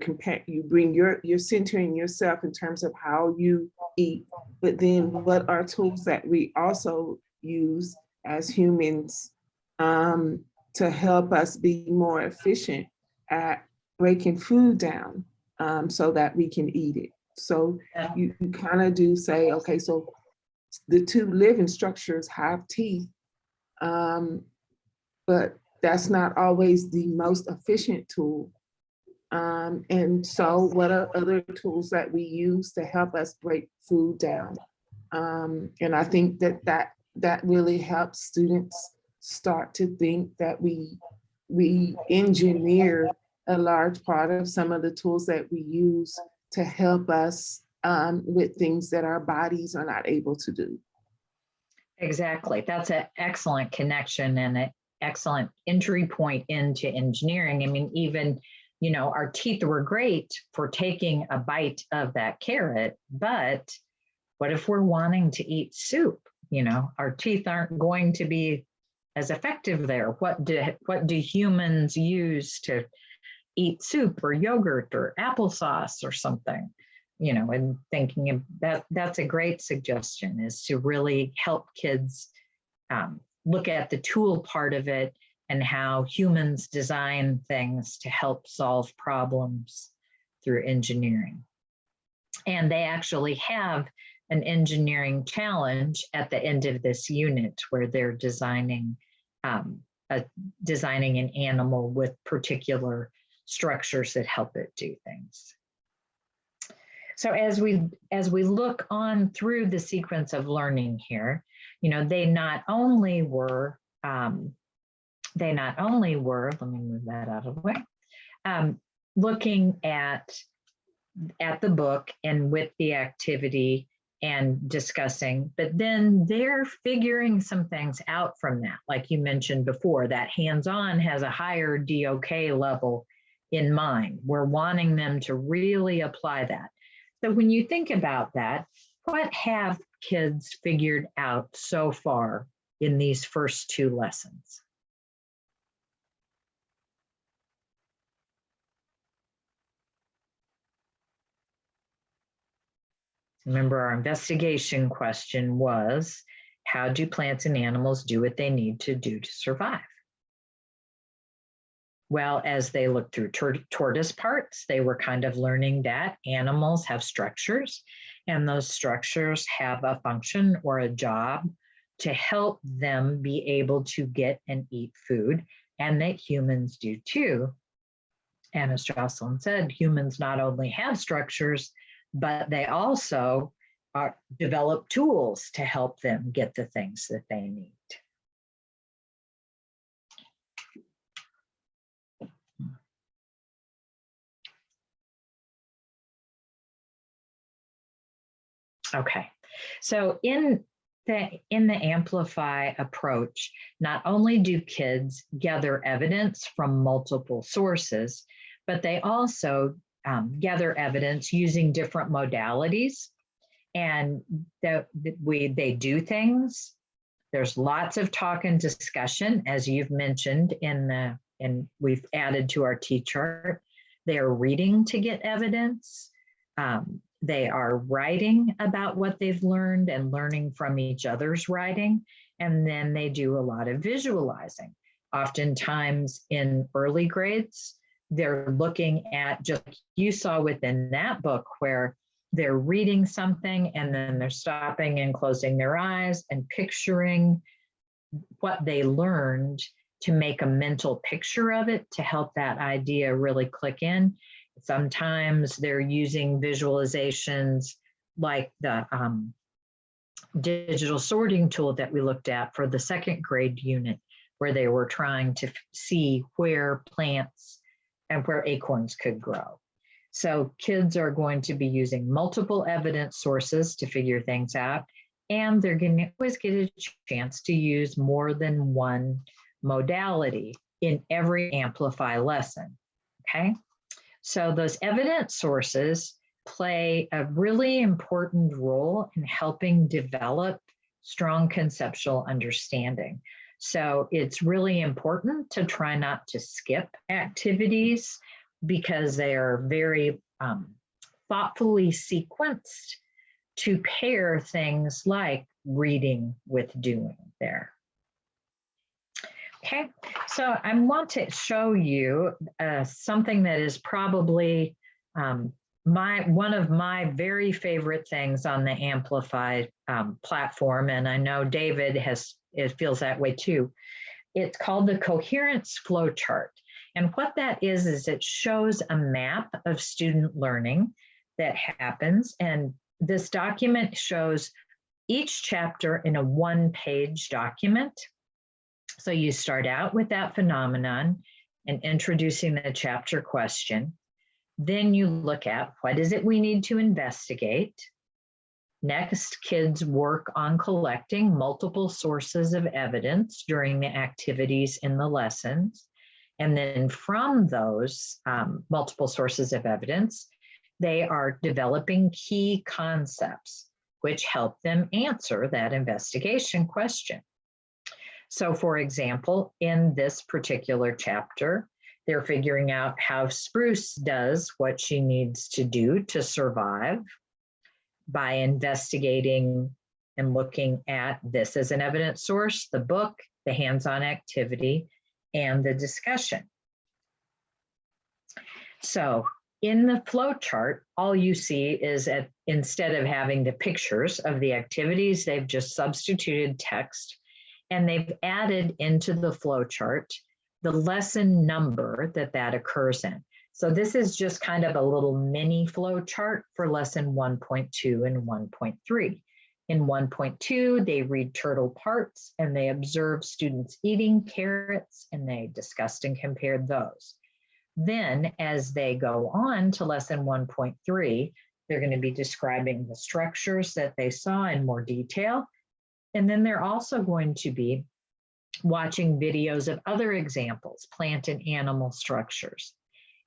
bring you're centering yourself in terms of how you eat, but then what are tools that we also use as humans to help us be more efficient at breaking food down so that we can eat it. So you kind of do say, okay, so the two living structures have teeth, but that's not always the most efficient tool. And so what are other tools that we use to help us break food down? And I think that really helps students start to think that we engineer a large part of some of the tools that we use to help us with things that our bodies are not able to do. Exactly. That's an excellent connection and an excellent entry point into engineering. I mean, even, you know, our teeth were great for taking a bite of that carrot, but what if we're wanting to eat soup? You know, our teeth aren't going to be as effective there. What do humans use to eat soup or yogurt or applesauce or something? You know, and thinking of that's a great suggestion, is to really help kids look at the tool part of it and how humans design things to help solve problems through engineering. And they actually have an engineering challenge at the end of this unit where they're designing designing an animal with particular structures that help it do things. So as we look on through the sequence of learning here, you know, they not only were, let me move that out of the way, looking at the book and with the activity and discussing, but then they're figuring some things out from that. Like you mentioned before, that hands-on has a higher DOK level in mind. We're wanting them to really apply that. So when you think about that, what have kids figured out so far in these first two lessons? Remember, our investigation question was, how do plants and animals do what they need to do to survive? Well, as they looked through tortoise parts, they were kind of learning that animals have structures, and those structures have a function or a job to help them be able to get and eat food, and that humans do too. And as Jocelyn said, humans not only have structures, but they also develop tools to help them get the things that they need. Okay, so in the Amplify approach, not only do kids gather evidence from multiple sources, but they also gather evidence using different modalities, and they do things. There's lots of talk and discussion, as you've mentioned and we've added to our T-chart. They are reading to get evidence. They are writing about what they've learned and learning from each other's writing. And then they do a lot of visualizing. Oftentimes in early grades, they're looking at, just like you saw within that book, where they're reading something and then they're stopping and closing their eyes and picturing what they learned to make a mental picture of it to help that idea really click in. Sometimes they're using visualizations like the digital sorting tool that we looked at for the second grade unit, where they were trying to see where plants and where acorns could grow. So kids are going to be using multiple evidence sources to figure things out, and they're going to always get a chance to use more than one modality in every Amplify lesson, okay? So those evidence sources play a really important role in helping develop strong conceptual understanding. So it's really important to try not to skip activities because they are very thoughtfully sequenced to pair things like reading with doing there. Okay, so I want to show you something that is probably one of my very favorite things on the Amplify platform, and I know David feels that way too. It's called the Coherence flowchart. And what that is it shows a map of student learning that happens. And this document shows each chapter in a one-page document. So you start out with that phenomenon and introducing the chapter question. Then you look at what is it we need to investigate. Next, kids work on collecting multiple sources of evidence during the activities in the lessons. And then from those multiple sources of evidence, they are developing key concepts which help them answer that investigation question. So for example, in this particular chapter, they're figuring out how Spruce does what she needs to do to survive by investigating and looking at this as an evidence source, the book, the hands-on activity, and the discussion. So in the flow chart, all you see is that instead of having the pictures of the activities, they've just substituted text, and they've added into the flow chart the lesson number that occurs in. So this is just kind of a little mini flow chart for lesson 1.2 and 1.3. In 1.2, they read turtle parts and they observe students eating carrots, and they discussed and compared those. Then as they go on to lesson 1.3, they're going to be describing the structures that they saw in more detail. And then they're also going to be watching videos of other examples, plant and animal structures.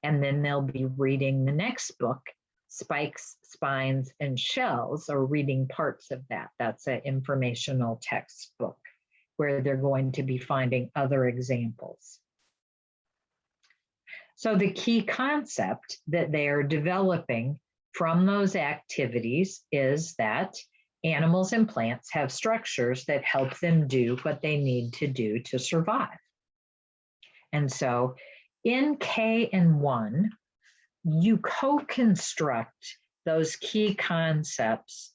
And then they'll be reading the next book, Spikes, Spines, and Shells, or reading parts of that. That's an informational textbook where they're going to be finding other examples. So the key concept that they are developing from those activities is that animals and plants have structures that help them do what they need to do to survive. And so in K and 1, you co-construct those key concepts,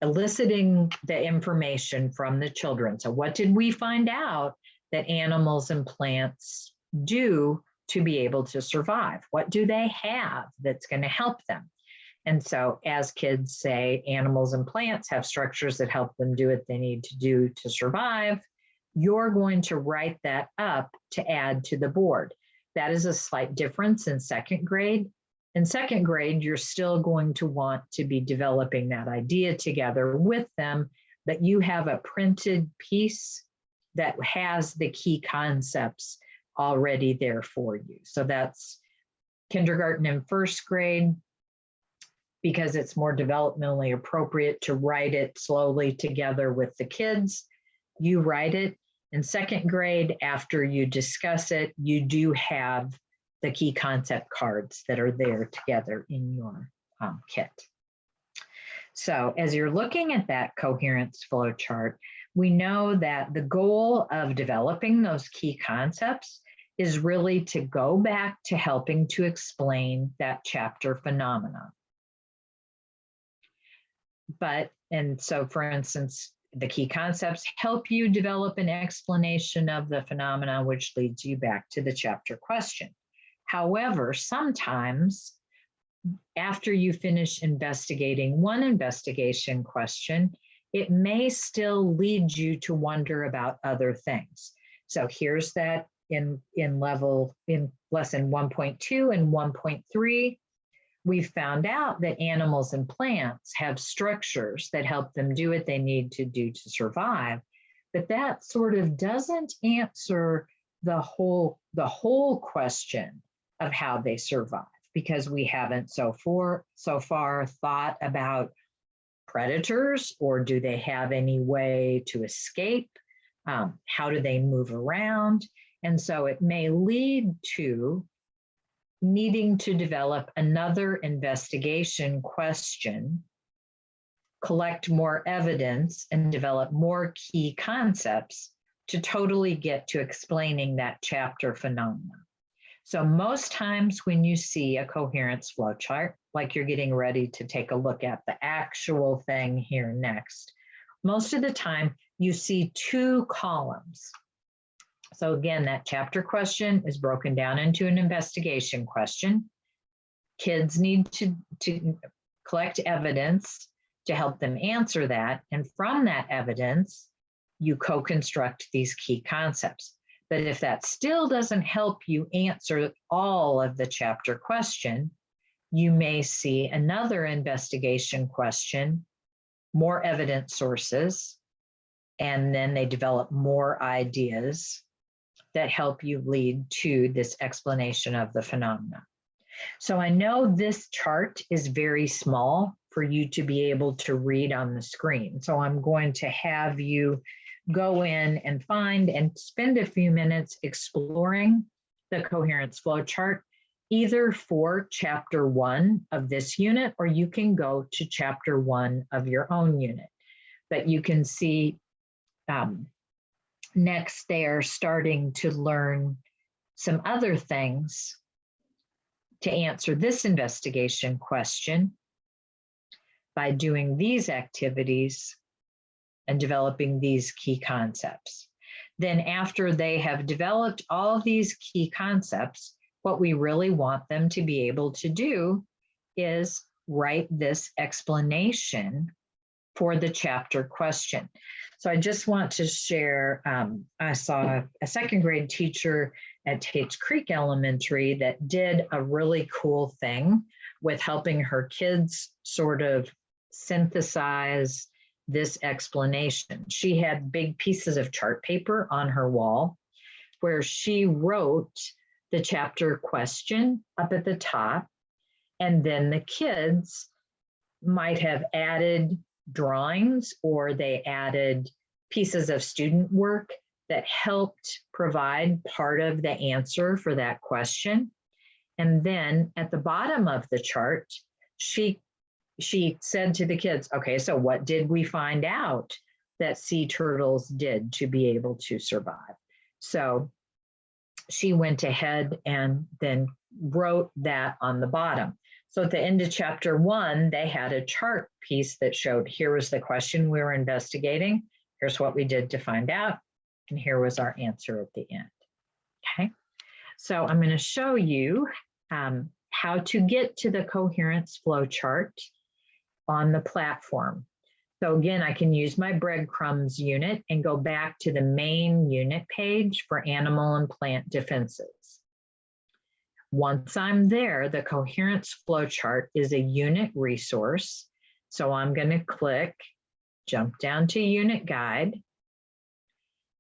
eliciting the information from the children. So what did we find out that animals and plants do to be able to survive? What do they have that's going to help them? And so as kids say, animals and plants have structures that help them do what they need to do to survive, you're going to write that up to add to the board. That is a slight difference in second grade. In second grade, you're still going to want to be developing that idea together with them, that you have a printed piece that has the key concepts already there for you. So that's kindergarten and first grade, because it's more developmentally appropriate to write it slowly together with the kids. You write it. In second grade, after you discuss it, you do have the key concept cards that are there together in your kit. So as you're looking at that coherence flow chart, we know that the goal of developing those key concepts is really to go back to helping to explain that chapter phenomenon. And so for instance, the key concepts help you develop an explanation of the phenomena, which leads you back to the chapter question. However, sometimes after you finish investigating one investigation question, it may still lead you to wonder about other things. So here's that in lesson 1.2 and 1.3. We found out that animals and plants have structures that help them do what they need to do to survive, but that sort of doesn't answer the whole question of how they survive, because we haven't so far thought about predators, or do they have any way to escape? How do they move around? And so it may lead to needing to develop another investigation question, collect more evidence, and develop more key concepts to totally get to explaining that chapter phenomenon. So most times when you see a coherence flowchart, like you're getting ready to take a look at the actual thing here next, most of the time you see two columns. So again, that chapter question is broken down into an investigation question. Kids need to collect evidence to help them answer that. And from that evidence, you co-construct these key concepts. But if that still doesn't help you answer all of the chapter question, you may see another investigation question, more evidence sources, and then they develop more ideas that help you lead to this explanation of the phenomena. So I know this chart is very small for you to be able to read on the screen. So I'm going to have you go in and find and spend a few minutes exploring the coherence flow chart, either for chapter 1 of this unit, or you can go to chapter 1 of your own unit. But you can see next they are starting to learn some other things to answer this investigation question by doing these activities and developing these key concepts. Then after they have developed all these key concepts, what we really want them to be able to do is write this explanation for the chapter question. So I just want to share, I saw a second grade teacher at Tate's Creek Elementary that did a really cool thing with helping her kids sort of synthesize this explanation. She had big pieces of chart paper on her wall where she wrote the chapter question up at the top, and then the kids might have added drawings, or they added pieces of student work that helped provide part of the answer for that question. And then at the bottom of the chart, she said to the kids, okay, so what did we find out that sea turtles did to be able to survive? So she went ahead and then wrote that on the bottom. So at the end of chapter 1, they had a chart piece that showed, here was the question we were investigating, here's what we did to find out, and here was our answer at the end. Okay, So I'm going to show you how to get to the coherence flowchart on the platform. So again, I can use my breadcrumbs unit and go back to the main unit page for animal and plant defenses. Once I'm there, the coherence flowchart is a unit resource. So I'm going to click, jump down to unit guide.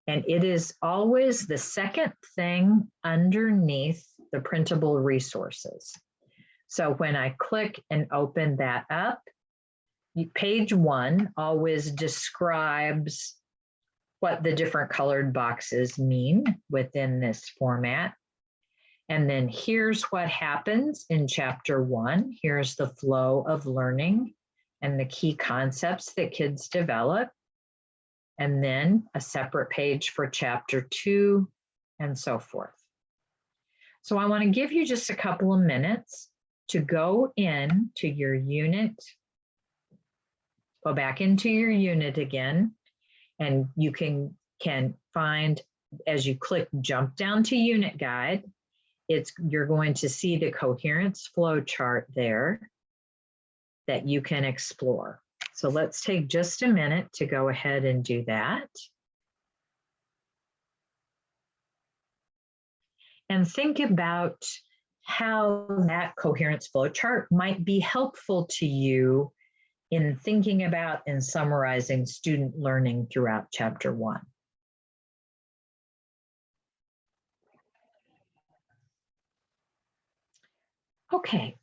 And it is always the second thing underneath the printable resources. So when I click and open that up, page 1 always describes what the different colored boxes mean within this format. And then here's what happens in chapter 1. Here's the flow of learning and the key concepts that kids develop. And then a separate page for chapter 2 and so forth. So I want to give you just a couple of minutes to go in to your unit. Go back into your unit again, and you can find, as you click jump down to unit guide, you're going to see the coherence flow chart there that you can explore. So let's take just a minute to go ahead and do that. And think about how that coherence flow chart might be helpful to you in thinking about and summarizing student learning throughout chapter 1. Okay,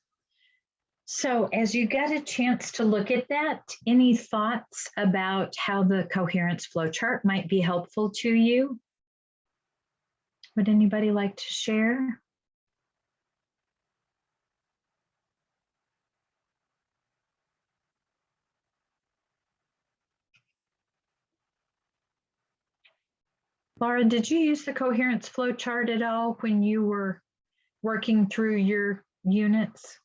so as you get a chance to look at that, any thoughts about how the coherence flowchart might be helpful to you? Would anybody like to share? Laura, did you use the coherence flowchart at all when you were working through your units?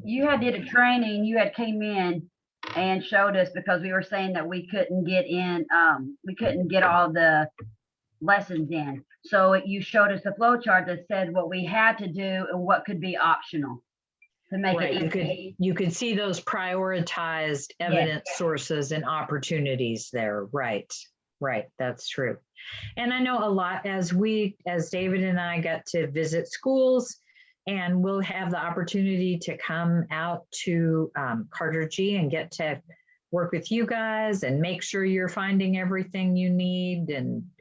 You had did a training, you had came in and showed us because we were saying that we couldn't get in, we couldn't get all the lessons in. So you showed us a flow chart that said what we had to do and what could be optional to make it easy. You could see those prioritized evidence sources and opportunities there. Right, that's true. And I know a lot as David and I got to visit schools, and we'll have the opportunity to come out to Cartergy and get to work with you guys and make sure you're finding everything you need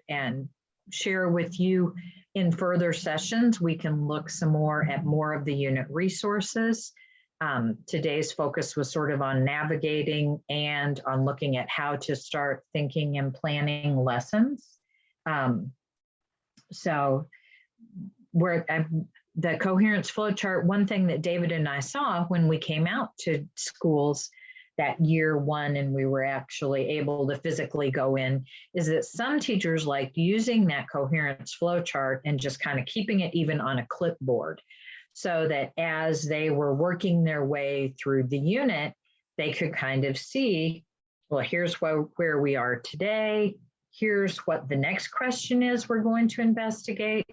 and share with you in further sessions. We can look some more at more of the unit resources. Today's focus was sort of on navigating and on looking at how to start thinking and planning lessons. So the coherence flowchart, one thing that David and I saw when we came out to schools that year 1 and we were actually able to physically go in, is that some teachers liked using that coherence flowchart and just kind of keeping it even on a clipboard, so that as they were working their way through the unit, they could kind of see, well, here's where we are today. Here's what the next question is we're going to investigate.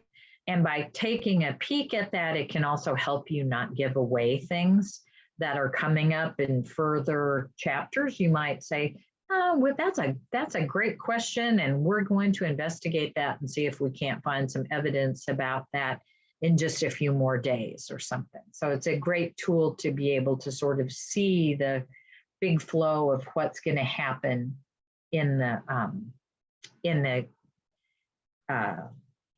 And by taking a peek at that, it can also help you not give away things that are coming up in further chapters. You might say, oh, well, that's a great question, and we're going to investigate that and see if we can't find some evidence about that in just a few more days or something. So it's a great tool to be able to sort of see the big flow of what's going to happen in the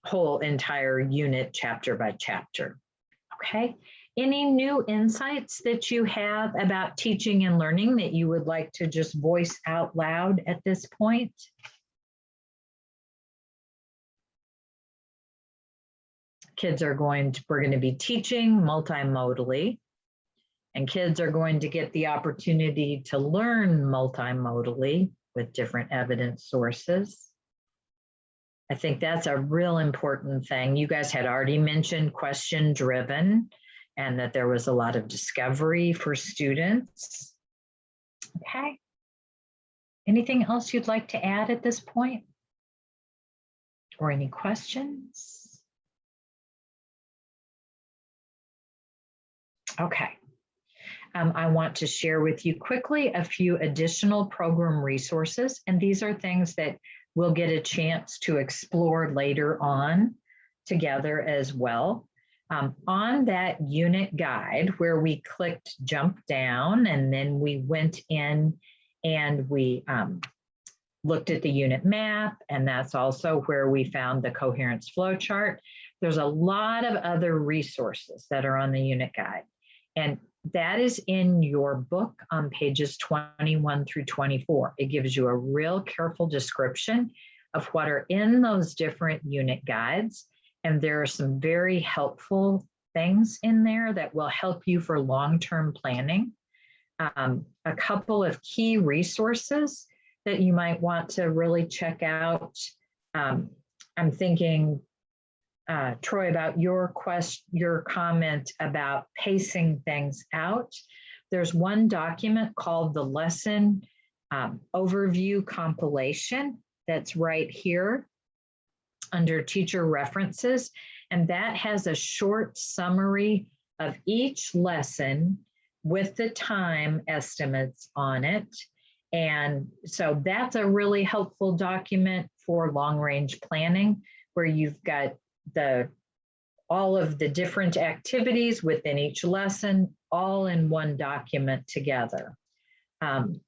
whole entire unit, chapter by chapter. Okay. Any new insights that you have about teaching and learning that you would like to just voice out loud at this point? We're going to be teaching multimodally, and kids are going to get the opportunity to learn multimodally with different evidence sources. I think that's a real important thing. You guys had already mentioned question-driven and that there was a lot of discovery for students. Okay. Anything else you'd like to add at this point? or any questions? Okay. I want to share with you quickly a few additional program resources, and these are things that we'll get a chance to explore later on together as well. On that unit guide where we clicked jump down and then we went in and we looked at the unit map, and that's also where we found the coherence flowchart. There's a lot of other resources that are on the unit guide, and that is in your book on pages 21 through 24. It gives you a real careful description of what are in those different unit guides. And there are some very helpful things in there that will help you for long-term planning. A couple of key resources that you might want to really check out. I'm thinking, Troy, about your comment about pacing things out. There's one document called the Lesson Overview Compilation that's right here under Teacher References, and that has a short summary of each lesson with the time estimates on it. And so that's a really helpful document for long-range planning, where you've got all of the different activities within each lesson, all in one document together.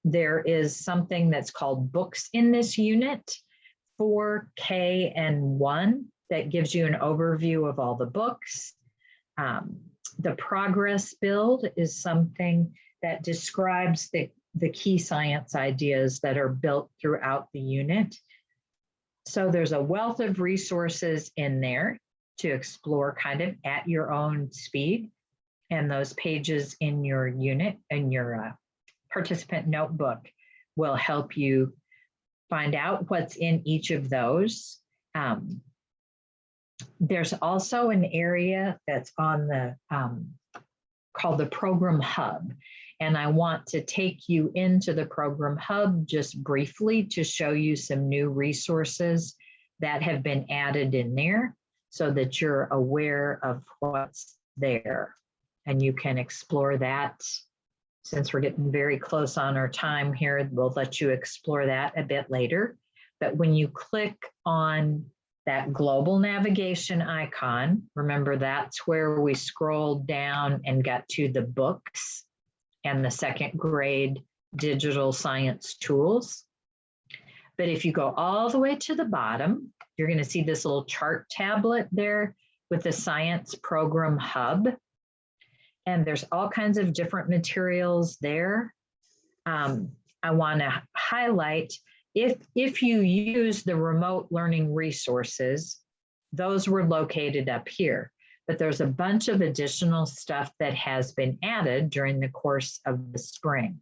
There is something that's called Books in this unit for K and 1 that gives you an overview of all the books. The progress build is something that describes the key science ideas that are built throughout the unit. So there's a wealth of resources in there to explore kind of at your own speed. And those pages in your unit and your participant notebook will help you find out what's in each of those. There's also an area that's on the, called the Program Hub. And I want to take you into the Program Hub just briefly to show you some new resources that have been added in there so that you're aware of what's there. And you can explore that. Since we're getting very close on our time here, we'll let you explore that a bit later. But when you click on that global navigation icon, remember that's where we scrolled down and got to the books and the second grade digital science tools. But if you go all the way to the bottom, you're going to see this little chart tablet there with the Science Program Hub. And there's all kinds of different materials there. I want to highlight, if you use the remote learning resources, those were located up here. But there's a bunch of additional stuff that has been added during the course of the spring.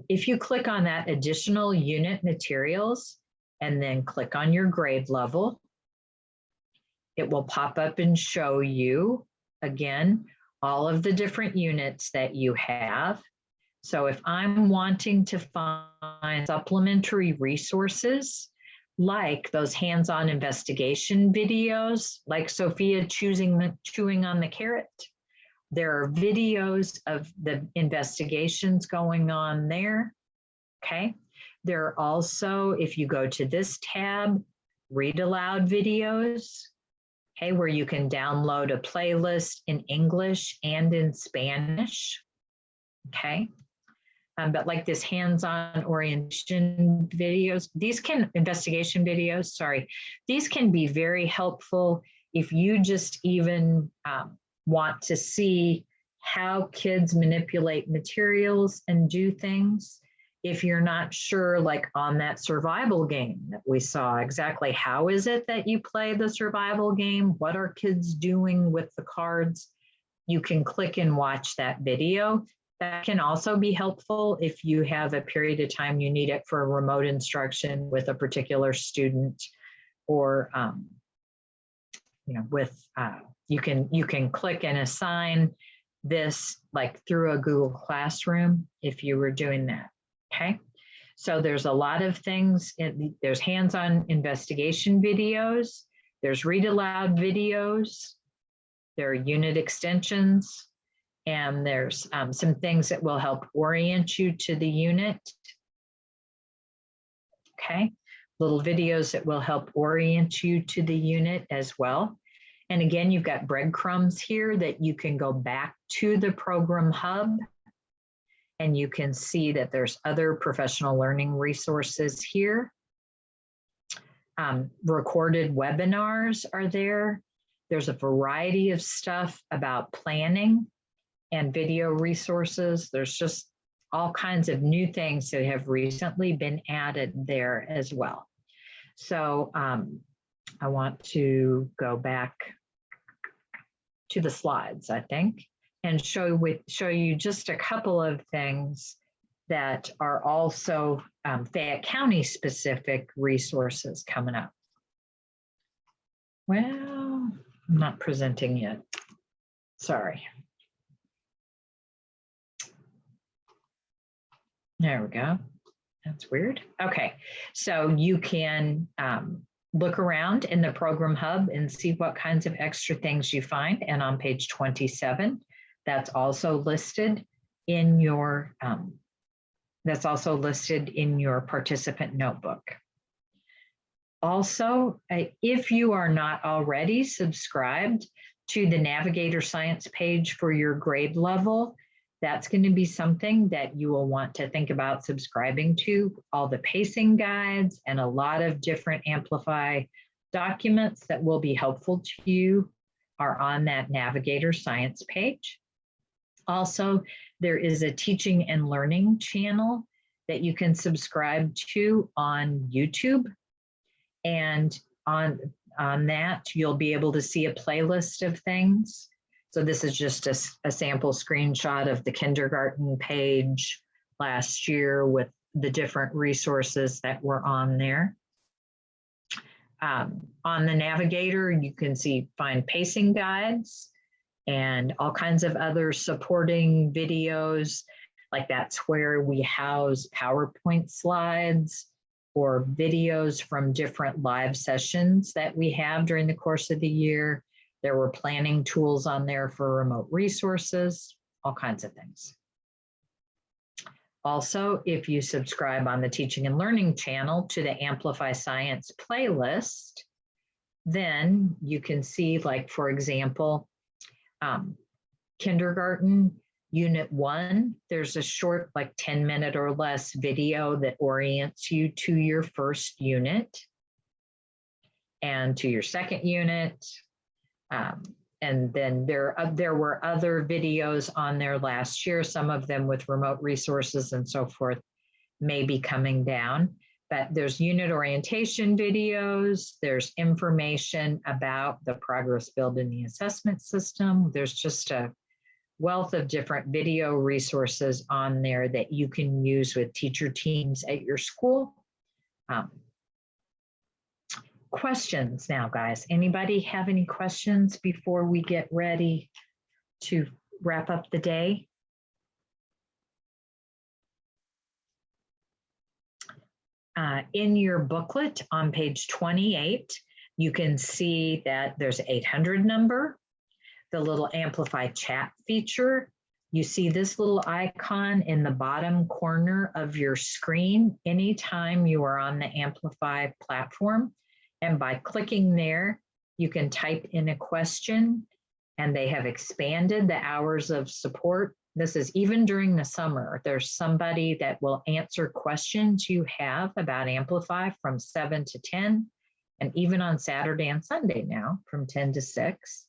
If you click on that additional unit materials and then click on your grade level, it will pop up and show you, again, all of the different units that you have. So if I'm wanting to find supplementary resources, like those hands-on investigation videos, like Sophia chewing on the carrot, there are videos of the investigations going on there, okay? There are also, if you go to this tab, read aloud videos, okay, where you can download a playlist in English and in Spanish, okay? But like this hands-on orientation videos, investigation videos, sorry, these can be very helpful if you just even want to see how kids manipulate materials and do things. If you're not sure, like on that survival game that we saw, exactly how is it that you play the survival game? What are kids doing with the cards? You can click and watch that video. That can also be helpful if you have a period of time you need it for remote instruction with a particular student, or you can click and assign this like through a Google Classroom if you were doing that. Okay, So there's a lot of things. There's hands-on investigation videos. There's read aloud videos. There are unit extensions. And there's some things that will help orient you to the unit. Okay, little videos that will help orient you to the unit as well. And again, you've got breadcrumbs here that you can go back to the program hub, and you can see that there's other professional learning resources here. Recorded webinars are there. There's a variety of stuff about planning and video resources. There's just all kinds of new things that have recently been added there as well. So I want to go back to the slides, I think, and show you just a couple of things that are also Fayette County specific resources coming up. Well, I'm not presenting yet. Sorry. There we go. That's weird. Okay, so you can look around in the program hub and see what kinds of extra things you find. And on page 27, that's also listed in your participant notebook. Also, if you are not already subscribed to the Navigator Science page for your grade level, that's going to be something that you will want to think about subscribing to. All the pacing guides and a lot of different Amplify documents that will be helpful to you are on that Navigator Science page. Also, there is a teaching and learning channel that you can subscribe to on YouTube. And on that, you'll be able to see a playlist of things. So this is just a sample screenshot of the kindergarten page last year with the different resources that were on there. On the Navigator, you can find pacing guides and all kinds of other supporting videos. Like that's where we house PowerPoint slides or videos from different live sessions that we have during the course of the year. There were planning tools on there for remote resources, all kinds of things. Also, if you subscribe on the Teaching and Learning channel to the Amplify Science playlist, then you can see, like, for example, kindergarten unit 1, there's a short, like 10-minute or less video that orients you to your first unit and to your second unit. And then there were other videos on there last year, some of them with remote resources and so forth may be coming down, but there's unit orientation videos, there's information about the progress build in the assessment system. There's just a wealth of different video resources on there that you can use with teacher teams at your school. Questions now, guys. Anybody have any questions before we get ready to wrap up the day? In your booklet on page 28, you can see that there's an 800 number, the little Amplify chat feature. You see this little icon in the bottom corner of your screen anytime you are on the Amplify platform. And by clicking there, you can type in a question, and they have expanded the hours of support. This is even during the summer. There's somebody that will answer questions you have about Amplify from 7 to 10, and even on Saturday and Sunday now from 10 to 6.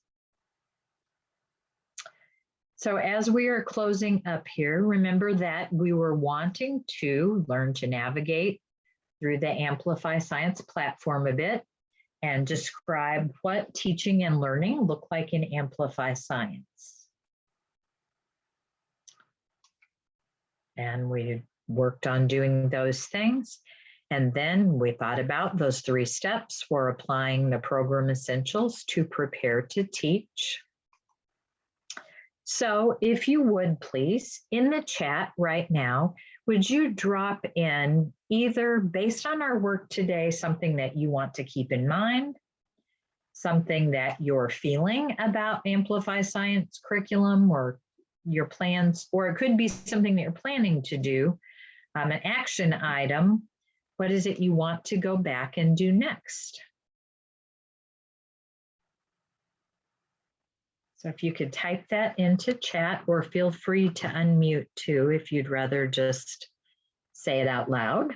So as we are closing up here, remember that we were wanting to learn to navigate through the Amplify Science platform a bit and describe what teaching and learning look like in Amplify Science. And we worked on doing those things. And then we thought about those 3 steps for applying the program essentials to prepare to teach. So if you would please, in the chat right now, would you drop in either based on our work today, something that you want to keep in mind, something that you're feeling about Amplify Science curriculum or your plans, or it could be something that you're planning to do, an action item. What is it you want to go back and do next? So if you could type that into chat, or feel free to unmute too, if you'd rather just say it out loud.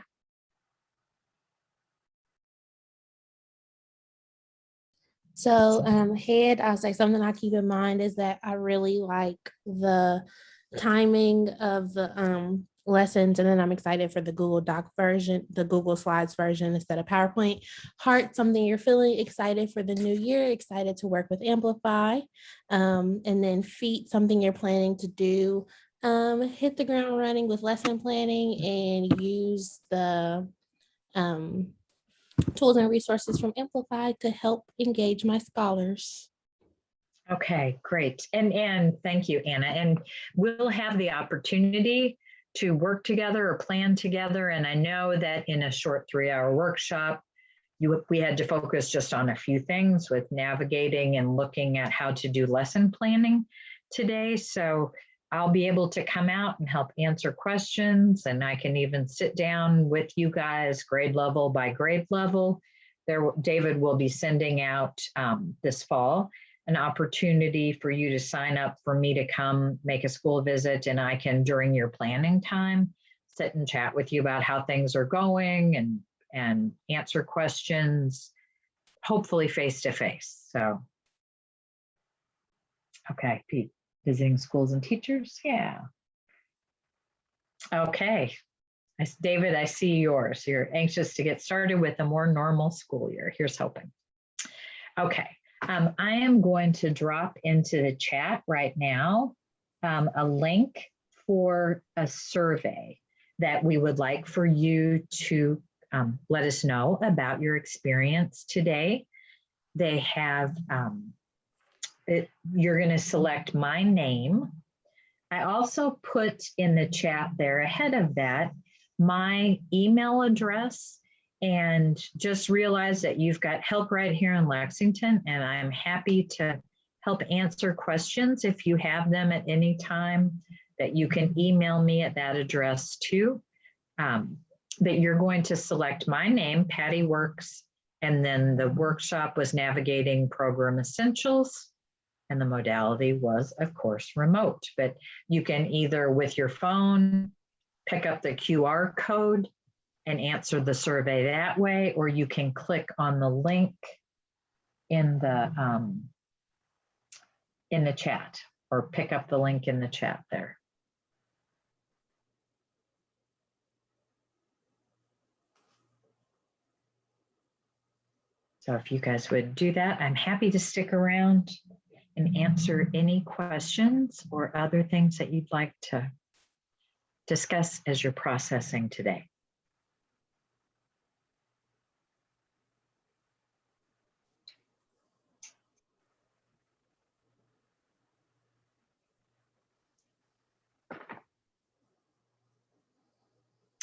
So head, I'll say something I keep in mind is that I really like the timing of the lessons, and then I'm excited for the Google Doc version, the Google Slides version instead of PowerPoint. Heart, something you're feeling excited for the new year, excited to work with Amplify. And then feet, something you're planning to do. Hit the ground running with lesson planning and use the tools and resources from Amplify to help engage my scholars. Okay, great. And thank you, Anna. And we'll have the opportunity to work together or plan together. And I know that in a short 3-hour workshop, we had to focus just on a few things with navigating and looking at how to do lesson planning today. So I'll be able to come out and help answer questions, and I can even sit down with you guys grade level by grade level. David will be sending out this fall an opportunity for you to sign up for me to come make a school visit, and I can, during your planning time, sit and chat with you about how things are going and answer questions, hopefully face to face. So, okay, Pete, visiting schools and teachers, yeah. Okay, David, I see yours. You're anxious to get started with a more normal school year. Here's hoping. Okay, I am going to drop into the chat right now a link for a survey that we would like for you to let us know about your experience today. They have, you're going to select my name. I also put in the chat there ahead of that my email address, and just realize that you've got help right here in Lexington, and I'm happy to help answer questions if you have them at any time, that you can email me at that address too. That you're going to select my name, Patty Works, and then the workshop was Navigating Program Essentials, and the modality was, of course, remote. But you can either with your phone pick up the QR code and answer the survey that way, or you can click on the link in the chat, or pick up the link in the chat there. So if you guys would do that, I'm happy to stick around and answer any questions or other things that you'd like to discuss as you're processing today.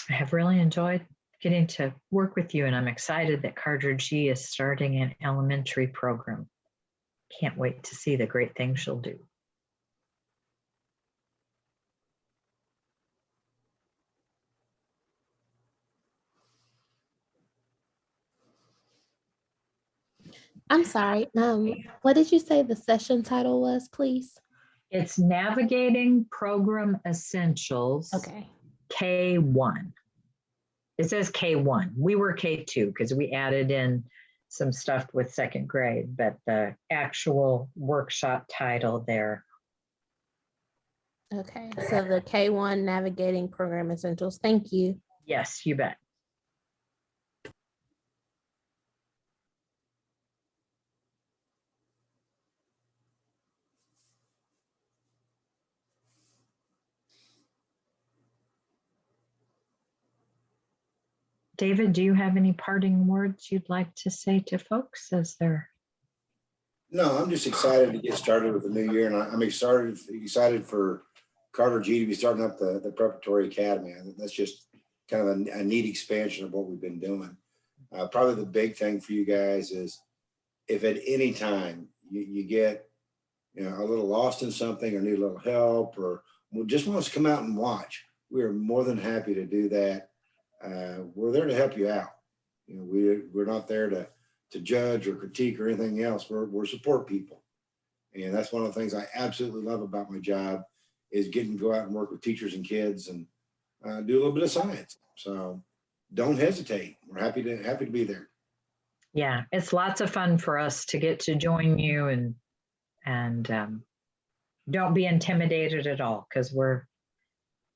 I have really enjoyed getting to work with you, and I'm excited that Carter G is starting an elementary program. Can't wait to see the great things she'll do. I'm sorry. What did you say the session title was, please? It's Navigating Program Essentials. Okay. K1. It says K1. We were K2 because we added in some stuff with second grade, but the actual workshop title there. Okay, so the K1 Navigating Program Essentials. Thank you. Yes, you bet. David, do you have any parting words you'd like to say to folks as they're No, I'm just excited to get started with the new year, and I'm excited for Carter G to be starting up the preparatory academy. I think that's just kind of a neat expansion of what we've been doing. Probably the big thing for you guys is if at any time you get a little lost in something or need a little help or just want us to come out and watch, we are more than happy to do that. We're there to help you out. We're not there to judge or critique or anything else. We're support people. And that's one of the things I absolutely love about my job is getting to go out and work with teachers and kids and do a little bit of science. So don't hesitate. We're happy to be there. Yeah, it's lots of fun for us to get to join you, and don't be intimidated at all, because we're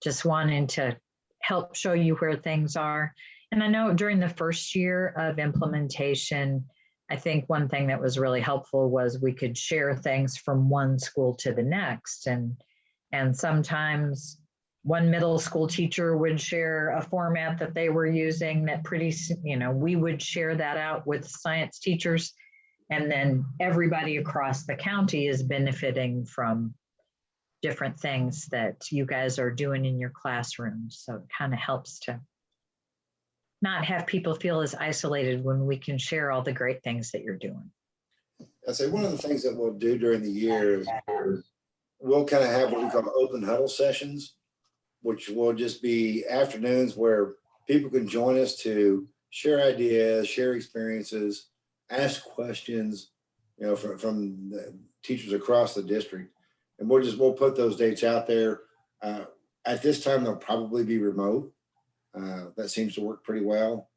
just wanting to help show you where things are. And I know during the first year of implementation, I think one thing that was really helpful was we could share things from one school to the next. And sometimes one middle school teacher would share a format that they were using that we would share that out with science teachers. And then everybody across the county is benefiting from different things that you guys are doing in your classrooms. So it kind of helps to not have people feel as isolated when we can share all the great things that you're doing. I say one of the things that we'll do during the year is we'll kind of have what we call open huddle sessions, which will just be afternoons where people can join us to share ideas, share experiences, ask questions, from the teachers across the district. And we'll put those dates out there. At this time, they'll probably be remote. That seems to work pretty well.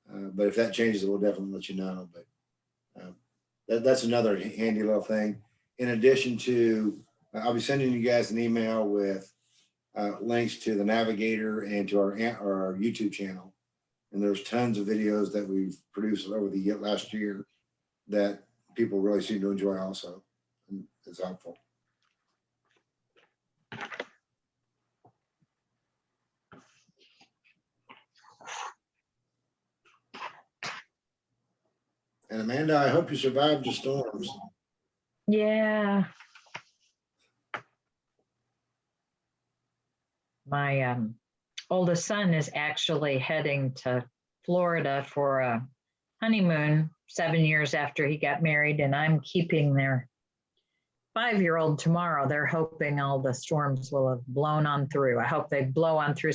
But if that changes, we'll definitely let you know. But that's another handy little thing. In addition to, I'll be sending you guys an email with links to the Navigator and to our YouTube channel. And there's tons of videos that we've produced over the last year that people really seem to enjoy also. And it's helpful. And Amanda, I hope you survived the storms. Yeah. My oldest son is actually heading to Florida for a honeymoon 7 years after he got married, and I'm keeping their 5-year-old tomorrow. They're hoping all the storms will have blown on through. I hope they blow on through